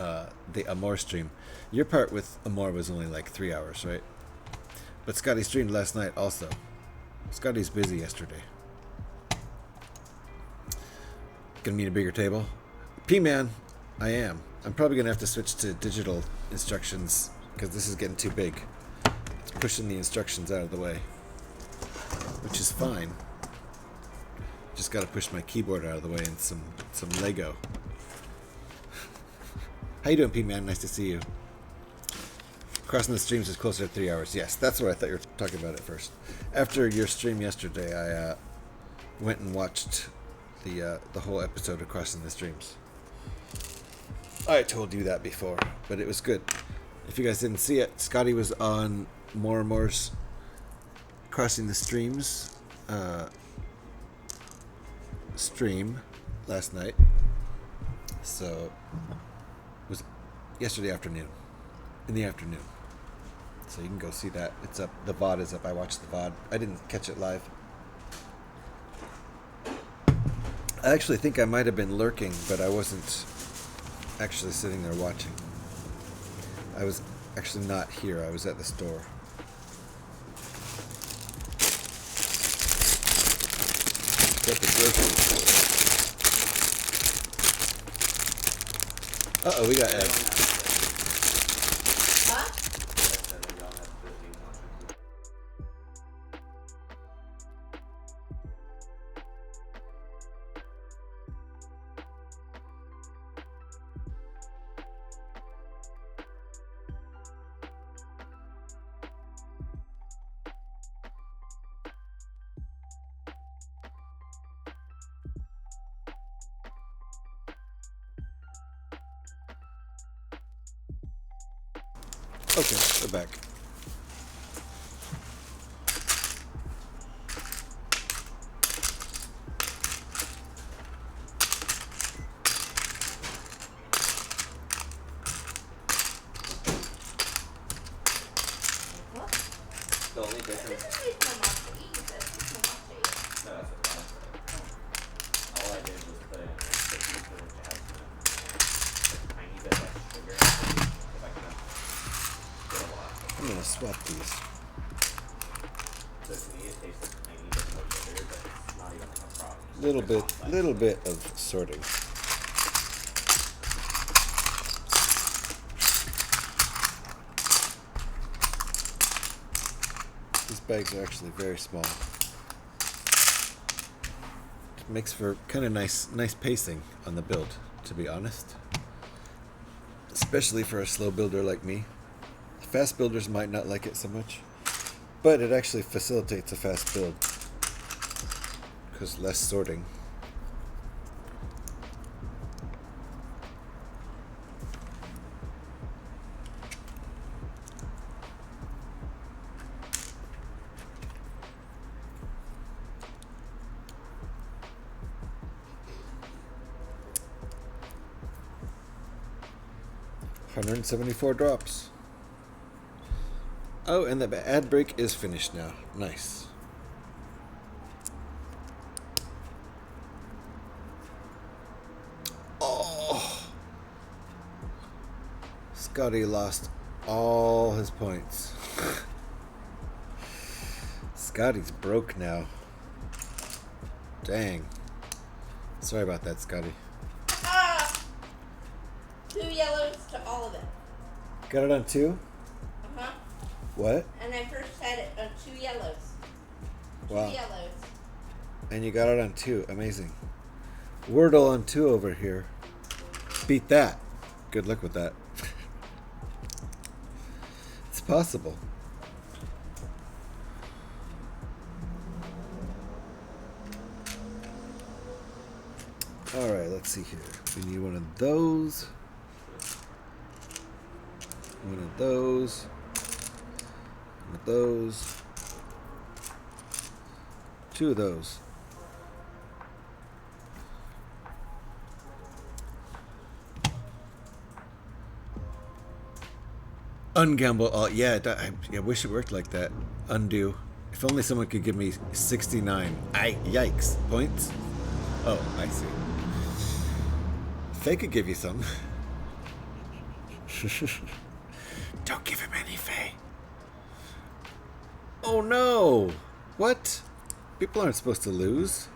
the Amor stream. Your part with Amor was only like 3 hours, right? But Scotty streamed last night also. Scotty's busy yesterday. Gonna need a bigger table? P-Man, I am. I'm probably gonna have to switch to digital instructions because this is getting too big. It's pushing the instructions out of the way, which is fine. Just gotta push my keyboard out of the way and some Lego. How you doing, P-Man? Nice to see you. Crossing the streams is closer to 3 hours. Yes, that's what I thought you were talking about at first. After your stream yesterday, I went and watched the whole episode of Crossing the Streams. I told you that before, but it was good. If you guys didn't see it, Scotty was on More and More's Crossing the Streams stream last night. So it was yesterday afternoon, in the afternoon. So you can go see that. It's up. The VOD is up. I watched the VOD. I didn't catch it live. I actually think I might have been lurking, but I wasn't actually sitting there watching. I was actually not here. I was at the store. At the grocery store. Uh-oh, we got Ed. Okay, we're back. The only difference. No, that's what I said. All I did was put in 50 for jasmine, a tiny bit less sugar, if I can get a lot. I'm gonna swap these. So to me, it tastes a tiny bit more sugar, but it's not even like a problem. Little bit of sorting. These bags are actually very small. It makes for kind of nice pacing on the build, to be honest. Especially for a slow builder like me. Fast builders might not like it so much, but it actually facilitates a fast build because less sorting. 174 drops. Oh, and the ad break is finished now. Nice. Oh! Scotty lost all his points. Scotty's broke now. Dang. Sorry about that, Scotty. Ah! 2 yellows to all of it. Got it on 2? Uh-huh. What? And I first had it on 2 yellows. Wow. 2 yellows. And you got it on 2. Amazing. Wordle on 2 over here. Beat that. Good luck with that. It's possible. Alright, let's see here. We need one of those. One of those. One of those. 2 of those. Ungamble. Oh, yeah, I wish it worked like that. Undo. If only someone could give me 69. Yikes. Points? Oh, I see. Faye could give you some. Don't give him any, Faye. Oh no! What? People aren't supposed to lose.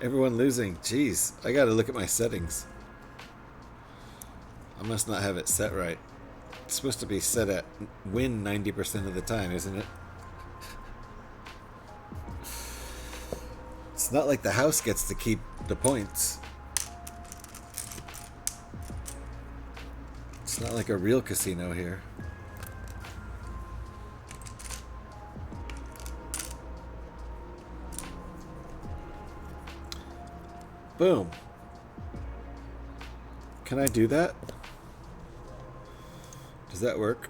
Everyone losing. Jeez, I gotta look at my settings. I must not have it set right. It's supposed to be set at win 90% of the time, isn't it? It's not like the house gets to keep the points. It's not like a real casino here. Boom. Can I do that? Does that work?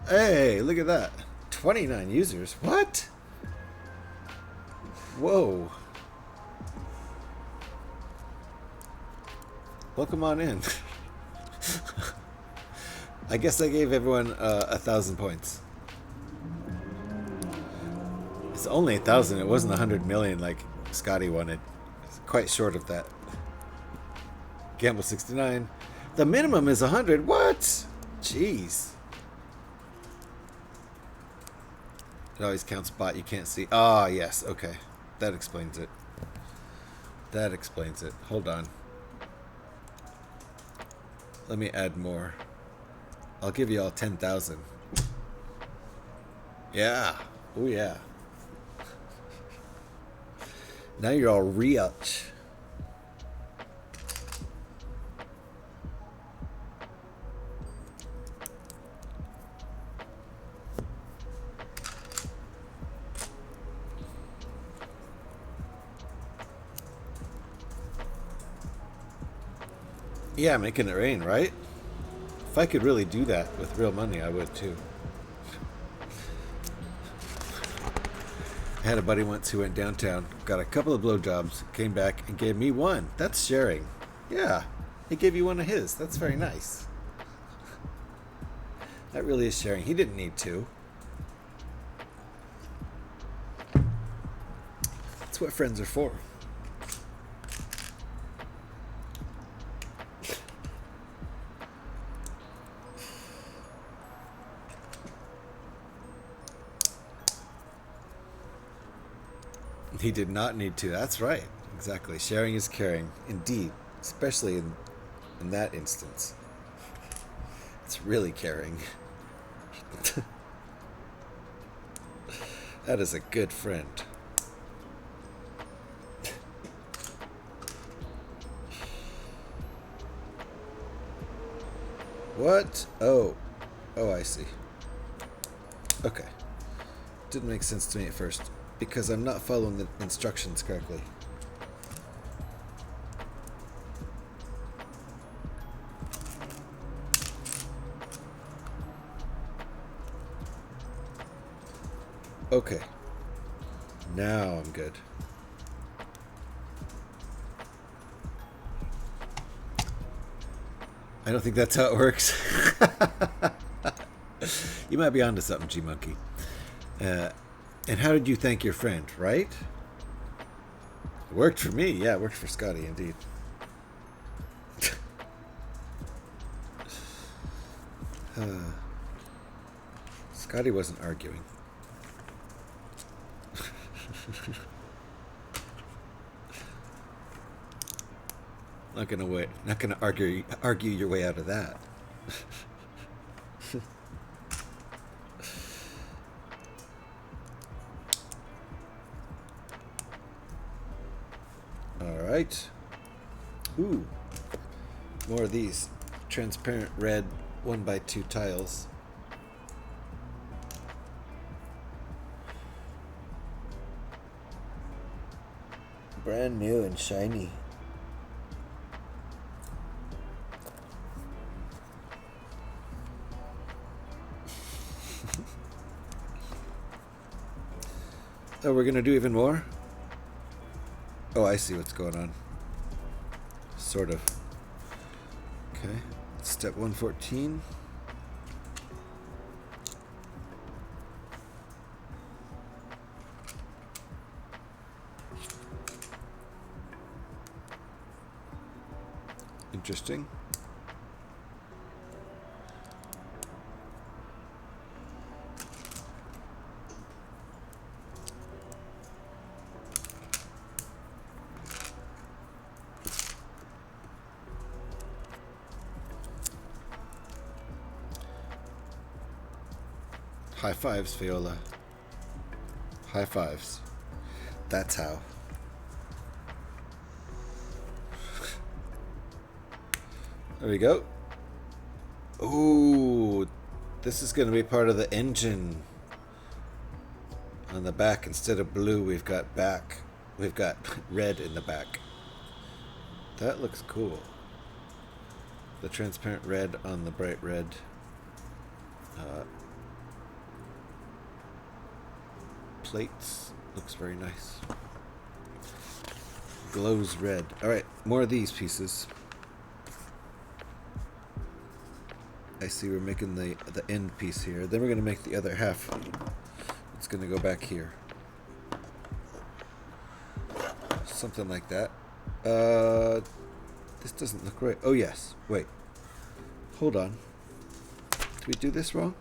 Hey, look at that. 29 users. What? Whoa. Welcome on in. I guess I gave everyone 1,000 points. It's only 1,000. It wasn't 100 million like Scotty wanted. It's quite short of that. Gamble 69. The minimum is 100. What? Jeez. It always counts bot you can't see. Ah, yes. Okay. That explains it. That explains it. Hold on. Let me add more. I'll give you all 10,000. Yeah. Oh, yeah. Now you're all rich. Yeah, making it rain, right? If I could really do that with real money, I would too. I had a buddy once who went downtown, got a couple of blowjobs, came back and gave me one. That's sharing. Yeah, he gave you one of his. That's very nice. That really is sharing. He didn't need to. That's what friends are for. He did not need to. That's right. Exactly. Sharing is caring. Indeed. Especially in that instance. It's really caring. That is a good friend. What? Oh. Oh, I see. Okay. Didn't make sense to me at first because I'm not following the instructions correctly. Okay. Now I'm good. I don't think that's how it works. You might be onto something, G-Monkey. And how did you thank your friend, right? It worked for me. Yeah, it worked for Scotty, indeed. Scotty wasn't arguing. Not gonna argue your way out of that. All right. Ooh, more of these transparent red 1x2 tiles. Brand new and shiny. Oh, we're gonna do even more? Oh, I see what's going on. Sort of. Okay. Step 114. Interesting. High fives, Viola. High fives. That's how. There we go. Ooh, this is going to be part of the engine. On the back, instead of blue, we've got red in the back. That looks cool. The transparent red on the bright red. Plates. Looks very nice. Glows red. Alright, more of these pieces. I see we're making the end piece here. Then we're going to make the other half. It's going to go back here. Something like that. This doesn't look right. Oh, yes. Wait. Hold on. Did we do this wrong?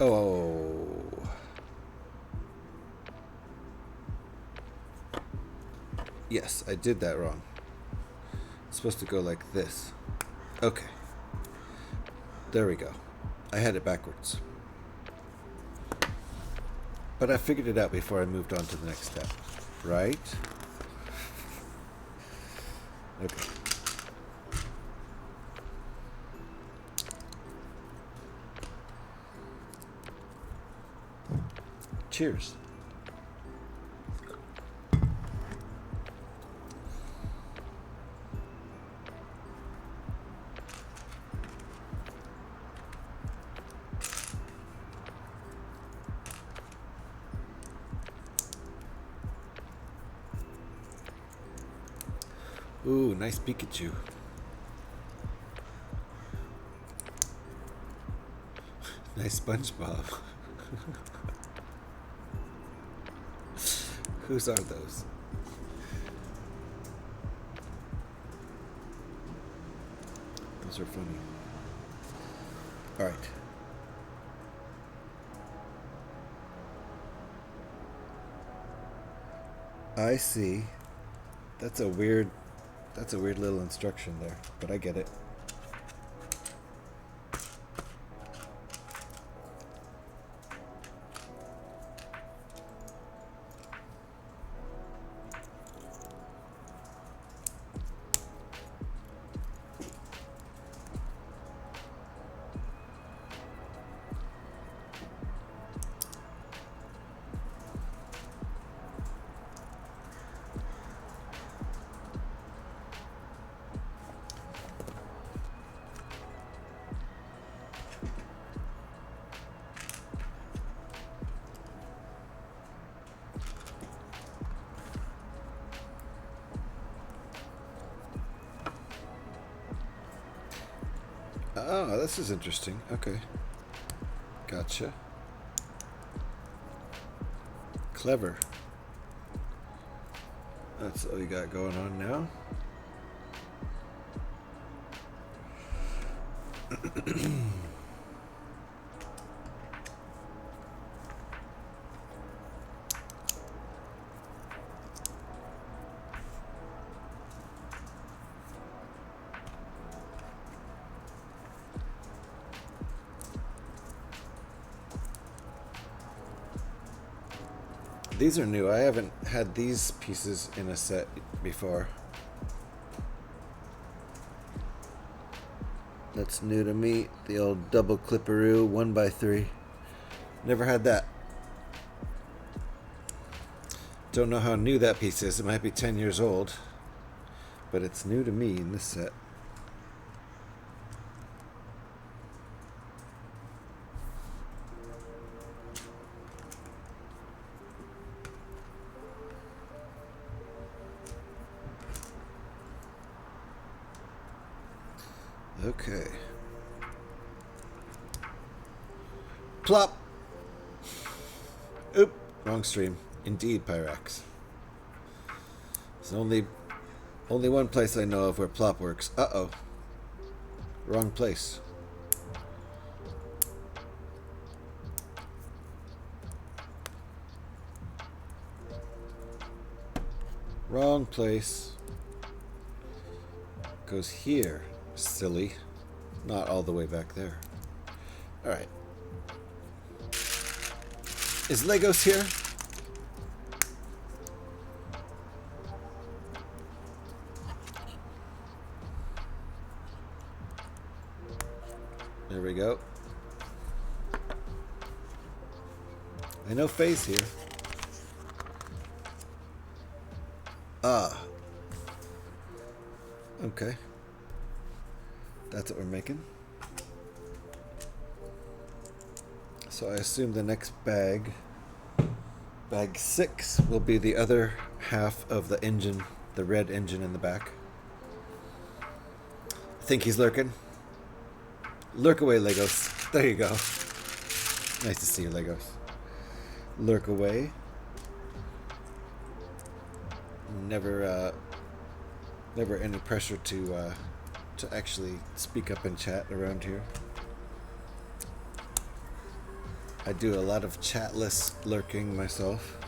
Oh. Yes, I did that wrong. It's supposed to go like this. Okay. There we go. I had it backwards. But I figured it out before I moved on to the next step. Right? Okay. Cheers. Ooh, nice Pikachu. Nice SpongeBob. Whose are those? Those are funny. All right. I see. That's a weird little instruction there, but I get it. Oh, this is interesting. Okay. Gotcha. Clever. That's all you got going on now. These are new. I haven't had these pieces in a set before. That's new to me. The old double clipperoo 1x3. Never had that. Don't know how new that piece is. It might be 10 years old. But it's new to me in this set. Okay. Plop! Oop! Wrong stream. Indeed, Pyrax. There's only one place I know of where plop works. Uh-oh. Wrong place. Wrong place. Goes here. Silly. Not all the way back there. Alright. Is Legos here? There we go. I know Faye's here. Ah. Okay. That's what we're making. So I assume the next bag, bag 6, will be the other half of the engine, the red engine in the back. I think he's lurking. Lurk away, Legos. There you go. Nice to see you, Legos. Lurk away. Never any pressure to actually speak up in chat around here. I do a lot of chatless lurking myself.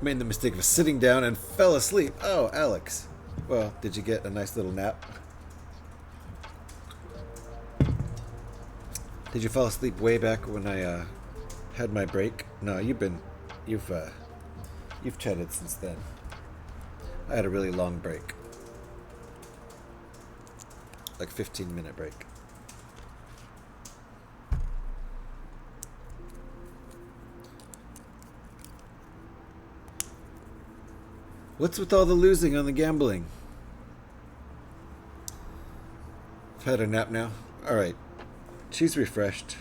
Made the mistake of sitting down and fell asleep. Oh, Alex. Well, did you get a nice little nap? Did you fall asleep way back when I had my break? No, you've chatted since then. I had a really long break. Like 15-minute break. What's with all the losing on the gambling? I've had a nap now. Alright. She's refreshed.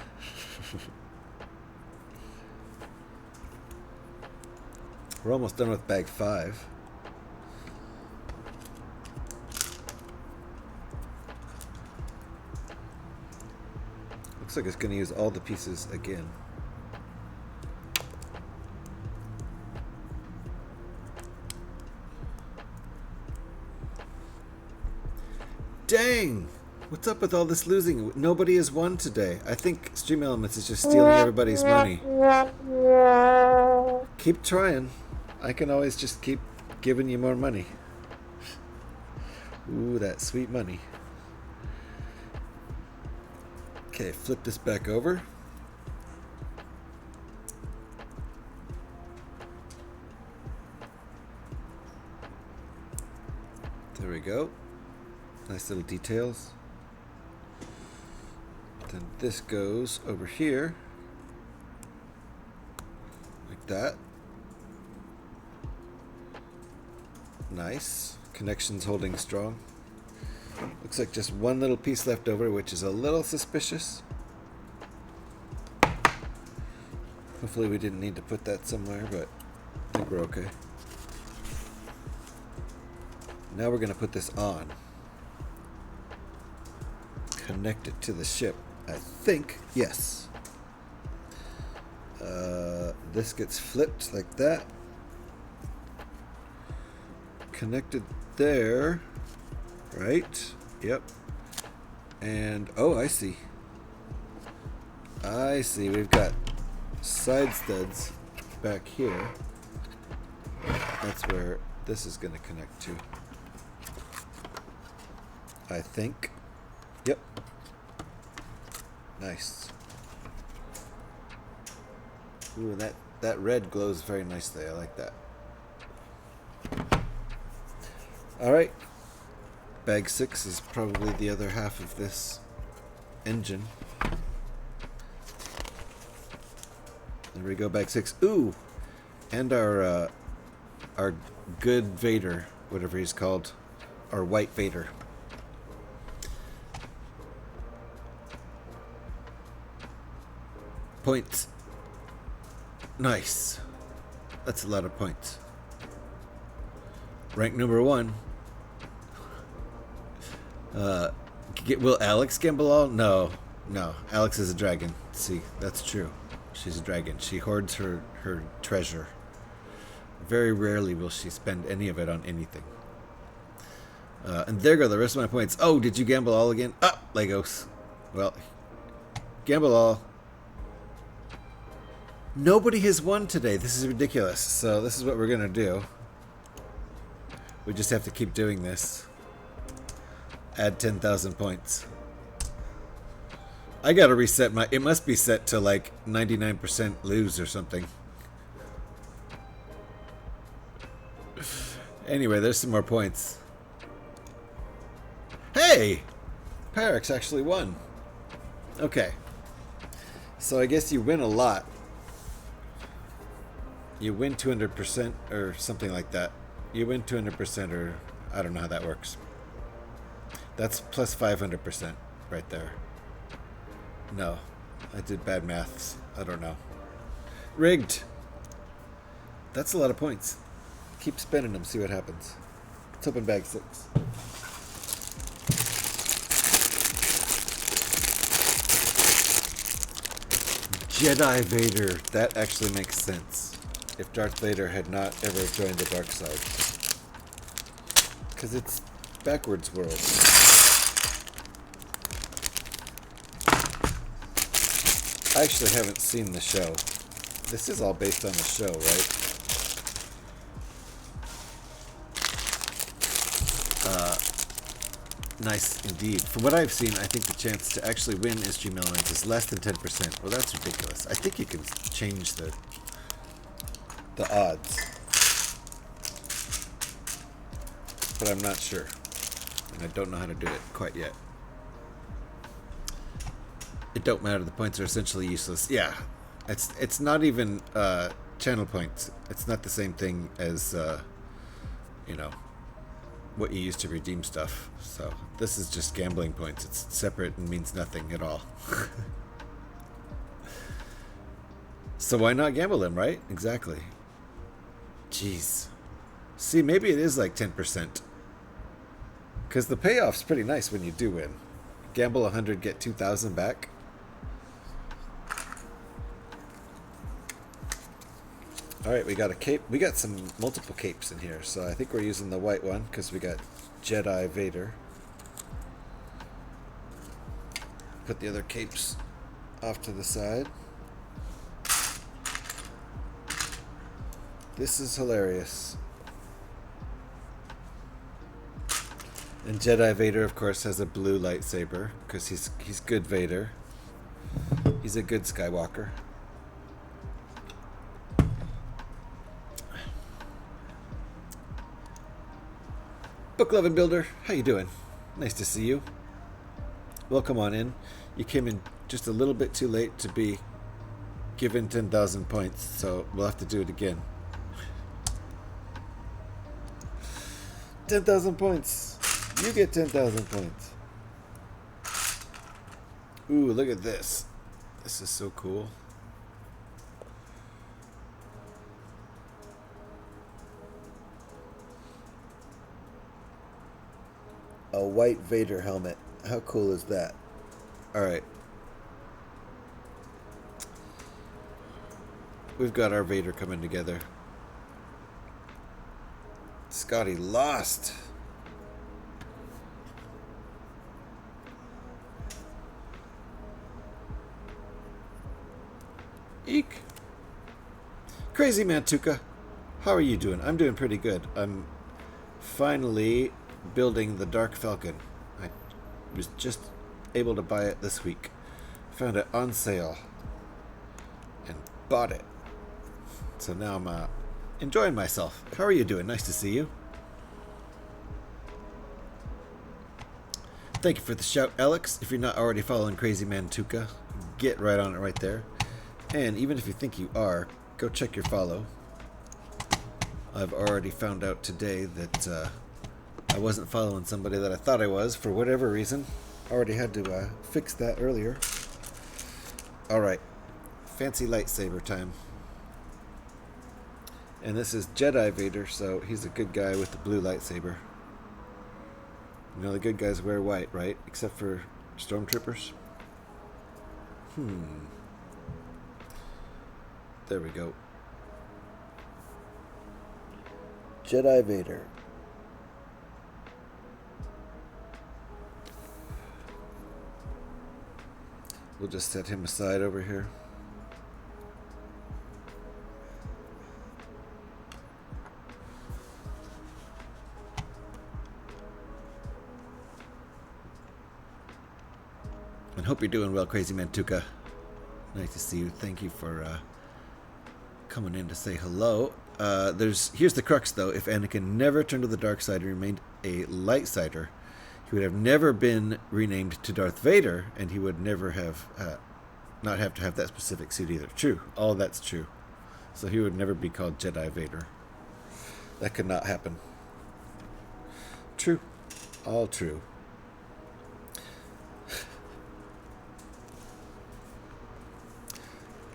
We're almost done with bag 5. Looks like it's going to use all the pieces again. Dang! What's up with all this losing? Nobody has won today. I think Stream Elements is just stealing everybody's money. Keep trying. I can always just keep giving you more money. Ooh, that sweet money. Okay, flip this back over. There we go. Nice little details. Then this goes over here. Like that. Nice. Connections holding strong. Looks like just one little piece left over, which is a little suspicious. Hopefully we didn't need to put that somewhere, but I think we're okay. Now we're gonna put this on. Connect it to the ship. I think, yes. This gets flipped like that. Connected there. Right? Yep. And, oh, I see. I see. We've got side studs back here. That's where this is going to connect to. I think. Yep. Nice. Ooh, that red glows very nicely. I like that. Alright. Bag 6 is probably the other half of this engine. There we go, bag 6. Ooh! And our good Vader, whatever he's called. Our white Vader. Points. Nice. That's a lot of points. Rank number 1. Will Alex gamble all? No. No. Alex is a dragon. See, that's true. She's a dragon. She hoards her treasure. Very rarely will she spend any of it on anything. And there go the rest of my points. Oh, did you gamble all again? Ah, Legos. Well, gamble all. Nobody has won today. This is ridiculous. So this is what we're going to do. We just have to keep doing this. Add 10,000 points. I got to reset my... It must be set to like 99% lose or something. Anyway, there's some more points. Hey! Pyrex actually won. Okay. So I guess you win a lot. You win 200% or something like that. You win 200% or I don't know how that works. That's plus 500% right there. No, I did bad maths. I don't know. Rigged. That's a lot of points. Keep spending them, see what happens. Let's open bag 6. Jedi Vader. That actually makes sense. If Darth Vader had not ever joined the dark side. Because it's backwards world. I actually haven't seen the show. This is all based on the show, right? Nice indeed. From what I've seen, I think the chance to actually win SG Elements is less than 10%. Well, that's ridiculous. I think you can change the odds. But I'm not sure. And I don't know how to do it quite yet. It don't matter. The points are essentially useless. Yeah. It's not even channel points. It's not the same thing as, you know, what you use to redeem stuff. So this is just gambling points. It's separate and means nothing at all. So why not gamble them, right? Exactly. Jeez. See, maybe it is like 10%. Because the payoff's pretty nice when you do win. Gamble 100, get 2,000 back. Alright, we got a cape. We got some multiple capes in here. So I think we're using the white one because we got Jedi Vader. Put the other capes off to the side. This is hilarious. And Jedi Vader, of course, has a blue lightsaber because he's good Vader. He's a good Skywalker. Book Loving Builder, how you doing? Nice to see you. Welcome on in. You came in just a little bit too late to be given 10,000 points, so we'll have to do it again. 10,000 points. You get 10,000 points. Ooh, look at this. This is so cool. A white Vader helmet. How cool is that? Alright. We've got our Vader coming together. Scotty lost. Eek. Crazy Mantuka. How are you doing? I'm doing pretty good. I'm finally building the Dark Falcon. I was just able to buy it this week. Found it on sale and bought it. So now I'm enjoying myself. How are you doing? Nice to see you. Thank you for the shout, Alex. If you're not already following Crazy Mantuka, get right on it right there. And even if you think you are, go check your follow. I've already found out today that I wasn't following somebody that I thought I was for whatever reason. Already had to fix that earlier. Alright. Fancy lightsaber time. And this is Jedi Vader, so he's a good guy with the blue lightsaber. You know, the good guys wear white, right? Except for stormtroopers. There we go. Jedi Vader. We'll just set him aside over here. And hope you're doing well, Crazy Mantuka. Nice to see you. Thank you for coming in to say hello. Here's the crux, though. If Anakin never turned to the dark side and remained a light sider, he would have never been renamed to Darth Vader, and he would never have not have to have that specific suit either. True. All that's true. So he would never be called Jedi Vader. That could not happen. True. All true.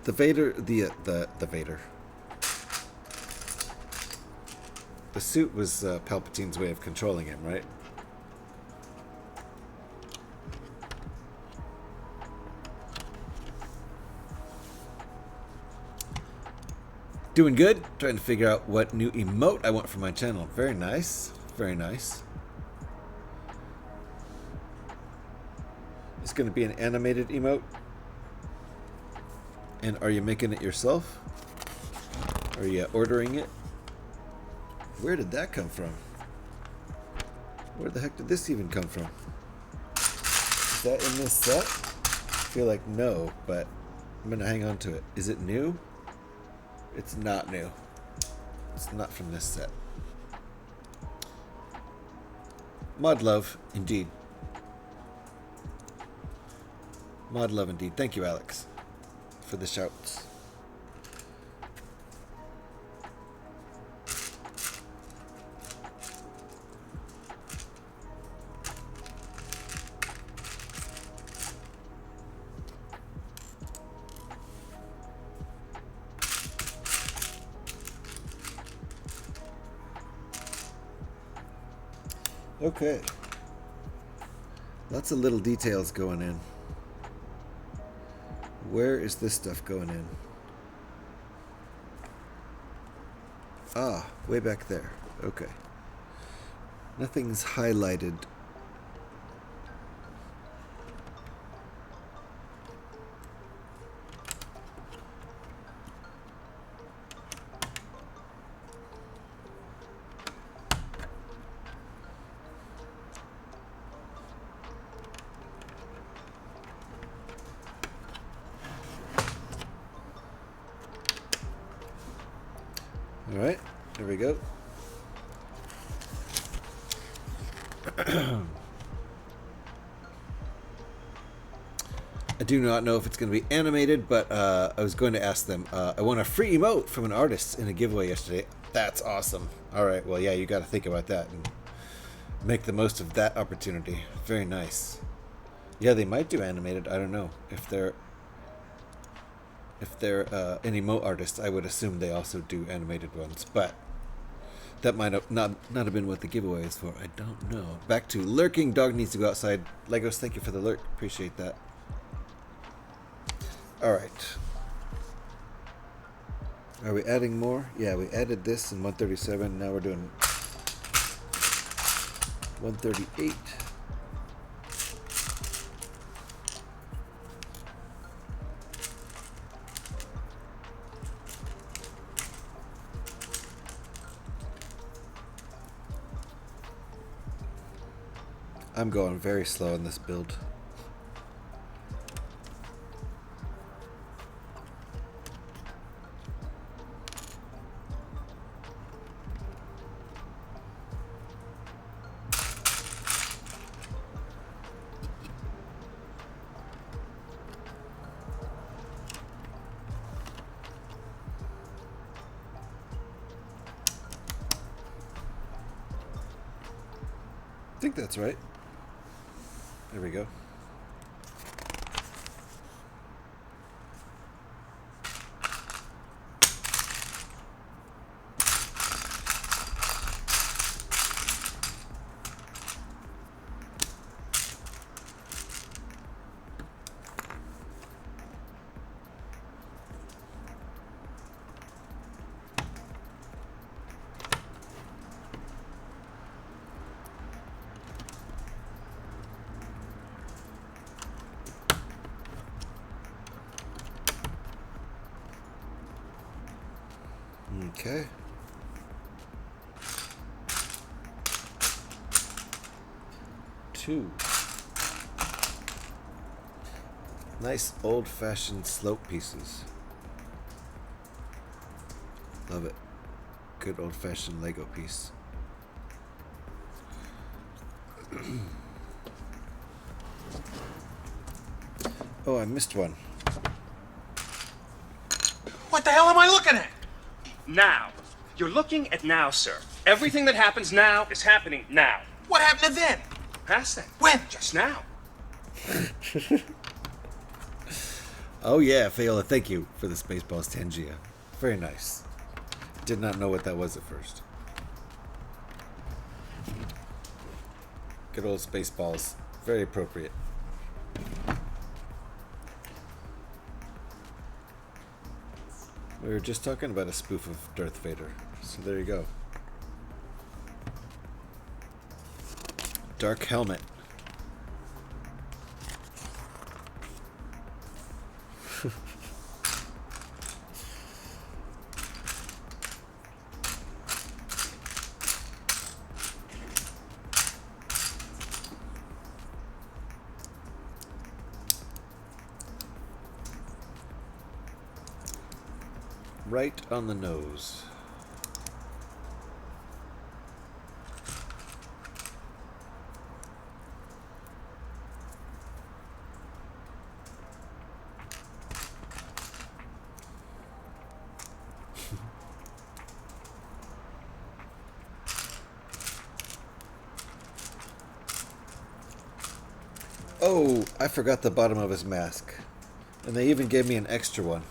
The Vader, the Vader. The suit was Palpatine's way of controlling him, right? Doing good. Trying to figure out what new emote I want for my channel. Very nice. Very nice. It's going to be an animated emote. And are you making it yourself? Are you ordering it? Where did that come from? Where the heck did this even come from? Is that in this set? I feel like no, but I'm going to hang on to it. Is it new? It's not new. It's not from this set. Mod love, indeed. Mod love, indeed. Thank you, Alex, for the shouts. Okay. Lots of little details going in. Where is this stuff going in? Ah, way back there. Okay. Nothing's highlighted. All right, there we go. I do not know if it's going to be animated, but I was going to ask them. I won a free emote from an artist in a giveaway yesterday. That's awesome. All right, well, yeah, you got to think about that and make the most of that opportunity. Very nice. Yeah, they might do animated. I don't know if they're an emote artist. I would assume they also do animated ones, but That might have not have been what the giveaway is for. I don't know. Back to lurking. Dog needs to go outside. Legos, thank you for the lurk. Appreciate that. All right. Are we adding more? Yeah, we added this in 137. Now we're doing 138. I'm going very slow in this build. I think that's right. There we go. Okay. Two. Nice old-fashioned slope pieces. Love it. Good old-fashioned Lego piece. Oh, I missed one. What the hell am I looking at? Now. You're looking at now, sir. Everything that happens now is happening now. What happened to then? Past then. When? Just now. Oh yeah, Fayola, thank you for the Spaceballs Tangia. Very nice. Did not know what that was at first. Good old Spaceballs. Very appropriate. We were just talking about a spoof of Darth Vader, so there you go. Dark helmet. Right on the nose. Oh, I forgot the bottom of his mask. And they even gave me an extra one.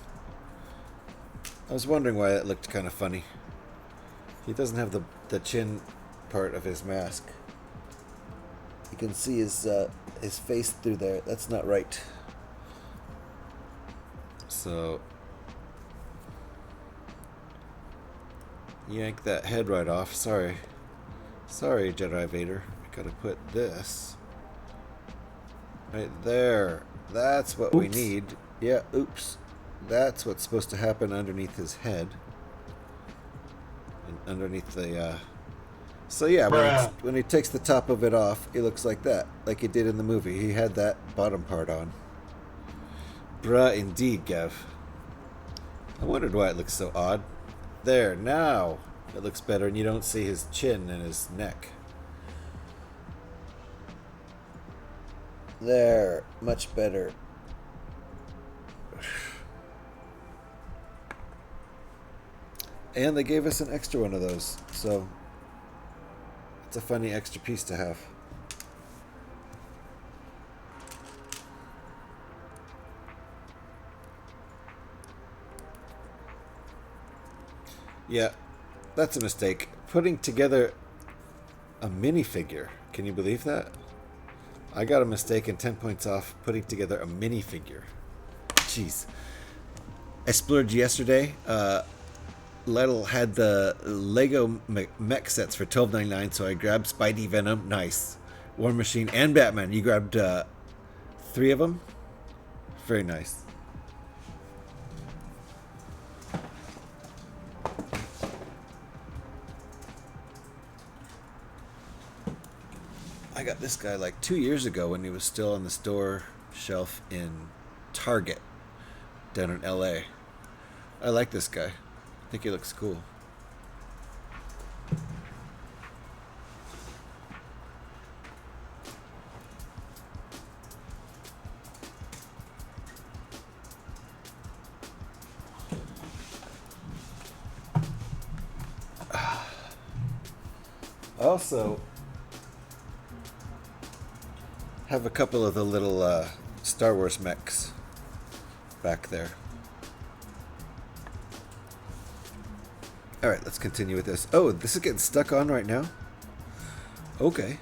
I was wondering why that looked kind of funny. He doesn't have the chin part of his mask. You can see his face through there. That's not right. So yank that head right off. Sorry. Sorry, Jedi Vader. I gotta put this right there. That's what we need. Yeah, oops. That's what's supposed to happen underneath his head. And underneath the, So yeah, when he takes the top of it off, it looks like that. Like he did in the movie. He had that bottom part on. Bruh, indeed, Gav. I wondered why it looks so odd. There, now it looks better and you don't see his chin and his neck. There, much better. And they gave us an extra one of those, so it's a funny extra piece to have. Yeah, that's a mistake. putting together a minifigure. Can you believe that? I got a mistake and 10 points off putting together a minifigure. Jeez. I splurged yesterday. Lidl had the Lego mech sets for $12.99, so I grabbed Spidey, Venom, nice. War Machine, and Batman. You grabbed 3 of them? Very nice. I got this guy like 2 years ago when he was still on the store shelf in Target down in LA. I like this guy. I think he looks cool. I also have a couple of the little Star Wars mechs back there. Alright, let's continue with this. Oh, this is getting stuck on right now? Okay.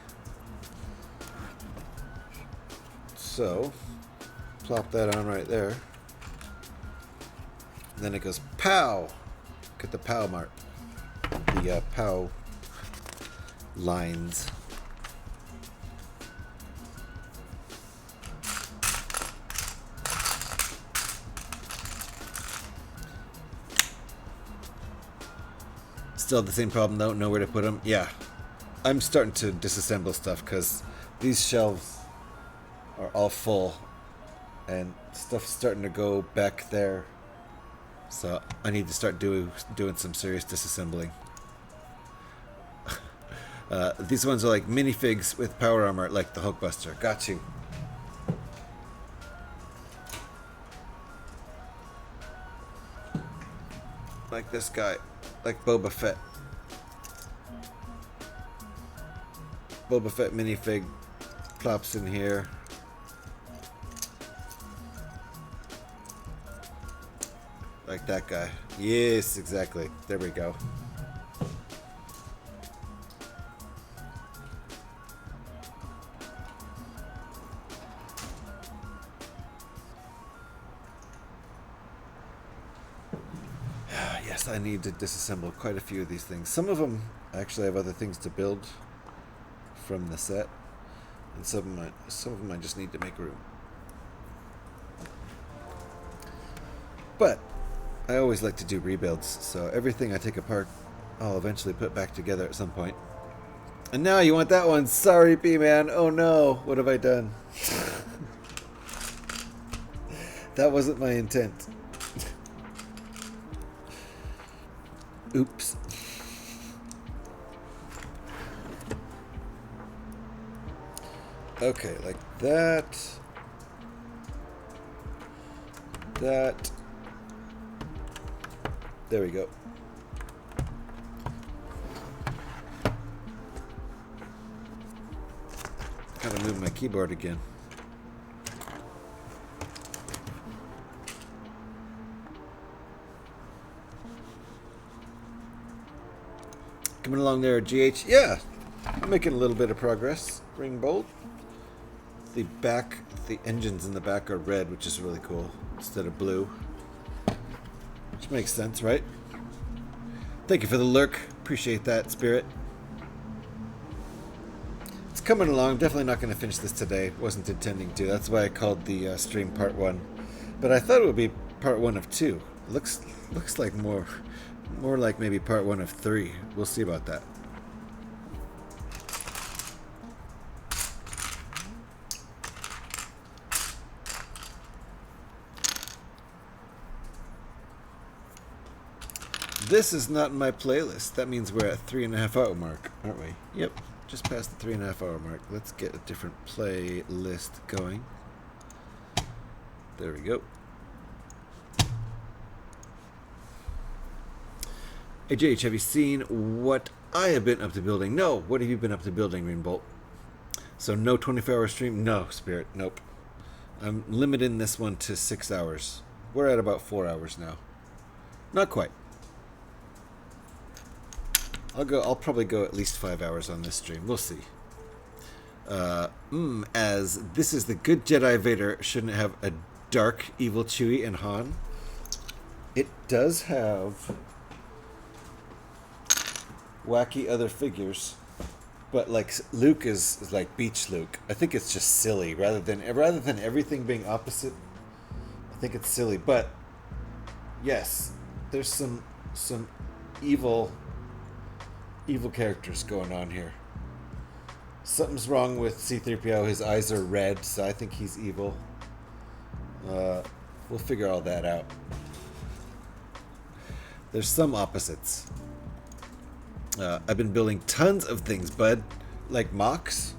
So, plop that on right there. And then it goes POW! Get the POW mark. The POW lines. Still have the same problem though, know where to put them. Yeah, I'm starting to disassemble stuff because these shelves are all full and stuff's starting to go back there. So I need to start doing some serious disassembling. These ones are like minifigs with power armor, like the Hulkbuster. Got you. Like this guy. Like Boba Fett. Boba Fett minifig plops in here. Like that guy. Yes, exactly. There we go. Yes, I need to disassemble quite a few of these things. Some of them actually have other things to build from the set, and some of them I just need to make room. But I always like to do rebuilds, so everything I take apart, I'll eventually put back together at some point. And now you want that one? Sorry, B-Man. Oh no, what have I done? That wasn't my intent. Oops. Okay, like that. That. There we go. Gotta move my keyboard again. Coming along there, GH. Yeah, I'm making a little bit of progress. Ring bolt. The engines in the back are red, which is really cool, instead of blue. Which makes sense, right? Thank you for the lurk. Appreciate that, Spirit. It's coming along. Definitely not going to finish this today. Wasn't intending to. That's why I called the stream part 1. But I thought it would be part 1 of 2. Looks like more like maybe part 1 of 3. We'll see about that. This is not in my playlist. That means we're at 3.5 hour mark, aren't we? Yep, just past the 3.5 hour mark. Let's get a different playlist going. There we go. Hey JH, have you seen what I have been up to building? No. What have you been up to building, Greenbolt? So no 24-hour stream? No, Spirit. Nope. I'm limiting this one to 6 hours. We're at about 4 hours now. Not quite. I'll probably go at least 5 hours on this stream. We'll see. As this is the good Jedi Vader, shouldn't it have a dark evil Chewie and Han? It does have wacky other figures, but like Luke is like Beach Luke. I think it's just silly rather than everything being opposite. I think it's silly, but yes, there's some evil characters going on here. Something's wrong with C-3PO. His eyes are red, so I think he's evil. We'll figure all that out. There's some opposites. I've been building tons of things, bud. Like mocks.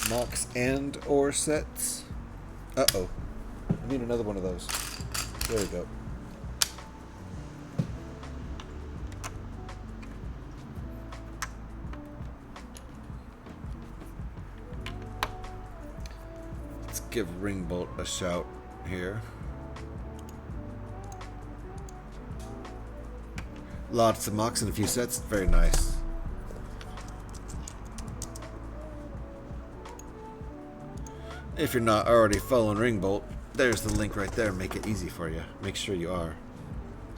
Mocks and or sets. Uh-oh. I need another one of those. There we go. Let's give Ringbolt a shout here. Lots of mocks and a few sets. Very nice. If you're not already following Ringbolt, there's the link right there. Make it easy for you. Make sure you are.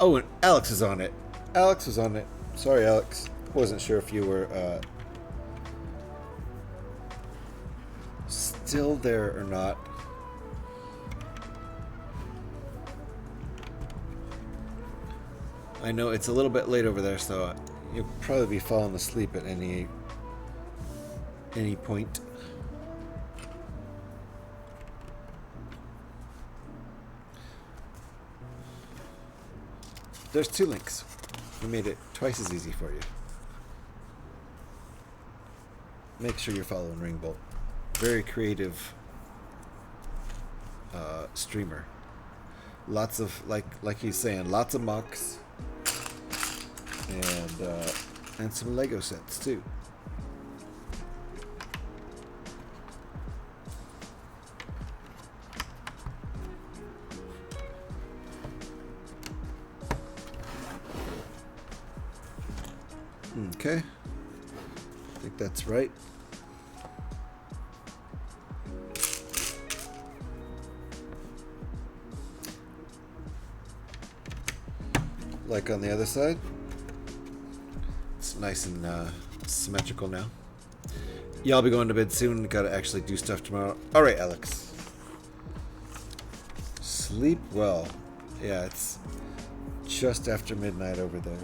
Oh, and Alex is on it. Alex was on it. Sorry, Alex. Wasn't sure if you were still there or not. I know it's a little bit late over there, so you'll probably be falling asleep at any point. There's 2 links. We made it twice as easy for you. Make sure you're following Ringbolt. Very creative streamer. Lots of like he's saying, lots of mocks and some Lego sets too. Okay, I think that's right. Like on the other side, it's nice and symmetrical now. Yeah, I'll be going to bed soon. Gotta actually do stuff tomorrow. All right, Alex. Sleep well. Yeah, it's just after midnight over there.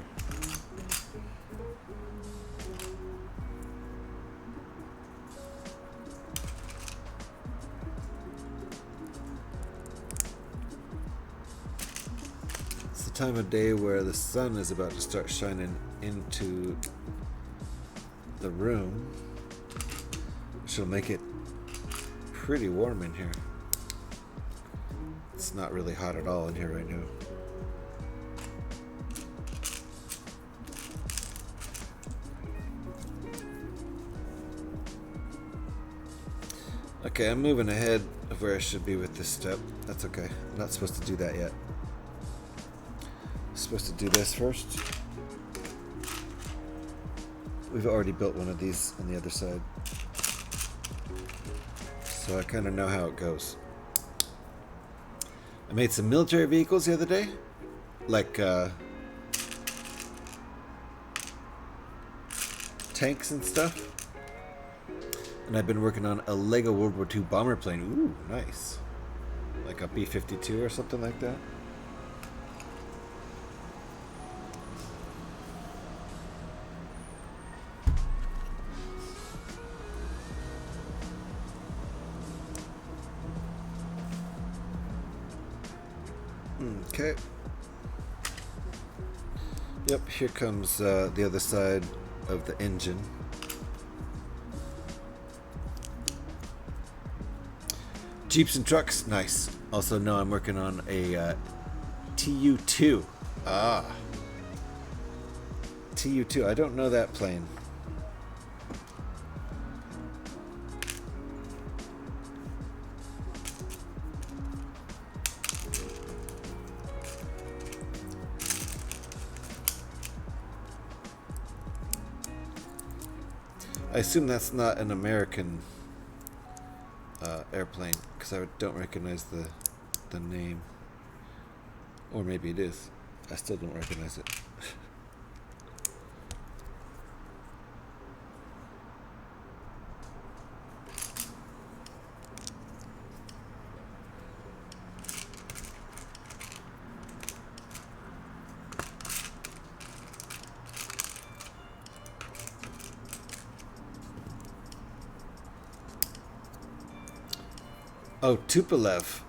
Time of day where the sun is about to start shining into the room, which will make it pretty warm in here. It's not really hot at all in here right now. Okay, I'm moving ahead of where I should be with this step. That's okay. I'm not supposed to do that yet. Supposed to do this first. We've already built one of these on the other side, so I kind of know how it goes. I made some military vehicles the other day, like tanks and stuff, and I've been working on a Lego World War II bomber plane. Ooh, nice. Like a B-52 or something like that. Okay. Yep, here comes the other side of the engine. Jeeps and trucks, nice. Also, no, I'm working on a TU-2. Ah. TU-2, I don't know that plane. I assume that's not an American airplane, because I don't recognize the name. Or maybe it is. I still don't recognize it. Oh, Tupolev.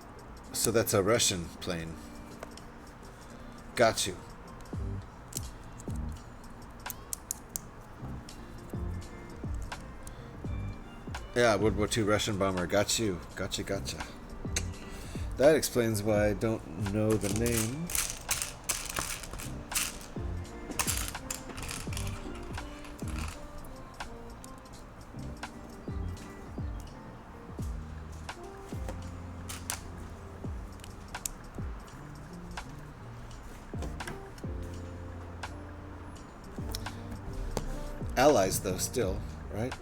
So that's a Russian plane. Got you. Yeah, World War II Russian bomber. Got you. Gotcha, gotcha. That explains why I don't know the name. Allies, though, still, right?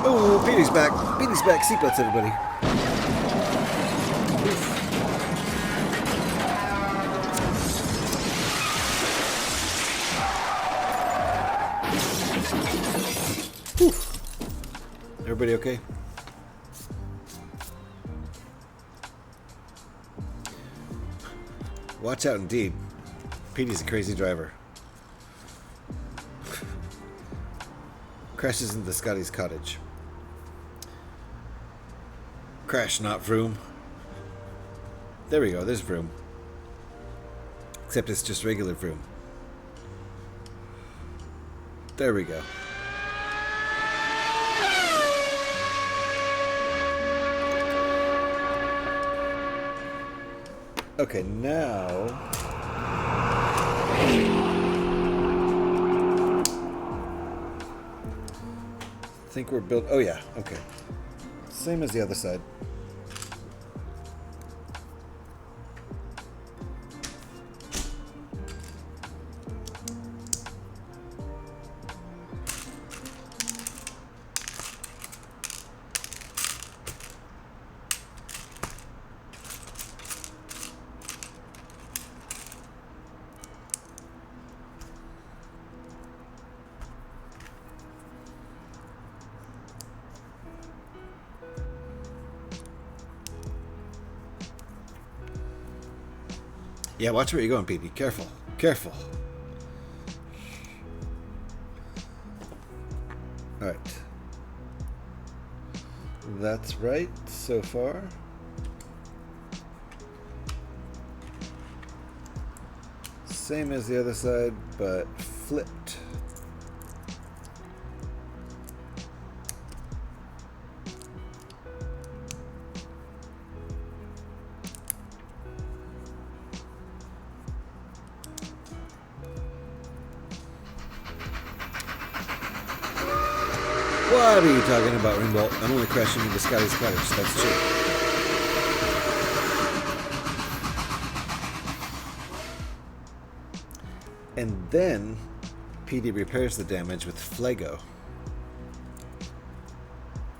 Oh, Petey's back. Petey's back. Seatbelts, everybody. Whew. Everybody okay? Watch out, indeed. Petey's a crazy driver. Crashes into Scotty's cottage. Crash, not Vroom. There we go, there's Vroom. Except it's just regular Vroom. There we go. Okay, now... I think we're built. Oh yeah, okay. Same as the other side. Yeah, watch where you're going, Petey. Careful. Careful. Alright. That's right so far. Same as the other side, but flipped. What are you talking about, Ringbolt? I'm only crashing into Scotty's cottage. That's true. And then PD repairs the damage with Flego.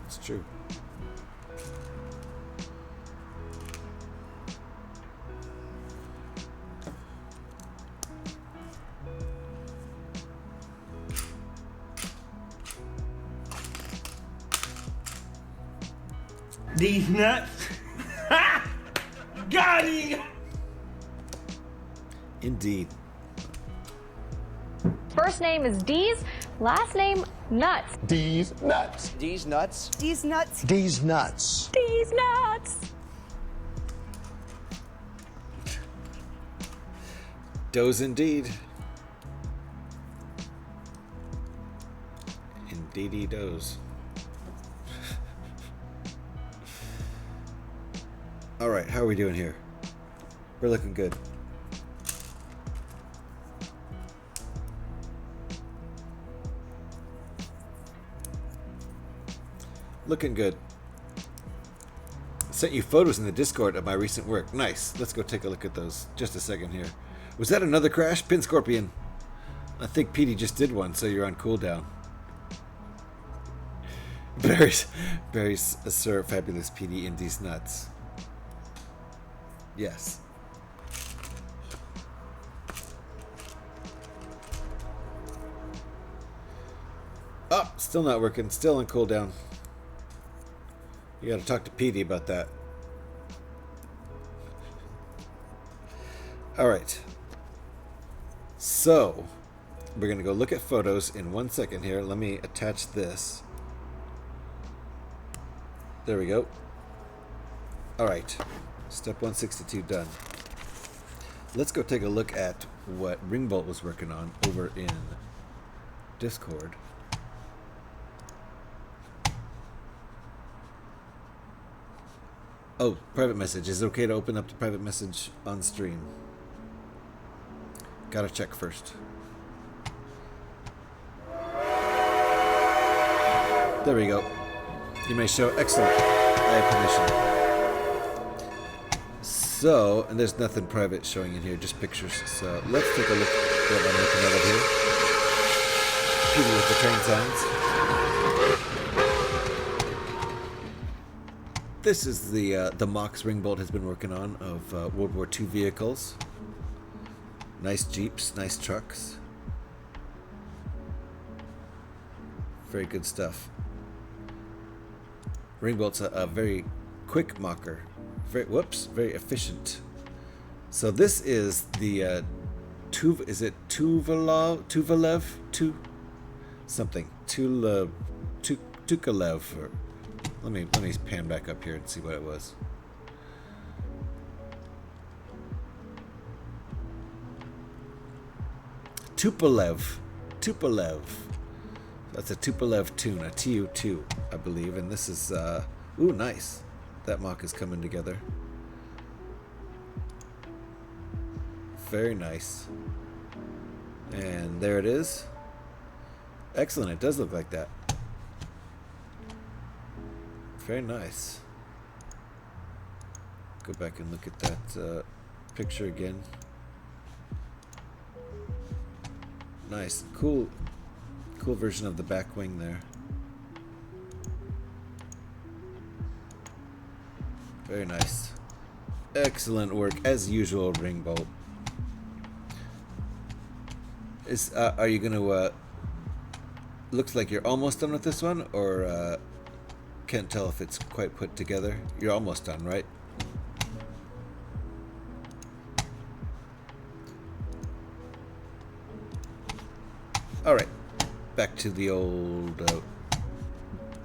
It's true. These nuts. Ha! Got him! Indeed. First name is D's, last name Nuts. D's nuts. D's nuts. These nuts. D's nuts. D's Nuts. Does indeed. Indeed he does. Alright, how are we doing here? We're looking good. Looking good. I sent you photos in the Discord of my recent work. Nice. Let's go take a look at those. Just a second here. Was that another crash? Pin Scorpion. I think Petey just did one, so you're on cooldown. Berries, Sir Fabulous Petey in these nuts. Yes. Oh, still not working. Still on cooldown. You gotta talk to Petey about that. Alright. So, we're gonna go look at photos in 1 second here. Let me attach this. There we go. Alright. Step 162 done. Let's go take a look at what Ringbolt was working on over in Discord. Oh, private message. Is it okay to open up the private message on stream? Gotta check first. There we go. You may show. Excellent. I have permission. So, and there's nothing private showing in here, just pictures. So let's take a look at what I'm looking at over here. People with the train signs. This is the Mox Ringbolt has been working on of World War II vehicles. Nice Jeeps, nice trucks. Very good stuff. Ringbolt's a very quick mocker. Very efficient. So this is the Tupolev or let me pan back up here and see what it was. Tupolev. That's a Tupolev tune, a TU2, I believe, and this is ooh, nice. That mock is coming together. Very nice. And there it is. Excellent. It does look like that. Very nice. Go back and look at that picture again. Nice. Cool version of the back wing there. Very nice. Excellent work as usual, Ringbolt. Are you gonna looks like you're almost done with this one, or can't tell if it's quite put together? You're almost done, right? Alright, back to the old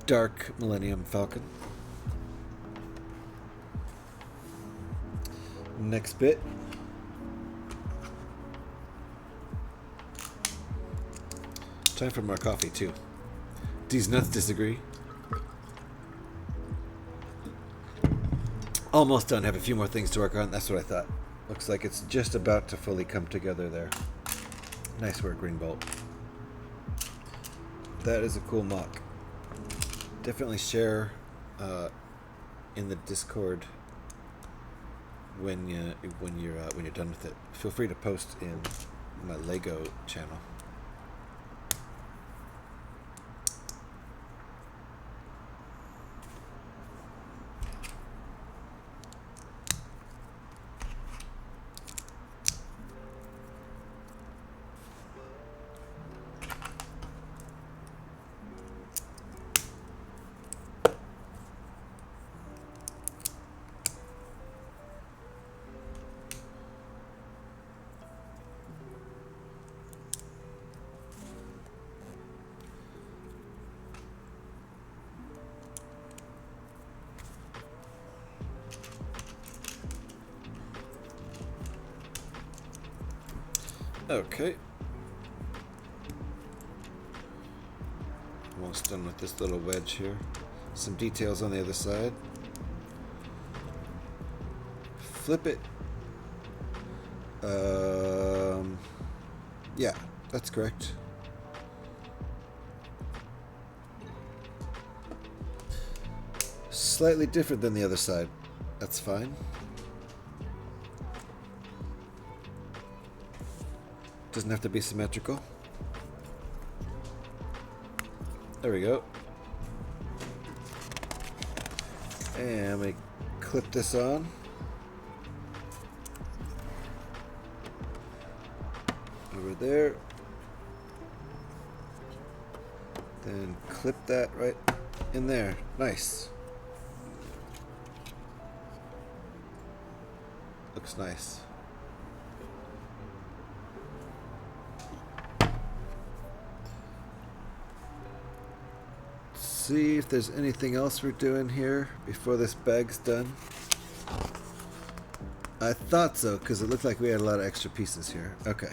Dark Millennium Falcon. Next bit. Time for more coffee, too. These nuts disagree. Almost done. Have a few more things to work on. That's what I thought. Looks like it's just about to fully come together there. Nice work, Ringbolt. That is a cool mock. Definitely share in the Discord when you're done with it. Feel free to post in my Lego channel. Okay. Almost done with this little wedge here. Some details on the other side. Flip it. Yeah, that's correct. Slightly different than the other side. That's fine. Doesn't have to be symmetrical. There we go. And we clip this on. Over there. Then clip that right in there. Nice. Looks nice. See if there's anything else we're doing here before this bag's done. I thought so, because it looked like we had a lot of extra pieces here. Okay.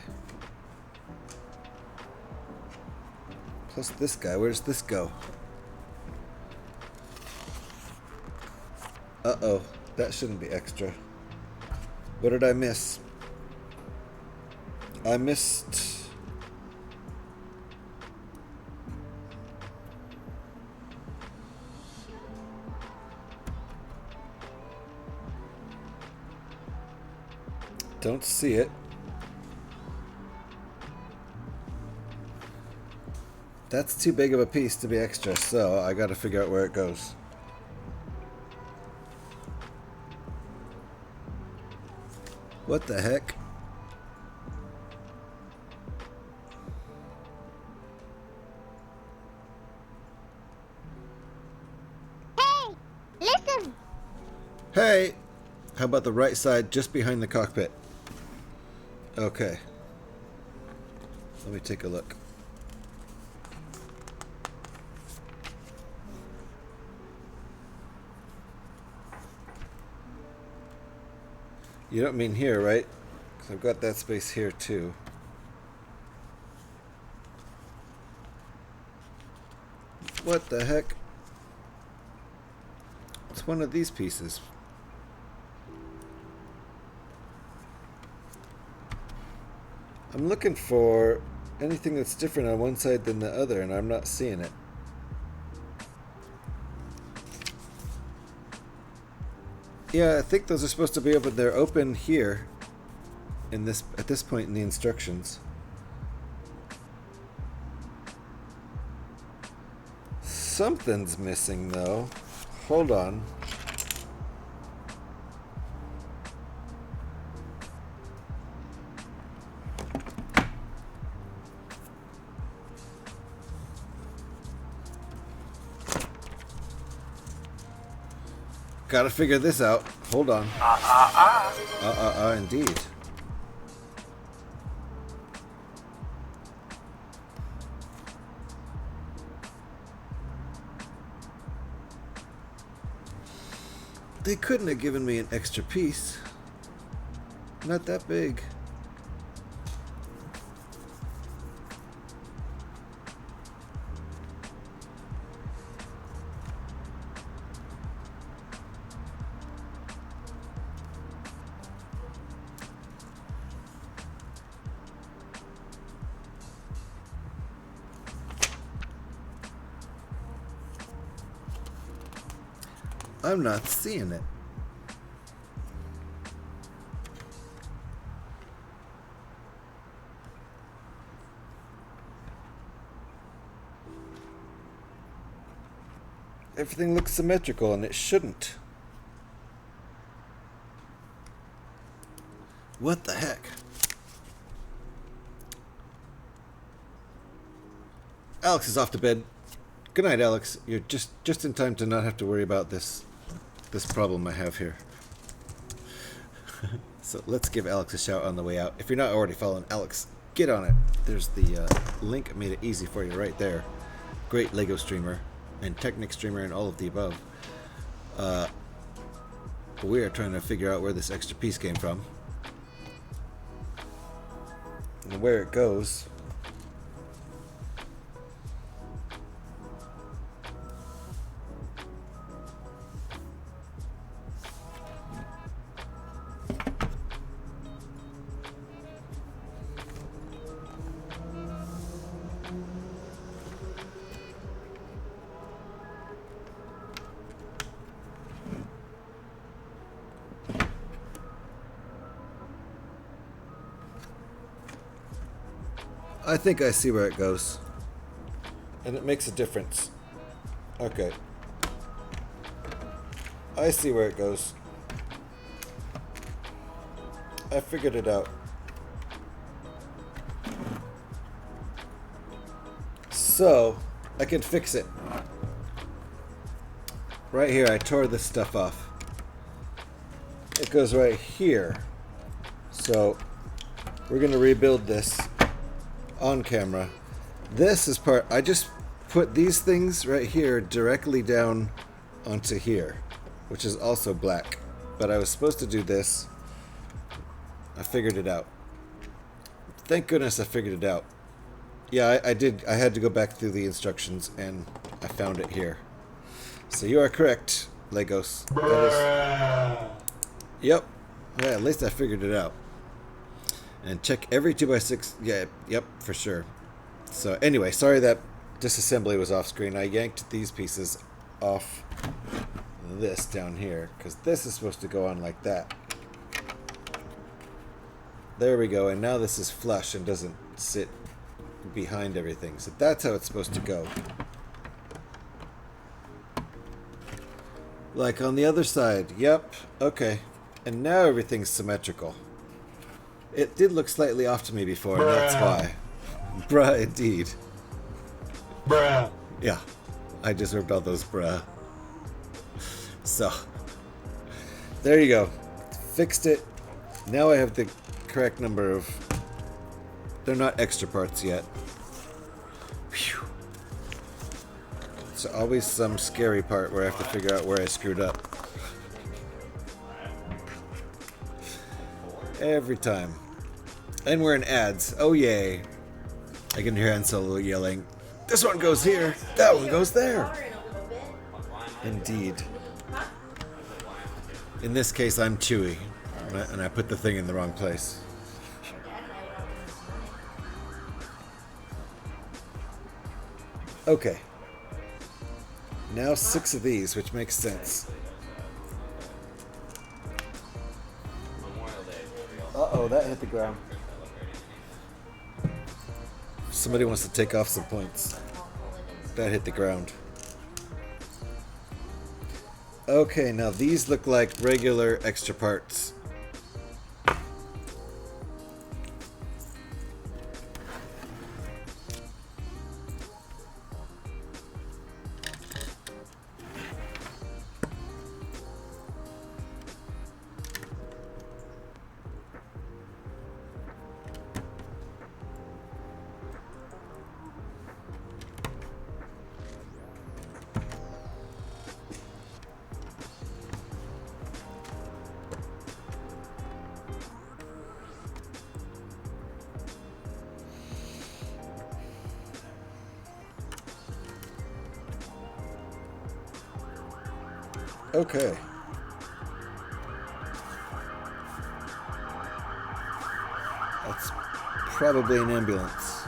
Plus this guy, where does this go? Uh-oh, that shouldn't be extra. What did I miss? I missed... Don't see it. That's too big of a piece to be extra, so I gotta figure out where it goes. What the heck? Hey, listen. Hey! How about the right side just behind the cockpit? Okay. Let me take a look. You don't mean here, right? Because I've got that space here too. What the heck? It's one of these pieces. I'm looking for anything that's different on one side than the other, and I'm not seeing it. Yeah, I think those are supposed to be open. They're open here in this at this point in the instructions. Something's missing though. Hold on. Gotta figure this out. Hold on. Indeed. They couldn't have given me an extra piece. Not that big. I'm not seeing it. Everything looks symmetrical and it shouldn't. What the heck? Alex is off to bed. Good night, Alex. You're just in time to not have to worry about this problem I have here. So let's give Alex a shout on the way out. If you're not already following Alex, get on it. There's the link, made it easy for you right there. Great Lego streamer and Technic streamer and all of the above. We are trying to figure out where this extra piece came from and where it goes. I think I see where it goes. And it makes a difference. Okay. I see where it goes. I figured it out. So, I can fix it. Right here, I tore this stuff off. It goes right here. So, we're going to rebuild this on camera. This is part... I just put these things right here directly down onto here, which is also black. But I was supposed to do this. I figured it out. Thank goodness I figured it out. Yeah, I did. I had to go back through the instructions, and I found it here. So you are correct, Legos. Yep. Yeah, at least I figured it out. And check every 2x6. Yeah, yep, for sure. So anyway, sorry that disassembly was off screen. I yanked these pieces off this down here, because this is supposed to go on like that. There we go, and now this is flush and doesn't sit behind everything. So that's how it's supposed to go. Like on the other side. Yep, okay. And now everything's symmetrical. It did look slightly off to me before, and that's why. Bruh, indeed. Bruh. Yeah, I just heard all those bruh. So, there you go. Fixed it. Now I have the correct number of... They're not extra parts yet. Phew. It's always some scary part where I have to figure out where I screwed up. Every time. And we're in ads. Oh yay. I can hear Han Solo yelling, "This one goes here, that one goes there." Indeed. In this case, I'm Chewie, and I put the thing in the wrong place. Okay. Now 6 of these, which makes sense. Uh-oh, that hit the ground. Somebody wants to take off some points. That hit the ground. Okay, now these look like regular extra parts. Okay. That's probably an ambulance.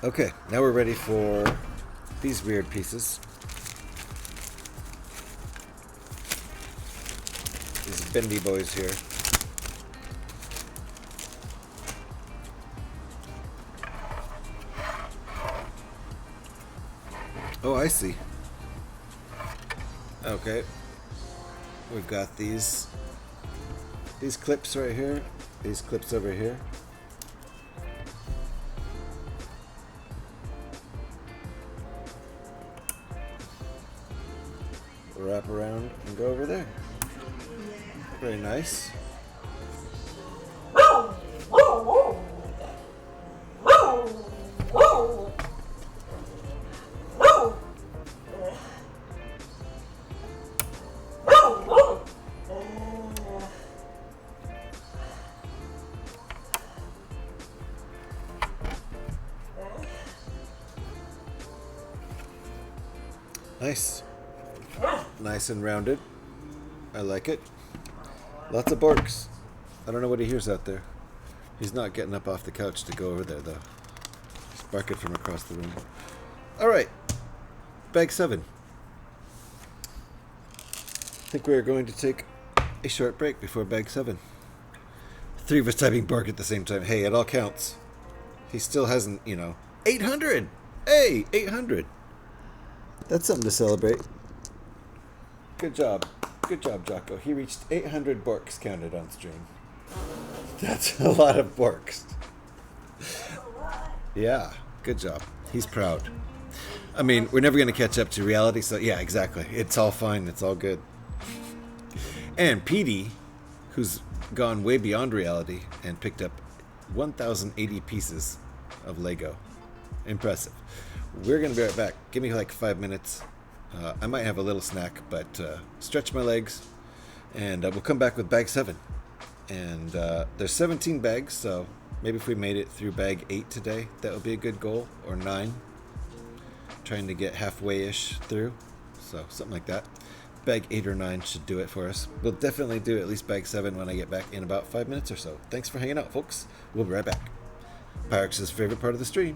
Okay, now we're ready for these weird pieces. These bendy boys here. Oh, I see. Okay. We've got these clips right here, these clips over here. Wrap around and go over there. Very nice. Nice. Nice and rounded. I like it. Lots of barks. I don't know what he hears out there. He's not getting up off the couch to go over there, though. He's barking from across the room. Alright. Bag 7. I think we are going to take a short break before bag 7. Three of us typing bark at the same time. Hey, it all counts. He still hasn't, 800! Hey, 800! That's something to celebrate. Good job. Good job, Jocko. He reached 800 borks counted on stream. That's a lot of borks. Yeah, good job. He's proud. I mean, we're never going to catch up to reality, so yeah, exactly. It's all fine. It's all good. And Petey, who's gone way beyond reality and picked up 1,080 pieces of Lego. Impressive. We're going to be right back. Give me like 5 minutes. I might have a little snack, but stretch my legs, and we'll come back with bag 7. And there's 17 bags, so maybe if we made it through bag 8 today, that would be a good goal, or 9. Trying to get halfway-ish through, so something like that. Bag 8 or 9 should do it for us. We'll definitely do at least bag 7 when I get back in about 5 minutes or so. Thanks for hanging out, folks. We'll be right back. Pyrex's favorite part of the stream.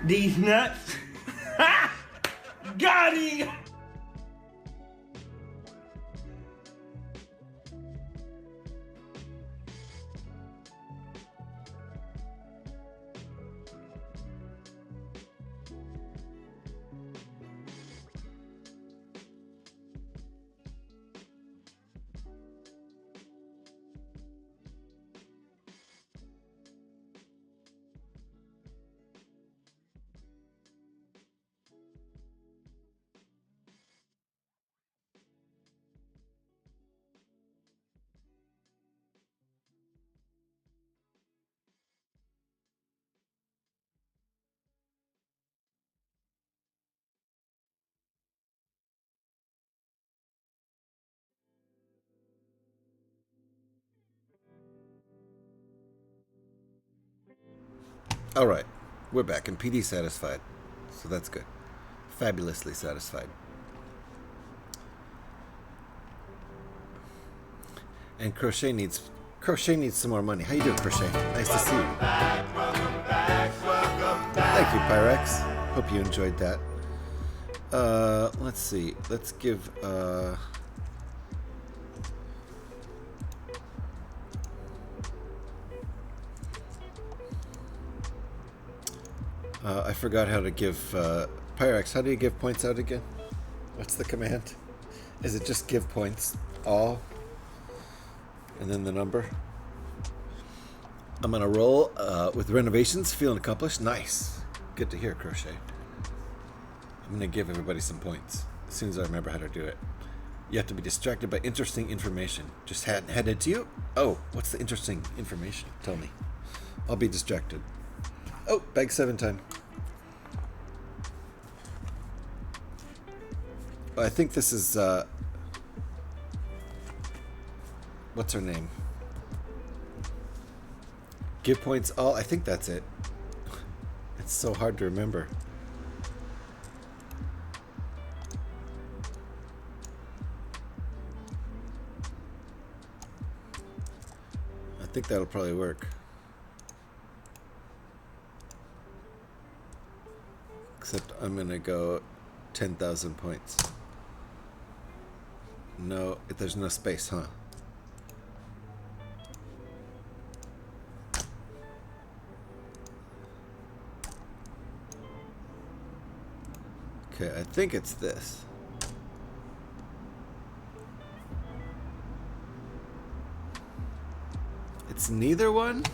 These nuts. Got him! All right, we're back, and PD satisfied, so that's good. Fabulously satisfied. And Crochet needs some more money. How you doing, Crochet? Nice to see you. Thank you, Pyrex. Hope you enjoyed that. Let's see. Let's give I forgot how to give Pyrex. How do you give points out again? What's the command? Is it just give points all and then the number? I'm on a roll with renovations, feeling accomplished. Nice. Good to hear, Crochet. I'm going to give everybody some points as soon as I remember how to do it. You have to be distracted by interesting information. Just headed to you? Oh, what's the interesting information? Tell me. I'll be distracted. Oh, bag 7 time. I think this is, what's her name? Give points all. I think that's it. It's so hard to remember. I think that'll probably work. Except I'm going to go 10,000 points. No, there's no space, huh? Okay, I think it's this. It's neither one?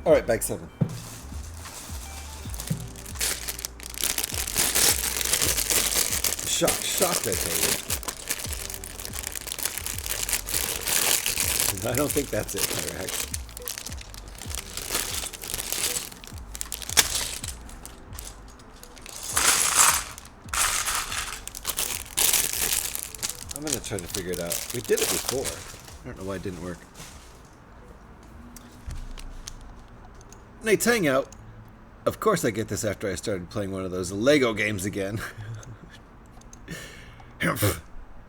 All right, bag 7. Shocked, I tell you. I don't think that's it, Pyrex. I'm gonna try to figure it out. We did it before. I don't know why it didn't work. Nate's Hangout. Of course I get this after I started playing one of those Lego games again.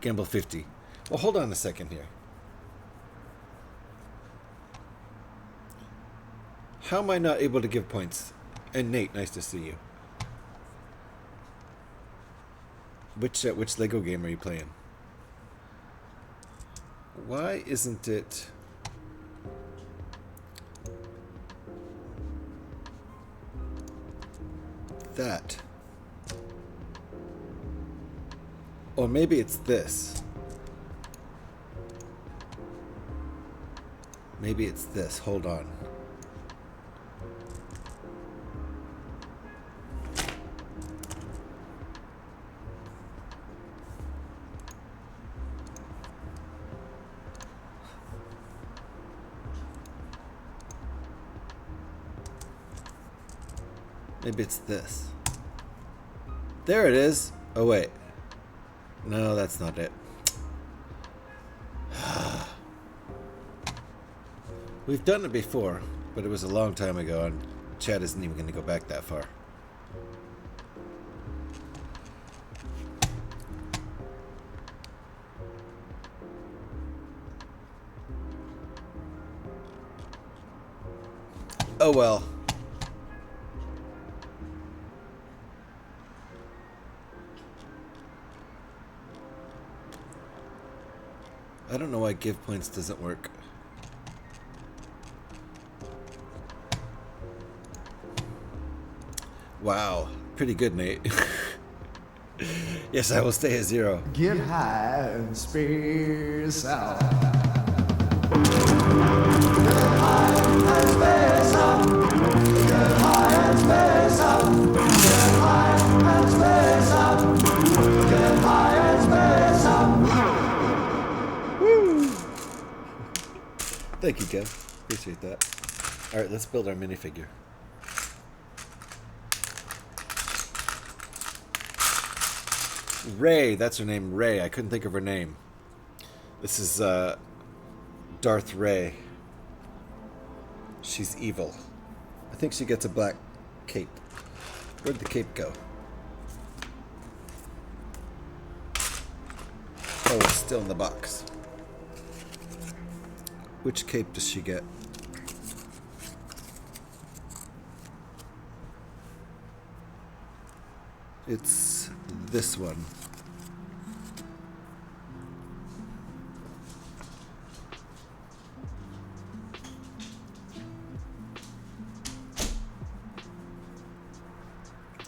Gamble 50. Well, hold on a second here. How am I not able to give points? And Nate, nice to see you. Which Lego game are you playing? Why isn't it... that? Or maybe it's this. Maybe it's this. Hold on. Maybe it's this. There it is. Oh, wait. No, that's not it. We've done it before, but it was a long time ago, and Chad isn't even going to go back that far. Oh well. I don't know why give points doesn't work. Wow, pretty good, Nate. Yes, I will stay at 0. Get high and space out. Thank you, Kev. Appreciate that. Alright, let's build our minifigure. Ray, that's her name, Ray. I couldn't think of her name. This is Darth Ray. She's evil. I think she gets a black cape. Where'd the cape go? Oh, it's still in the box. Which cape does she get? It's this one.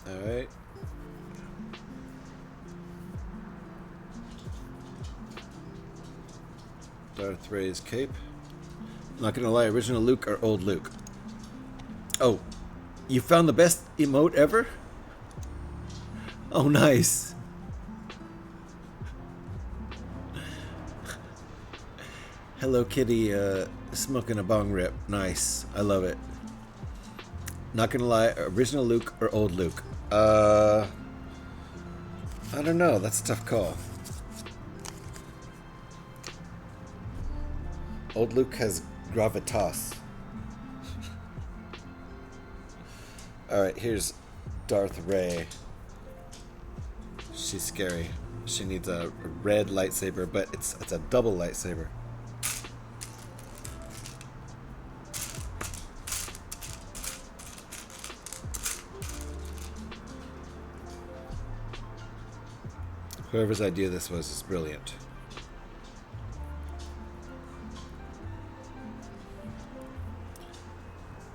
All right. Darth Ray's cape. Not gonna lie, original Luke or old Luke? Oh, you found the best emote ever? Oh, nice. Hello Kitty smoking a bong rip. Nice. I love it. Not gonna lie, original Luke or old Luke? I don't know. That's a tough call. Old Luke has gravitas. Alright, here's Darth Ray. She's scary. She needs a red lightsaber, but it's a double lightsaber. Whoever's idea this was is brilliant.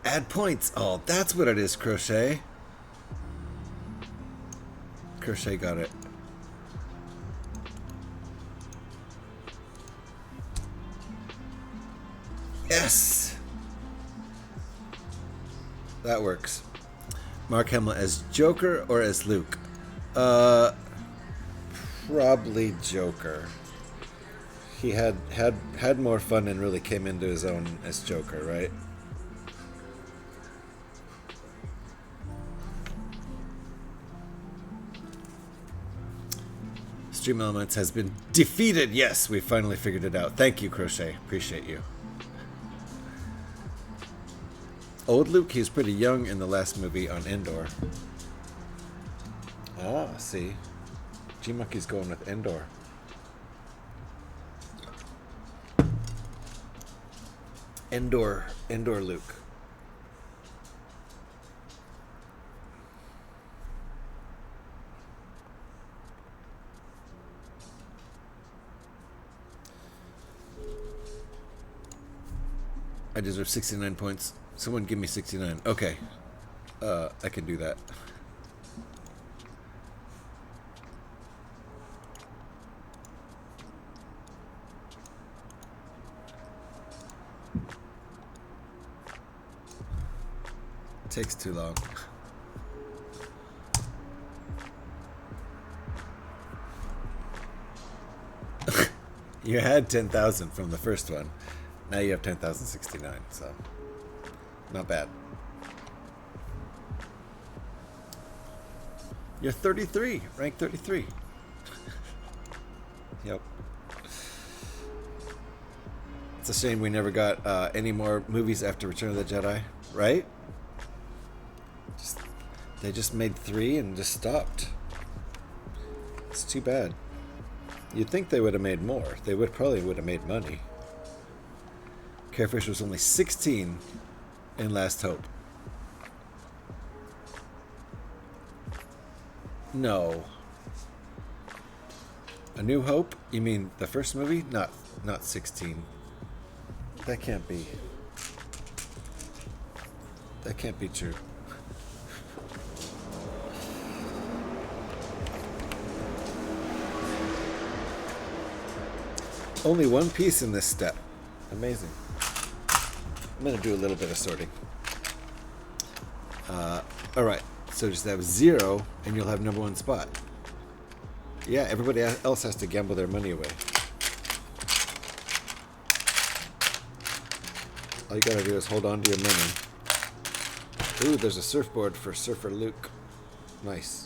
Add points. Oh, that's what it is, Crochet. Crochet got it. Yes! That works. Mark Hamill as Joker or as Luke? Probably Joker. He had more fun and really came into his own as Joker, right? Stream Elements has been defeated. Yes, we finally figured it out. Thank you, Crochet. Appreciate you. Old Luke, he was pretty young in the last movie on Endor. Ah, see. G-Monkey's going with Endor. Endor Luke. I deserve 69 points. Someone give me 69. Okay. I can do that. It takes too long. You had 10,000 from the first one. Now you have 10,069, so not bad. You're 33, rank 33. Yep. It's a shame we never got any more movies after Return of the Jedi, right? They just made 3 and just stopped. It's too bad. You'd think they would have made more. They probably would have made money. Carrie Fisher was only 16 in Last Hope. No. A New Hope? You mean the first movie? Not 16. That can't be. That can't be true. Only one piece in this step. Amazing. I'm going to do a little bit of sorting. Alright, so just have 0 and you'll have number 1 spot. Yeah, everybody else has to gamble their money away. All you gotta do is hold on to your money. Ooh, there's a surfboard for Surfer Luke. Nice.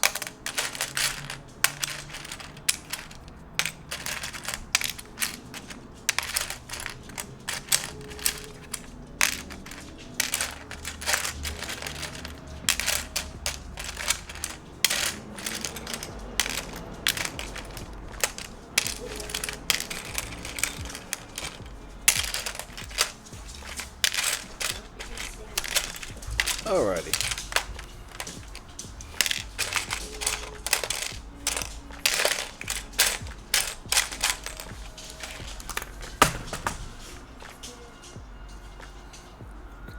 Alrighty.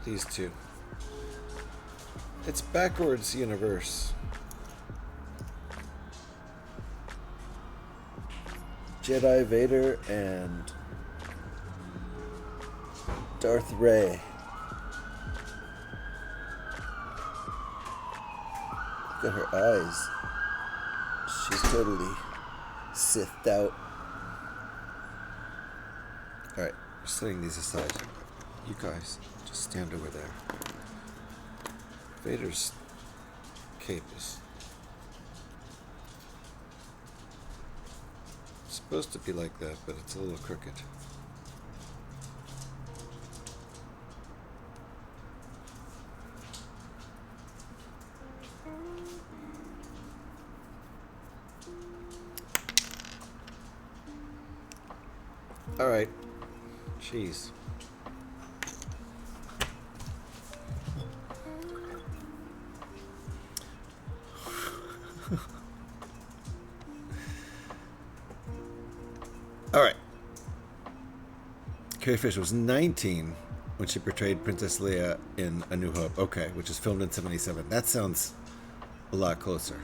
These two. It's backwards universe. Jedi Vader and Darth Ray. Look at her eyes. She's totally Sithed out. Alright, we're setting these aside. You guys, just stand over there. Vader's cape is supposed to be like that, but it's a little crooked. Alright. Jeez. Alright. Carrie Fisher was 19 when she portrayed Princess Leia in A New Hope. Okay, which is filmed in 77. That sounds a lot closer.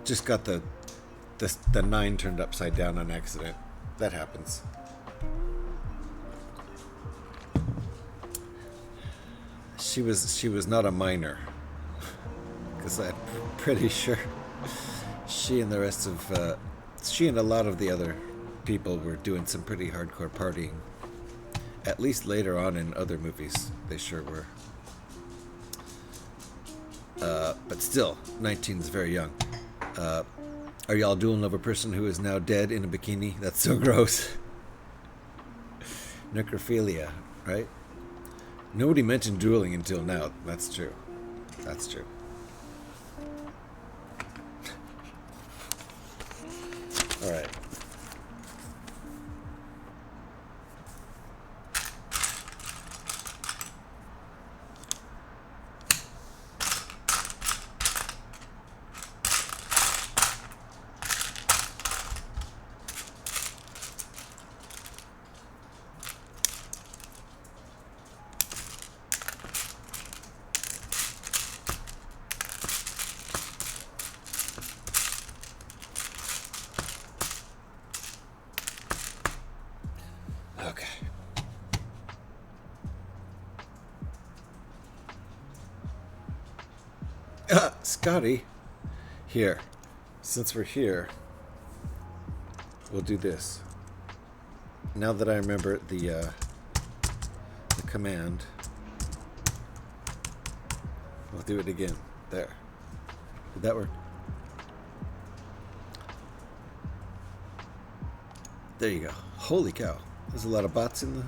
Just got the 9 turned upside down on accident. That happens. She was not a minor, because I'm pretty sure she and the rest of she and a lot of the other people were doing some pretty hardcore partying. At least later on in other movies, they sure were. But still, 19 is very young. Are y'all dueling over a person who is now dead in a bikini? That's so gross. Necrophilia, right? Nobody mentioned dueling until now. That's true. That's true. All right. Scotty, here, since we're here, we'll do this. Now that I remember the command, we'll do it again. There. Did that work? There you go. Holy cow. There's a lot of bots in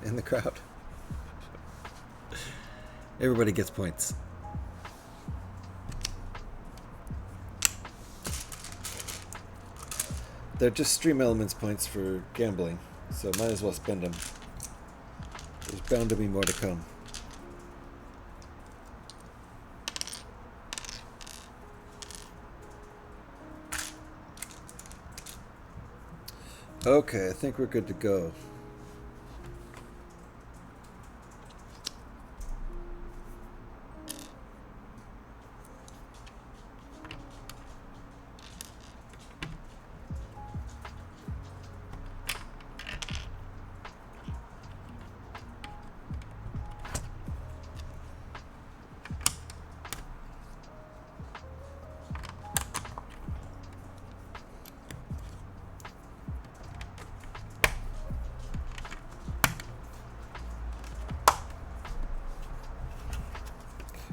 the crowd. Everybody gets points. They're just Stream Elements points for gambling, so might as well spend them. There's bound to be more to come. Okay, I think we're good to go.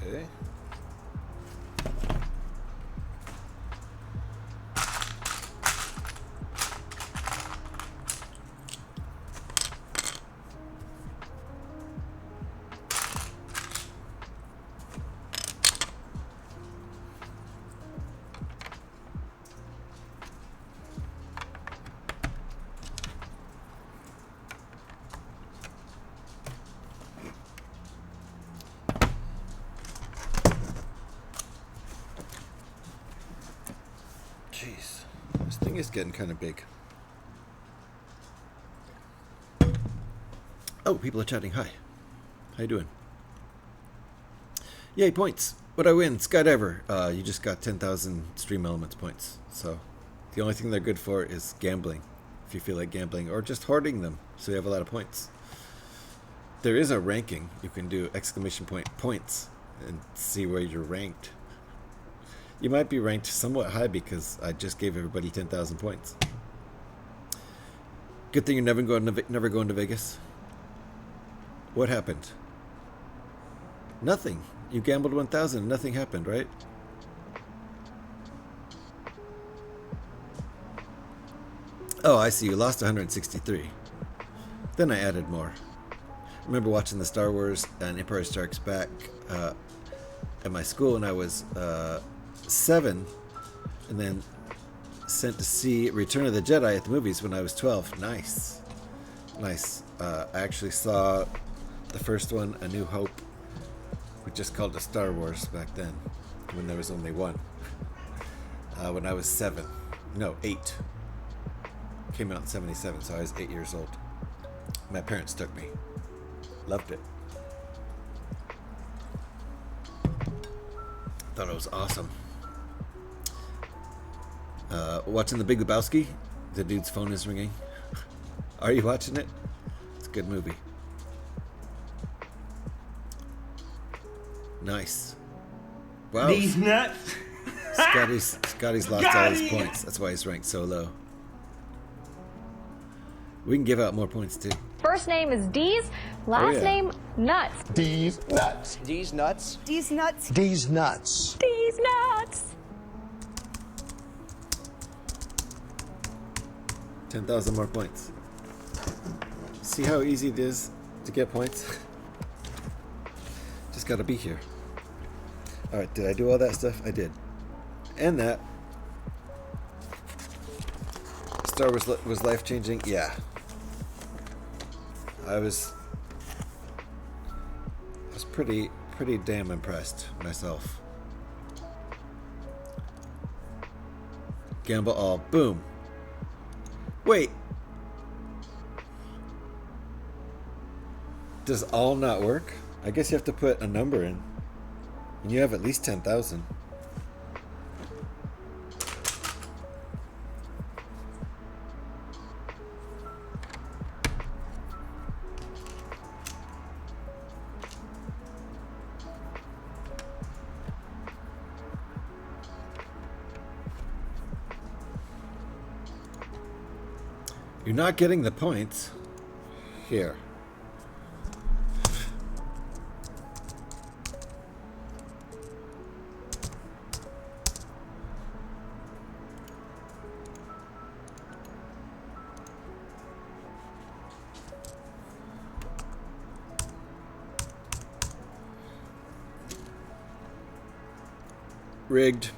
Okay. Jeez, this thing is getting kind of big. Oh, people are chatting. Hi. How you doing? Yay, points. What'd I win? Skydiver. You just got 10,000 Stream Elements points. So the only thing they're good for is gambling, if you feel like gambling, or just hoarding them so you have a lot of points. There is a ranking. You can do exclamation point points and see where you're ranked. You might be ranked somewhat high because I just gave everybody 10,000 points. Good thing you're never going to Vegas. What happened? Nothing. You gambled 1,000 and nothing happened, right? Oh, I see. You lost 163. Then I added more. I remember watching the Star Wars and Empire Strikes Back at my school when I was 7, and then sent to see Return of the Jedi at the movies when I was 12. Nice. Nice. I actually saw the first one, A New Hope. We just called it StarWars back then, when there was only one. When I was 7. No, 8. Came out in 77, so I was 8 years old. My parents took me. Loved it. Thought it was awesome. Watching The Big Lebowski? The dude's phone is ringing. Are you watching it? It's a good movie. Nice. Wow. These nuts. Scotty's lost all his points. That's why he's ranked so low. We can give out more points too. First name is D's, last name Nuts. D's nuts. D's nuts. D's nuts. D's nuts. D's Nuts. 10,000 more points. See how easy it is to get points? Just gotta be here. Alright, did I do all that stuff? I did. And that. Star Wars was life-changing? Yeah. I was pretty damn impressed myself. Gamble all. Boom. Wait. Does all not work? I guess you have to put a number in. And you have at least 10,000. You're not getting the points. Here. Rigged.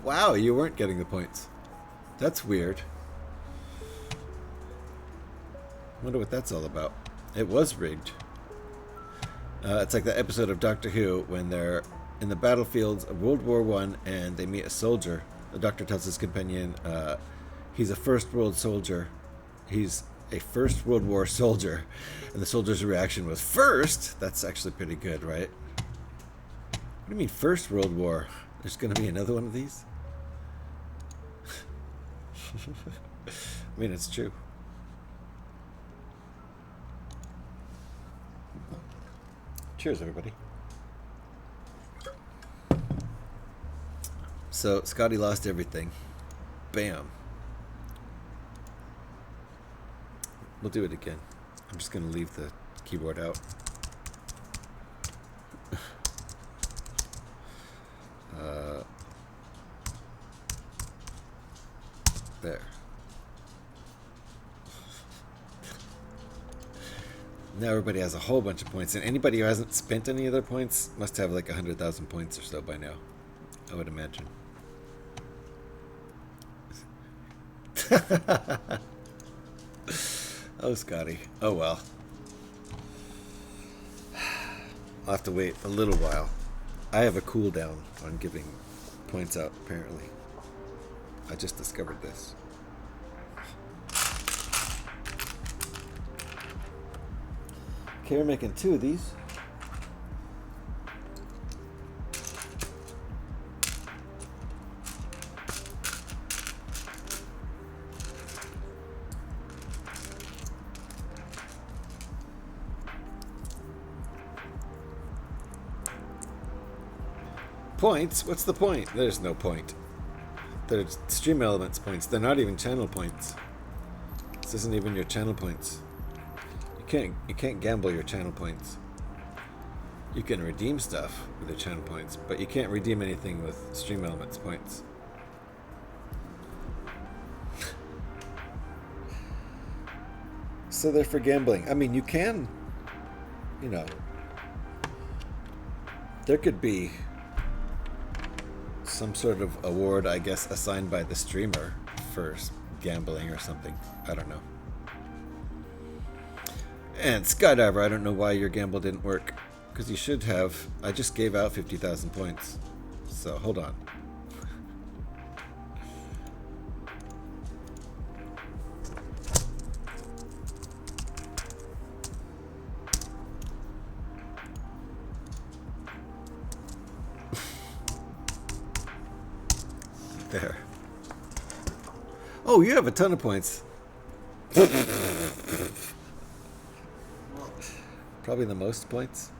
Wow, you weren't getting the points. That's weird. Wonder what that's all about. It was rigged. It's like that episode of Doctor Who when they're in the battlefields of World War I and they meet a soldier. The doctor tells his companion he's a First World soldier. He's a First World War soldier. And the soldier's reaction was, "First?" That's actually pretty good, right? What do you mean First World War? There's going to be another one of these? I mean, it's true. Cheers, everybody. So, Scotty lost everything. Bam. We'll do it again. I'm just going to leave the keyboard out. There. Now everybody has a whole bunch of points, and anybody who hasn't spent any of their points must have like 100,000 points or so by now, I would imagine. Oh, Scotty. Oh, well. I'll have to wait a little while. I have a cooldown on giving points out, apparently. I just discovered this. Okay, we're making 2 of these. Points? What's the point? There's no point. They're stream elements points. They're not even channel points. This isn't even your channel points. You can't gamble your channel points. You can redeem stuff with your channel points, but you can't redeem anything with stream elements points. So they're for gambling. I mean, you can, you know, there could be some sort of award, I guess, assigned by the streamer for gambling or something. I don't know. And Skydiver, I don't know why your gamble didn't work. Because you should have. I just gave out 50,000 points. So, hold on. There. Oh, you have a ton of points. Probably the most points.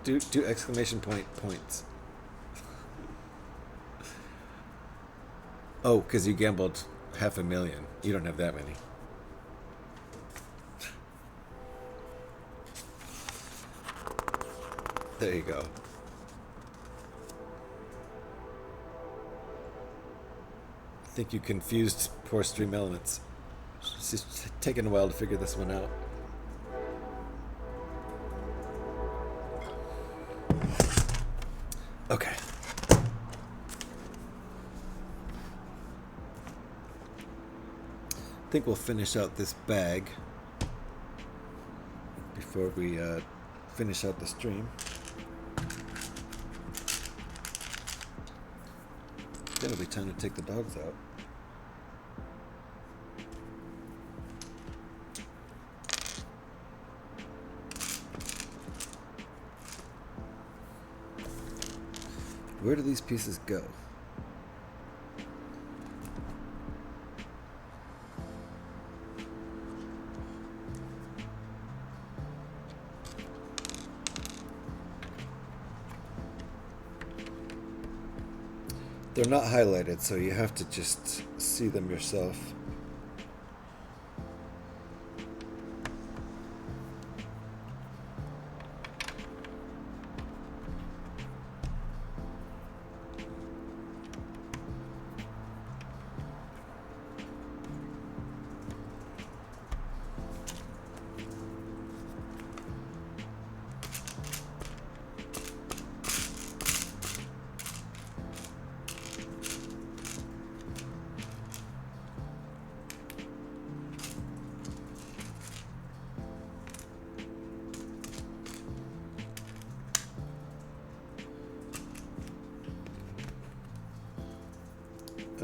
Do exclamation point points. Oh, because you gambled 500,000. You don't have that many. There you go. I think you confused poor stream elements. It's just taken a while to figure this one out. Okay. I think we'll finish out this bag before we finish out the stream. Then it'll be time to take the dogs out. Where do these pieces go? They're not highlighted, so you have to just see them yourself.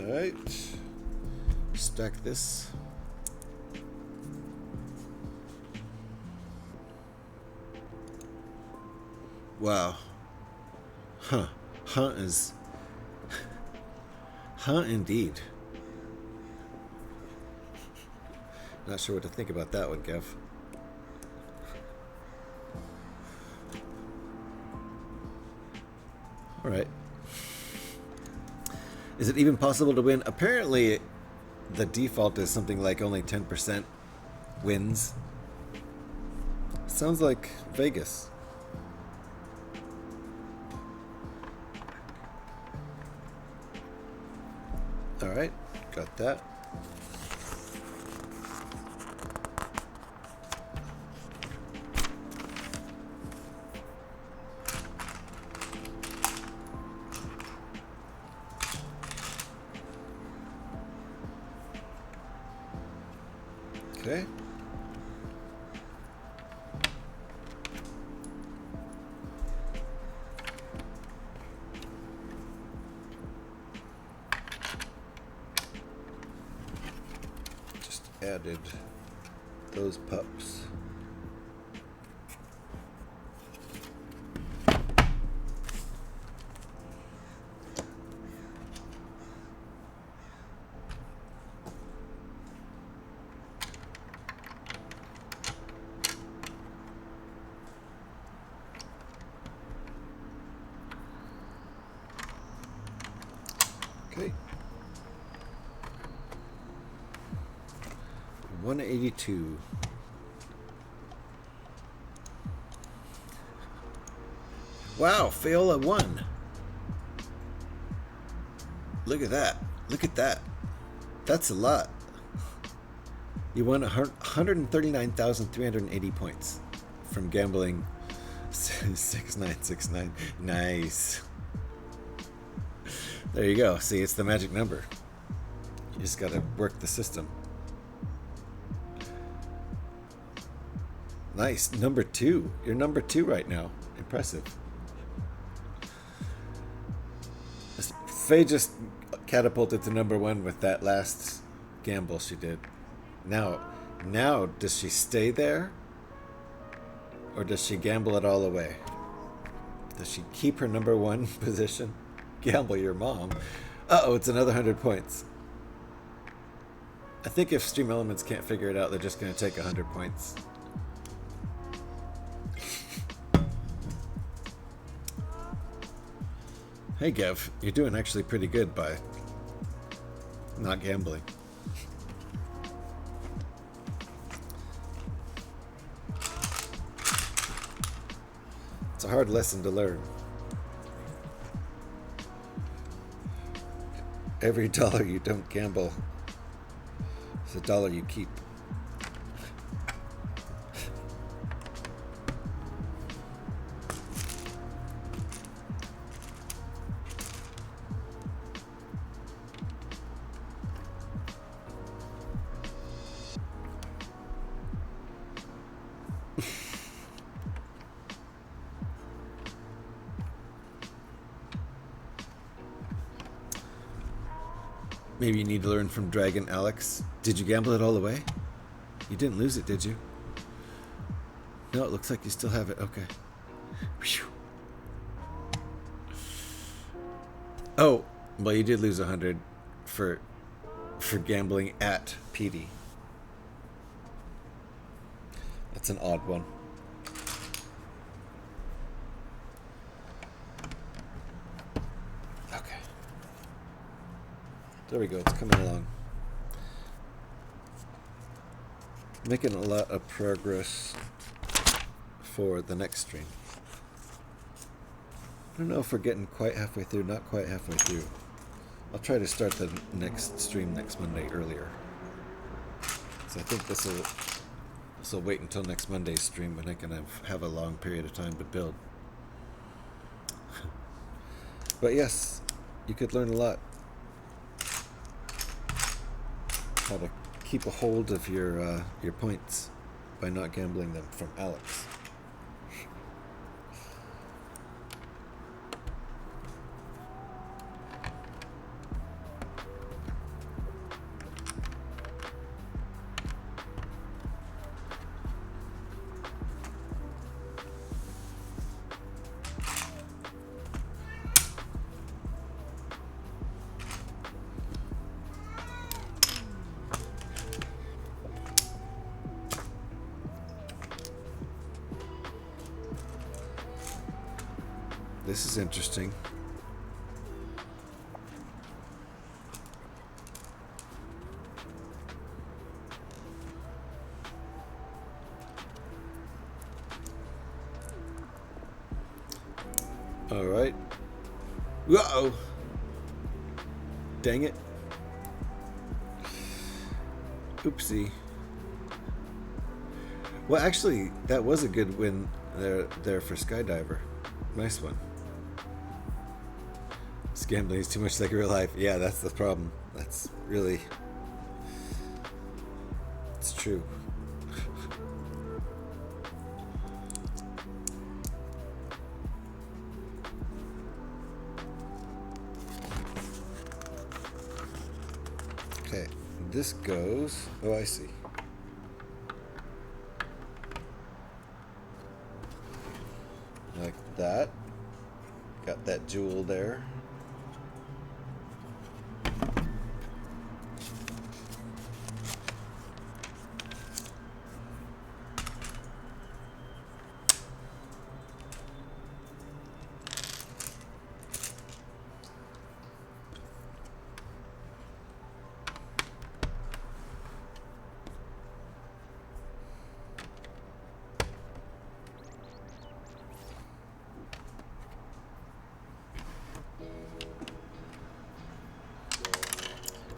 Alright. Stack this. Wow. Huh. Huh is... Huh indeed. Not sure what to think about that one, Kev. Alright. Is it even possible to win? Apparently, the default is something like only 10% wins. Sounds like Vegas. Alright, got that. Okay. Just added those pups. Okay. 182. Wow, Fayola won. Look at that. Look at that. That's a lot. You won 139,380 points from gambling 6969. Nice. There you go. See, it's the magic number. You just got to work the system. Nice. Number 2. You're number 2 right now. Impressive. Faye just catapulted to number 1 with that last gamble she did. Now, does she stay there? Or does she gamble it all away? Does she keep her number 1 position? Gamble your mom. Uh-oh, it's another 100 points. I think if Stream Elements can't figure it out, they're just going to take 100 points. Hey, Gev, you're doing actually pretty good by not gambling. It's a hard lesson to learn. Every dollar you don't gamble is a dollar you keep. Maybe you need to learn from Dragon Alex. Did you gamble it all away? You didn't lose it, did you? No, it looks like you still have it. Okay. Whew. Oh, well, you did lose 100 for gambling at PD. That's an odd one. Okay. There we go. It's coming along. Making a lot of progress for the next stream. I don't know if we're getting quite halfway through, not quite halfway through. I'll try to start the next stream next Monday earlier. So I think this will wait until next Monday's stream when I can have a long period of time to build. But yes, you could learn a lot. How to keep a hold of your points by not gambling them from Alex. This is interesting. All right. Whoa! Dang it. Oopsie. Well, actually, that was a good win there for Skydiver. Nice one. Gambling is too much like real life. Yeah, that's the problem. That's really... It's true. Okay, this goes... Oh, I see. Like that. Got that jewel there.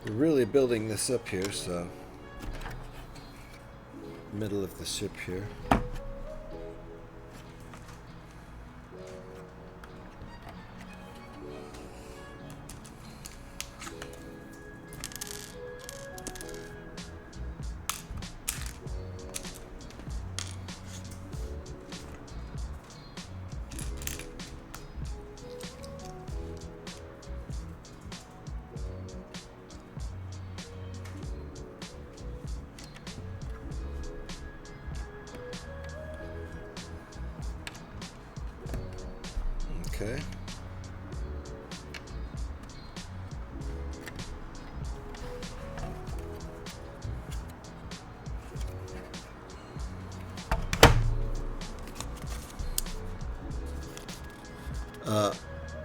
We're really building this up here, so middle of the ship here. Okay.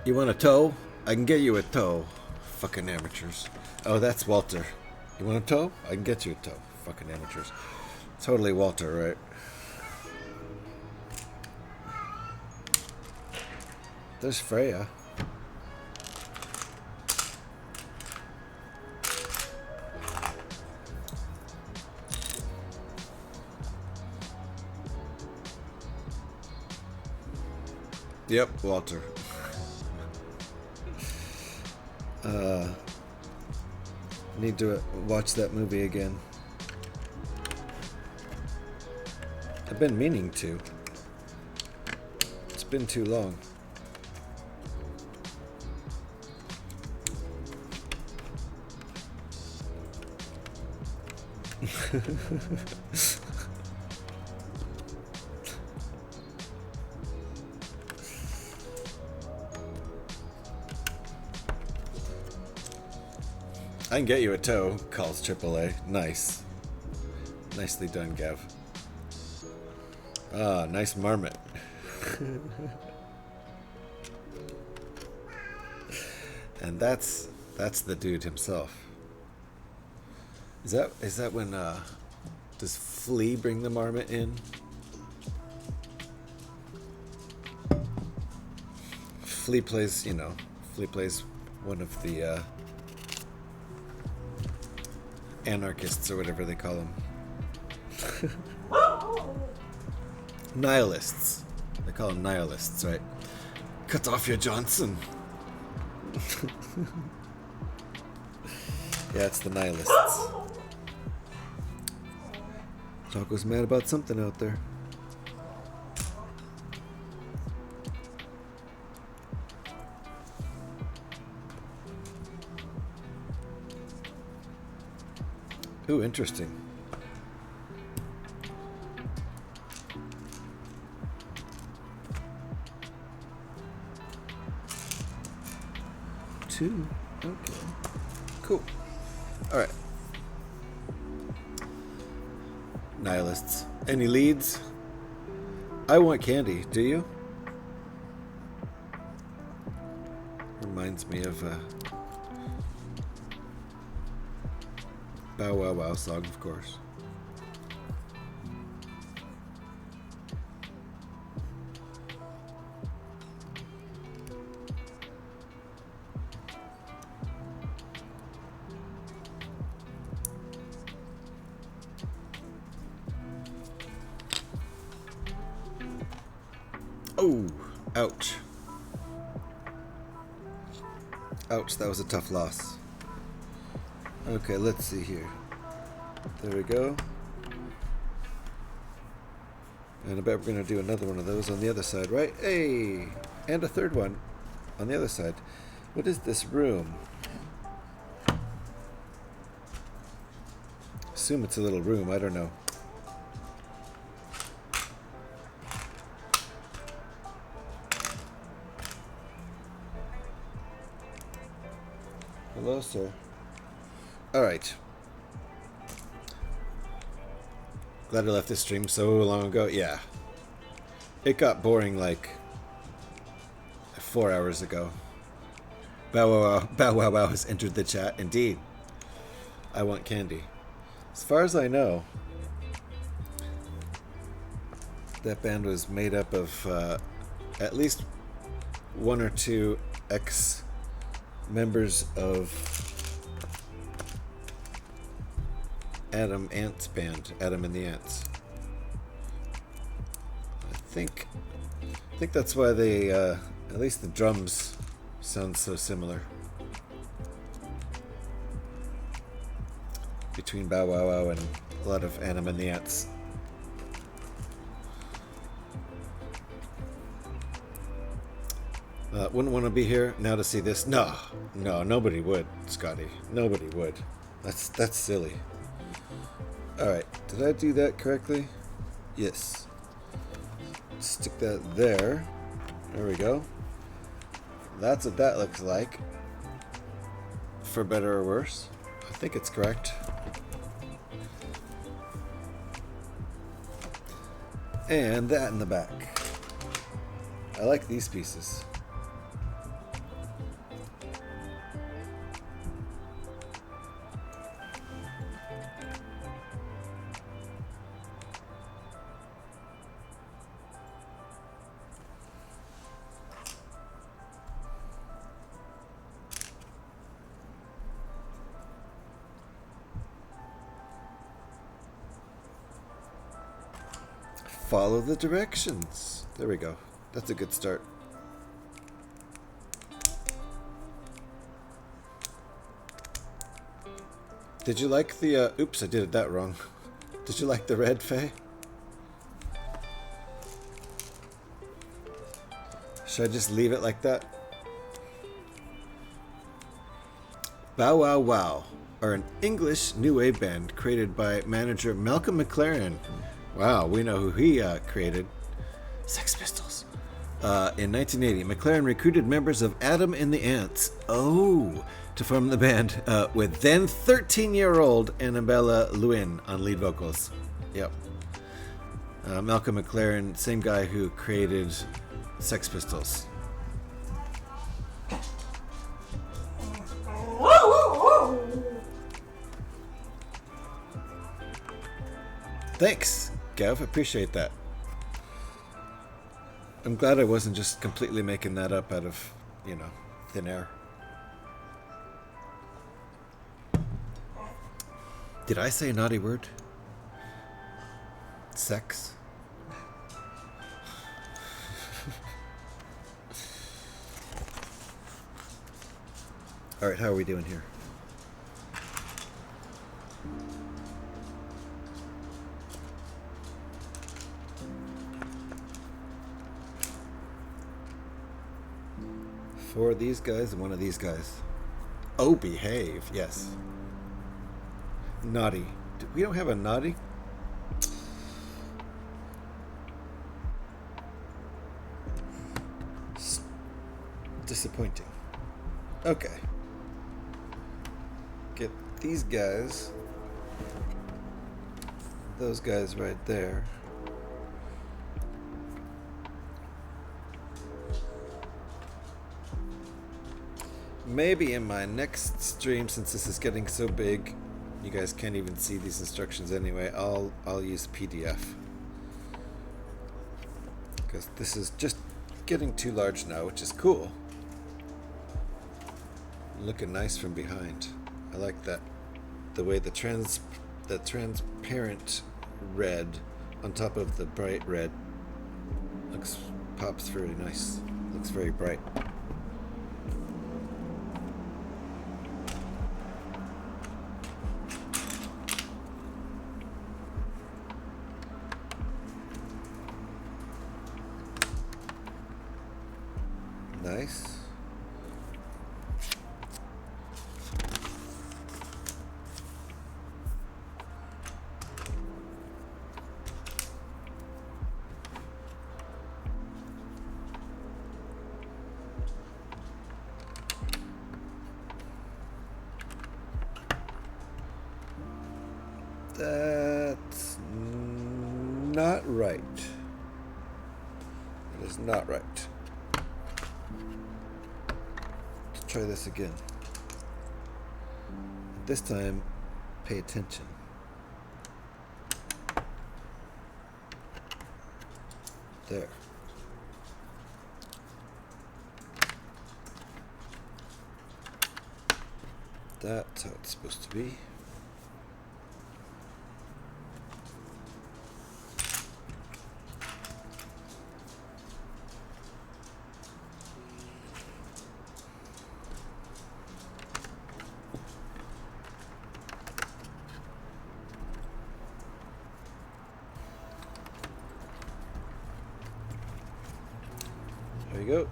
You want a tow? I can get you a tow. Fucking amateurs. Oh, that's Walter. You want a tow? I can get you a tow. Fucking amateurs. Totally Walter, right? There's Freya. Yep, Walter. Need to watch that movie again. I've been meaning to. It's been too long. I can get you a tow, calls AAA. Nice. Nicely done, Gav. Ah, nice marmot. And that's the dude himself. Is that when does Flea bring the marmot in? Flea plays one of the anarchists or whatever they call them. Nihilists. They call them nihilists, right? Cut off your Johnson. Yeah, it's the nihilists. Taco's mad about something out there. Ooh, interesting. Two. Okay. Cool. Alright. Nihilists. Any leads? I want candy. Do you? Reminds me of a Bow Wow Wow song, of course. Oh, ouch. Ouch, that was a tough loss. Okay, let's see here. There we go. And I bet we're going to do another one of those on the other side, right? Hey! And a third one on the other side. What is this room? Assume it's a little room, I don't know. Hello, sir. Alright. Glad I left this stream so long ago. Yeah. It got boring like 4 hours ago. Bow Wow Wow has entered the chat. Indeed. I want candy. As far as I know, that band was made up of at least one or two ex-members of Adam Ant's band, Adam and the Ants. I think that's why they, at least the drums sound so similar. Between Bow Wow Wow and a lot of Adam and the Ants. Wouldn't want to be here now to see this. No, nobody would, Scotty. Nobody would. That's silly. Alright, did I do that correctly? Yes. Stick that there. There we go. That's what that looks like. For better or worse. I think it's correct. And that in the back. I like these pieces. Follow the directions. There we go. That's a good start. Did you like the, oops, I did that wrong. Did you like the red, Faye? Should I just leave it like that? Bow Wow Wow are an English new wave band created by manager Malcolm McLaren. Wow, we know who he created. Sex Pistols. In 1980, McLaren recruited members of Adam and the Ants, to form the band with then 13-year-old Annabella Lewin on lead vocals. Yep. Malcolm McLaren, same guy who created Sex Pistols. Thanks, Gav. Appreciate that. I'm glad I wasn't just completely making that up out of, thin air. Did I say a naughty word? Sex? Alright, how are we doing here? Four of these guys and one of these guys. Oh, behave. Yes. Naughty. We don't have a naughty? Disappointing. Okay. Get these guys. Those guys right there. maybe in my next stream, since this is getting so big, you guys can't even see these instructions anyway. I'll use PDF because this is just getting too large now, which is cool. Looking nice from behind. I like that. The way the transparent red on top of the bright red pops very nice. Looks very bright. Nice. That's not right. That is not right. Let's try this again. This time, pay attention. There. That's how it's supposed to be. There you go.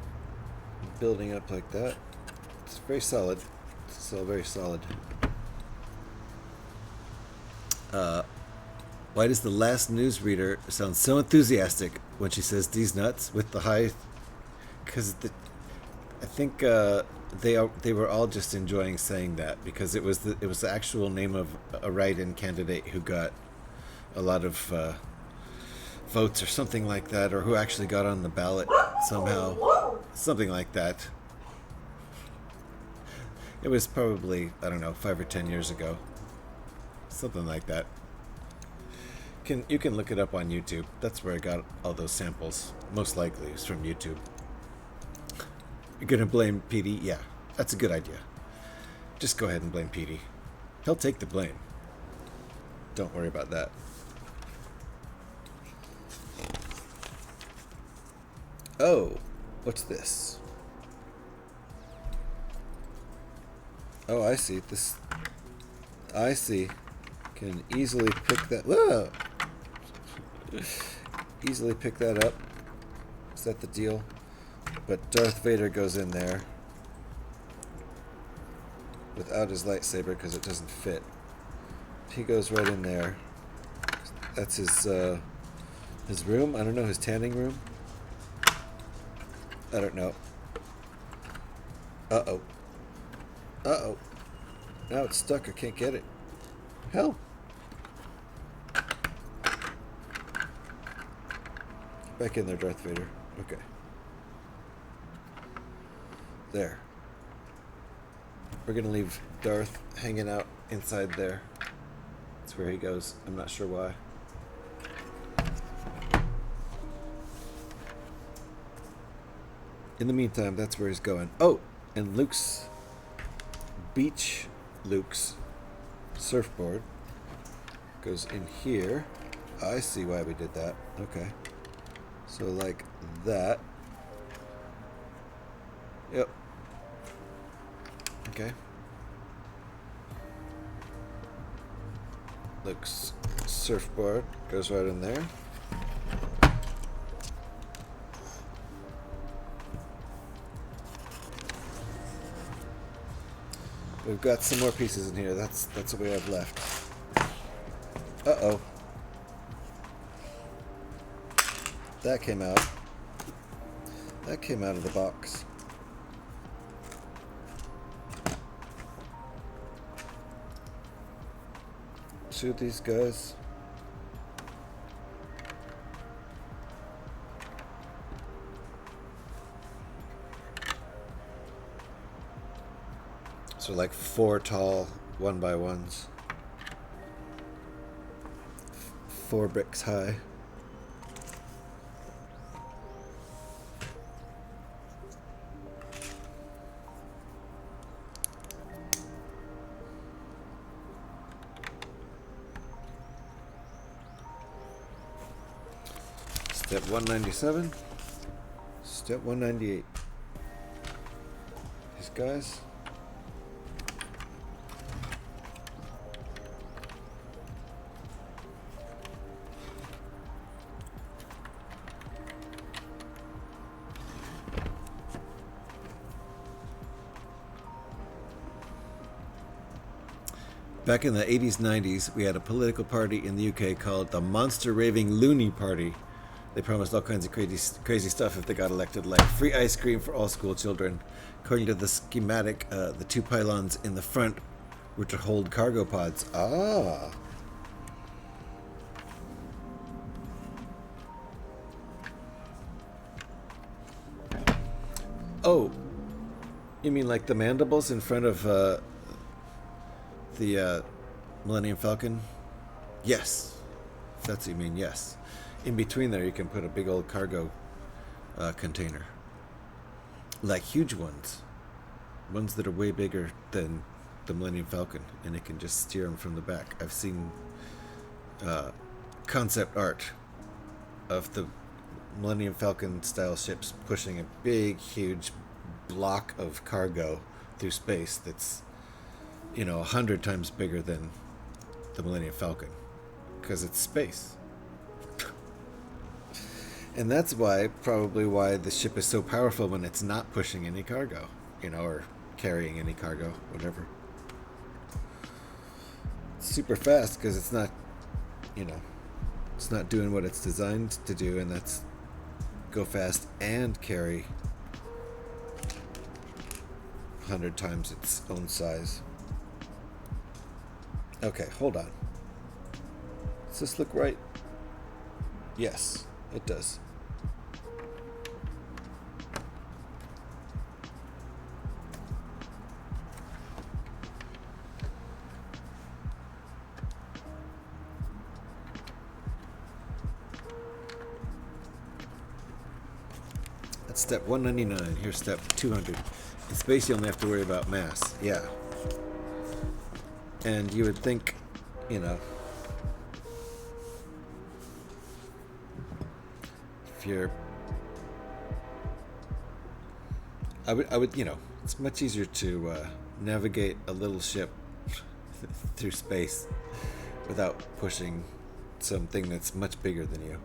Building up like that. It's very solid. It's all very solid. Why does the last newsreader sound so enthusiastic when she says these nuts with the high? Because I think they were all just enjoying saying that because it was the actual name of a write-in candidate who got a lot of votes or something like that, or who actually got on the ballot somehow, something like that. It was probably, I don't know, 5 or 10 years ago, something like that. You can look it up on YouTube. That's where I got all those samples. Most likely it's from YouTube. You're gonna blame PD? Yeah, that's a good idea. Just go ahead and blame PD. He'll take the blame. Don't worry about that. Oh, what's this? Oh, I see. This. I see. Can easily pick that. Whoa! Easily pick that up. Is that the deal? But Darth Vader goes in there without his lightsaber because it doesn't fit. He goes right in there. That's his room. I don't know, his tanning room. I don't know. Uh-oh. Uh-oh. Now it's stuck. I can't get it. Help. Back in there, Darth Vader. Okay. There. We're gonna leave Darth hanging out inside there. That's where he goes. I'm not sure why. In the meantime, that's where he's going. Oh, and Luke's surfboard goes in here. I see why we did that. Okay. So like that. Yep. Okay. Luke's surfboard goes right in there. We've got some more pieces in here. That's what we have left. Uh-oh. That came out. That came out of the box. Shoot these guys. So like 4 tall 1x1s. 4 bricks high. Step 197. Step 198. These guys. Back in the 80s, 90s, we had a political party in the UK called the Monster Raving Loony Party. They promised all kinds of crazy stuff if they got elected, like free ice cream for all school children. According to the schematic, the 2 pylons in the front were to hold cargo pods. Ah. Oh, you mean like the mandibles in front of the Millennium Falcon? Yes. If that's what you mean, yes. In between there, you can put a big old cargo container. Like huge ones. Ones that are way bigger than the Millennium Falcon. And it can just steer them from the back. I've seen concept art of the Millennium Falcon style ships pushing a big, huge block of cargo through space that's, 100 times bigger than the Millennium Falcon. Because it's space. And that's probably why the ship is so powerful when it's not pushing any cargo, or carrying any cargo, whatever. It's super fast because it's not, it's not doing what it's designed to do, and that's go fast and carry 100 times its own size. Okay, hold on. Does this look right? Yes, it does. That's step 199. Here's step 200. In space, you only have to worry about mass. Yeah. And you would think, if you're, I would, it's much easier to navigate a little ship through space without pushing something that's much bigger than you.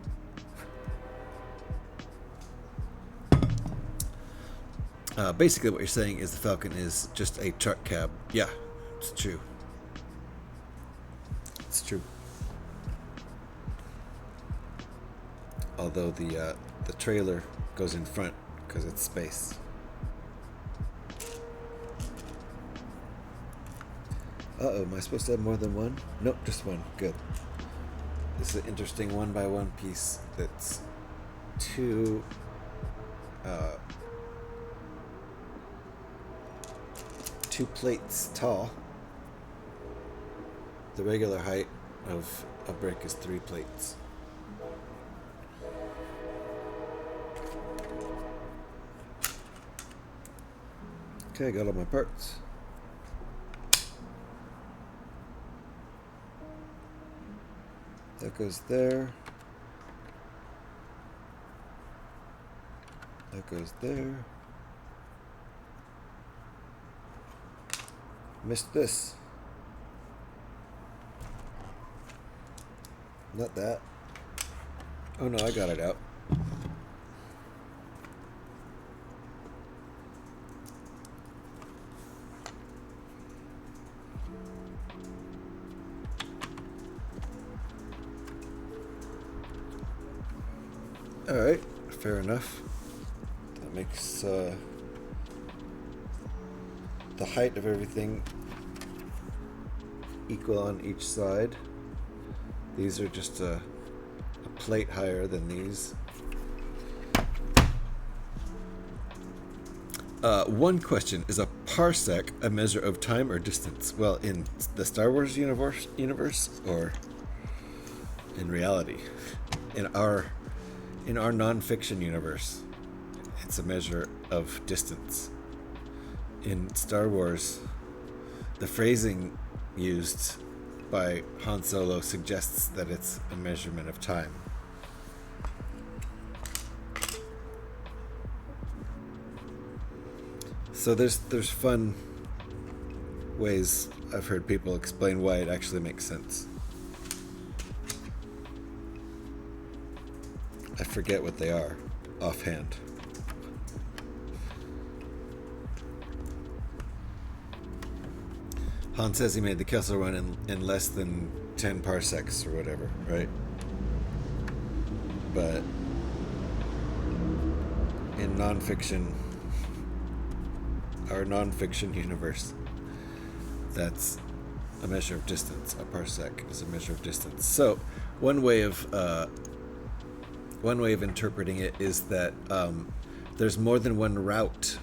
Basically what you're saying is the Falcon is just a truck cab. Yeah, it's true. It's true. Although the trailer goes in front because it's space. Uh-oh, am I supposed to have more than one? Nope, just one. Good. This is an interesting 1x1 piece that's 2 plates tall. The regular height of a brick is 3 plates. Okay, I got all my parts. That goes there. That goes there. Missed this. Not that. Oh no, I got it out. Alright, fair enough. That makes the height of everything equal on each side. These are just a plate higher than these. One question, is a parsec a measure of time or distance? Well, in the Star Wars universe, or in reality, in our non-fiction universe, it's a measure of distance. In Star Wars, the phrasing used by Han Solo suggests that it's a measurement of time. So there's fun ways I've heard people explain why it actually makes sense. I forget what they are offhand. Han says he made the Kessel Run in less than 10 parsecs or whatever, right? But in non-fiction, our non-fiction universe, that's a measure of distance. A parsec is a measure of distance. So one way of interpreting it is that there's more than one route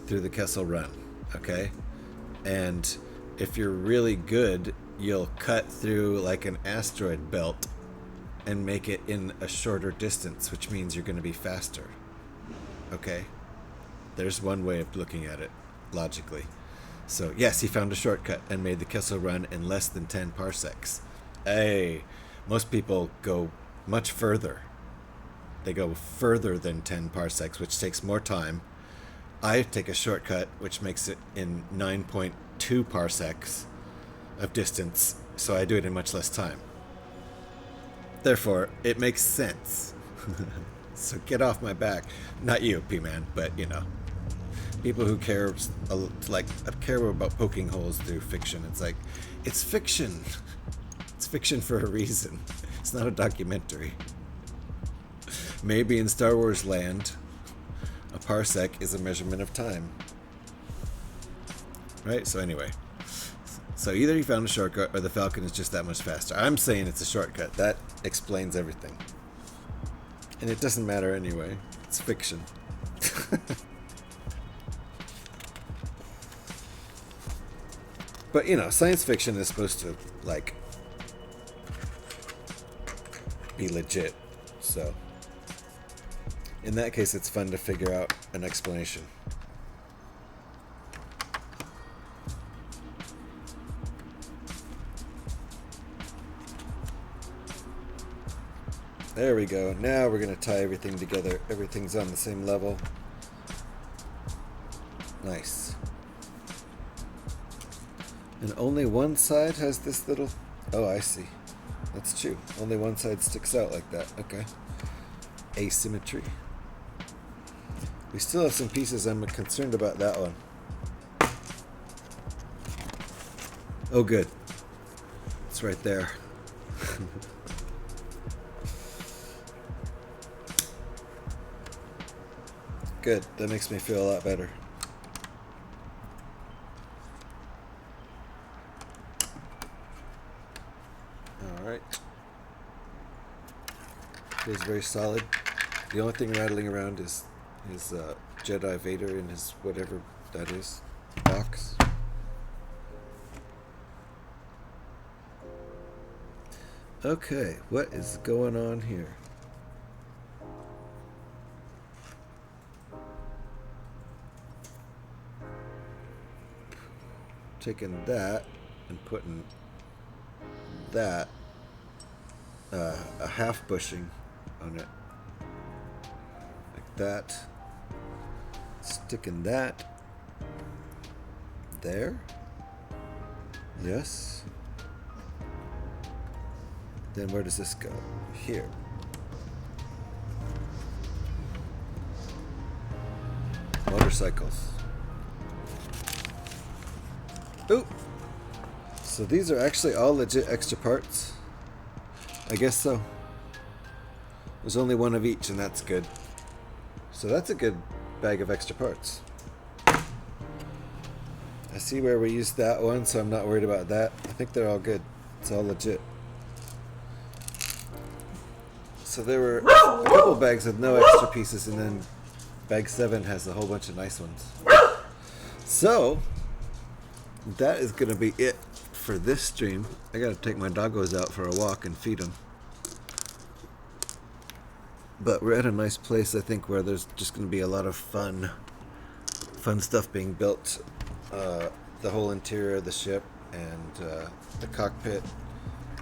through the Kessel Run, okay? And if you're really good, you'll cut through like an asteroid belt and make it in a shorter distance, which means you're going to be faster. Okay? There's one way of looking at it, logically. So, yes, he found a shortcut and made the Kessel Run in less than 10 parsecs. Hey, most people go much further. They go further than 10 parsecs, which takes more time. I take a shortcut, which makes it in 9.2 parsecs of distance, so I do it in much less time. Therefore, it makes sense. So get off my back. Not you, P-Man, but, you know, people who care about poking holes through fiction. It's like, it's fiction. It's fiction for a reason. It's not a documentary. Maybe in Star Wars land, a parsec is a measurement of time. Right? So anyway. So either he found a shortcut or the Falcon is just that much faster. I'm saying it's a shortcut. That explains everything. And it doesn't matter anyway. It's fiction. But, you know, science fiction is supposed to, like, be legit. So, in that case, it's fun to figure out an explanation. There we go. Now we're going to tie everything together. Everything's on the same level. Nice. And only one side has this little... Oh, I see. That's true. Only one side sticks out like that. Okay. Asymmetry. We still have some pieces. I'm concerned about that one. Oh, good. It's right there. Good. That makes me feel a lot better. Alright. Feels very solid. The only thing rattling around is Jedi Vader in his whatever that is box. Okay, what is going on here? Taking that and putting that a half bushing on it like that, sticking that there, yes, then where does this go? Here. Motorcycles. Ooh. So these are actually all legit extra parts? I guess so. There's only one of each, and that's good. So that's a good bag of extra parts. I see where we used that one, so I'm not worried about that. I think they're all good. It's all legit. So there were a couple bags with no extra pieces, and then bag 7 has a whole bunch of nice ones. So that is going to be it for this stream. I got to take my doggos out for a walk and feed them. But we're at a nice place, I think, where there's just going to be a lot of fun stuff being built. The whole interior of the ship and the cockpit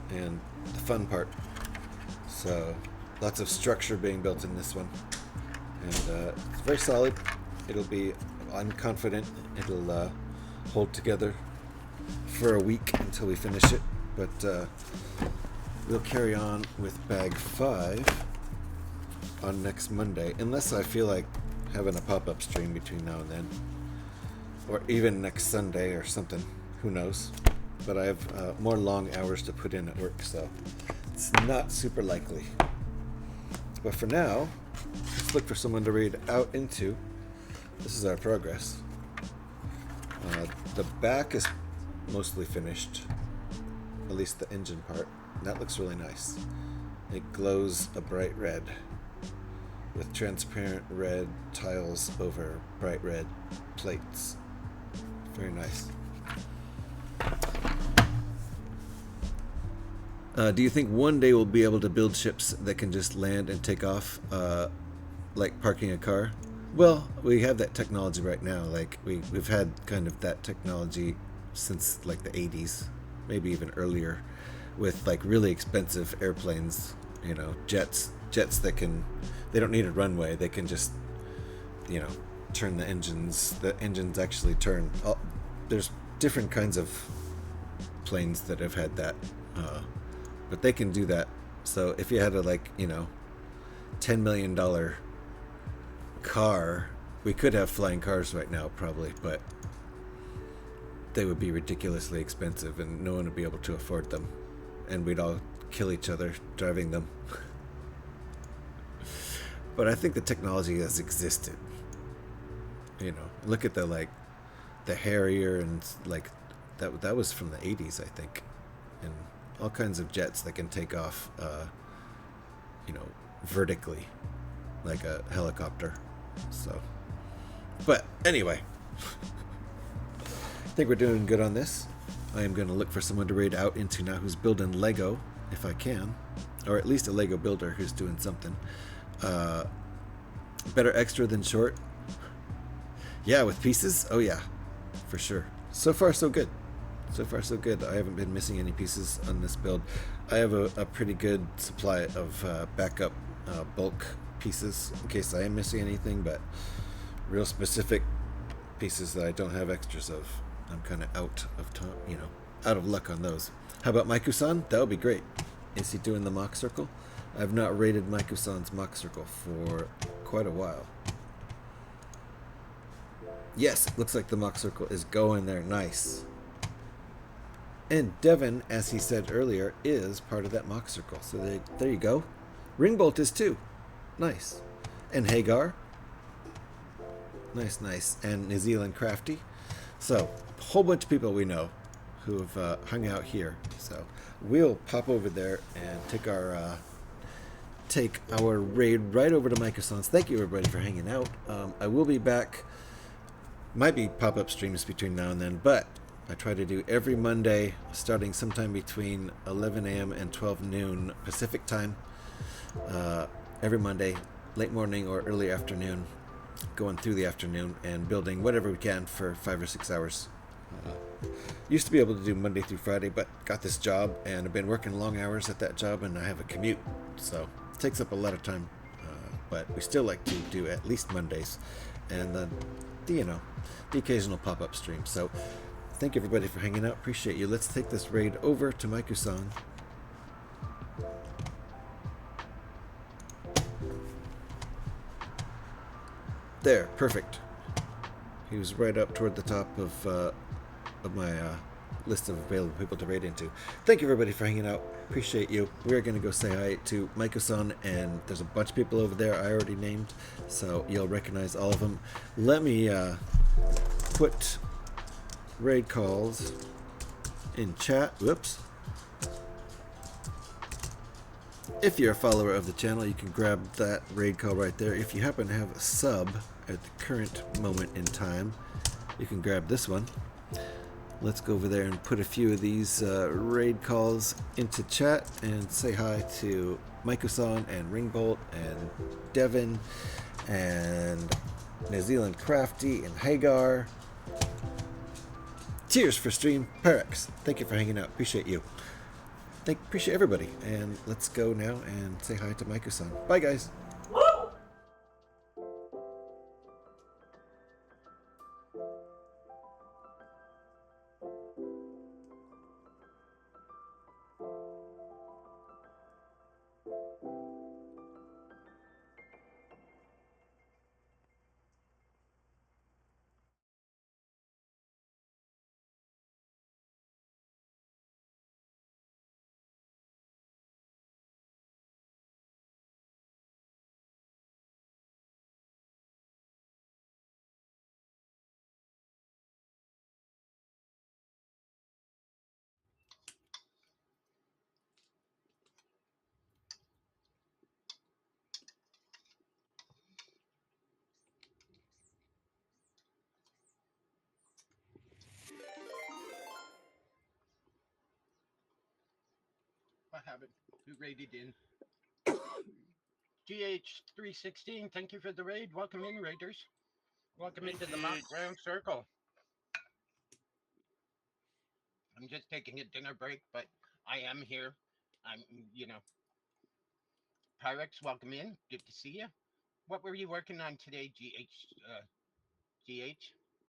and the fun part. So lots of structure being built in this one. And it's very solid. It'll be, I'm confident it'll hold together for a week until we finish it. But we'll carry on with bag 5 on next Monday, unless I feel like having a pop-up stream between now and then, or even next Sunday or something. Who knows? But I have more long hours to put in at work, so it's not super likely. But for now, let's look for someone to raid out into. This is our progress. The back is mostly finished, at least the engine part. That looks really nice. It glows a bright red with transparent red tiles over bright red plates. Very nice. Do you think one day we'll be able to build ships that can just land and take off like parking a car? Well, we have that technology right now. Like we've had kind of that technology since like the 80s, maybe even earlier, with like really expensive airplanes, you know, jets that can, they don't need a runway, they can just, you know, turn the engines actually turn. There's different kinds of planes that have had that, but they can do that. So if you had a, like, you know, $10 million car, we could have flying cars right now probably, but they would be ridiculously expensive and no one would be able to afford them, and we'd all kill each other driving them. But I think the technology has existed. You know, look at the Harrier, and like that was from the 80s, I think, and all kinds of jets that can take off, you know, vertically, like a helicopter. So, but anyway, I think we're doing good on this. I am going to look for someone to raid out into now who's building Lego, if I can, or at least a Lego builder who's doing something. Better extra than short. Yeah, with pieces? Oh yeah, for sure. So far so good. So far so good. I haven't been missing any pieces on this build. I have a pretty good supply of backup bulk pieces in case I am missing anything, but real specific pieces that I don't have extras of, I'm kind of out of time, you know, out of luck on those. How about Maiku-san? That would be great. Is he doing the mock circle? I've not rated Maiku-san's mock circle for quite a while. Yes, it looks like the mock circle is going there. Nice. And Devin, as he said earlier, is part of that mock circle. So there you go. Ringbolt is too. Nice. And Hagar. Nice, nice. And New Zealand Crafty. So, a whole bunch of people we know who have hung out here. So, we'll pop over there and take our raid right over to Microsoft. Thank you, everybody, for hanging out. I will be back. Might be pop-up streams between now and then, but I try to do every Monday, starting sometime between 11 a.m. and 12 noon Pacific time. Every Monday, late morning or early afternoon, going through the afternoon and building whatever we can for 5 or 6 hours. Used to be able to do Monday through Friday, but got this job and I've been working long hours at that job, and I have a commute, so it takes up a lot of time. But we still like to do at least Mondays, and then the occasional pop-up stream. So thank you, everybody, for hanging out. Appreciate you. Let's take this raid over to Maiku-san. There, perfect. He was right up toward the top of my list of available people to raid into. Thank you, everybody, for hanging out. Appreciate you. We're going to go say hi to Maiku-san, and there's a bunch of people over there I already named, so you'll recognize all of them. Let me put raid calls in chat. Whoops. If you're a follower of the channel, you can grab that raid call right there. If you happen to have a sub at the current moment in time, you can grab this one. Let's go over there and put a few of these raid calls into chat and say hi to Maiko-san and Ringbolt and Devin and New Zealand Crafty and Hagar. Cheers for stream, Pyrex. Thank you for hanging out. Appreciate you. Appreciate everybody. And let's go now and say hi to Maiko-san. Bye, guys. What happened? Who raided in? GH316, thank you for the raid. Welcome in, raiders. Welcome into the Mount Round Circle. I'm just taking a dinner break, but I am here. I'm, Pyrex, welcome in. Good to see you. What were you working on today, GH?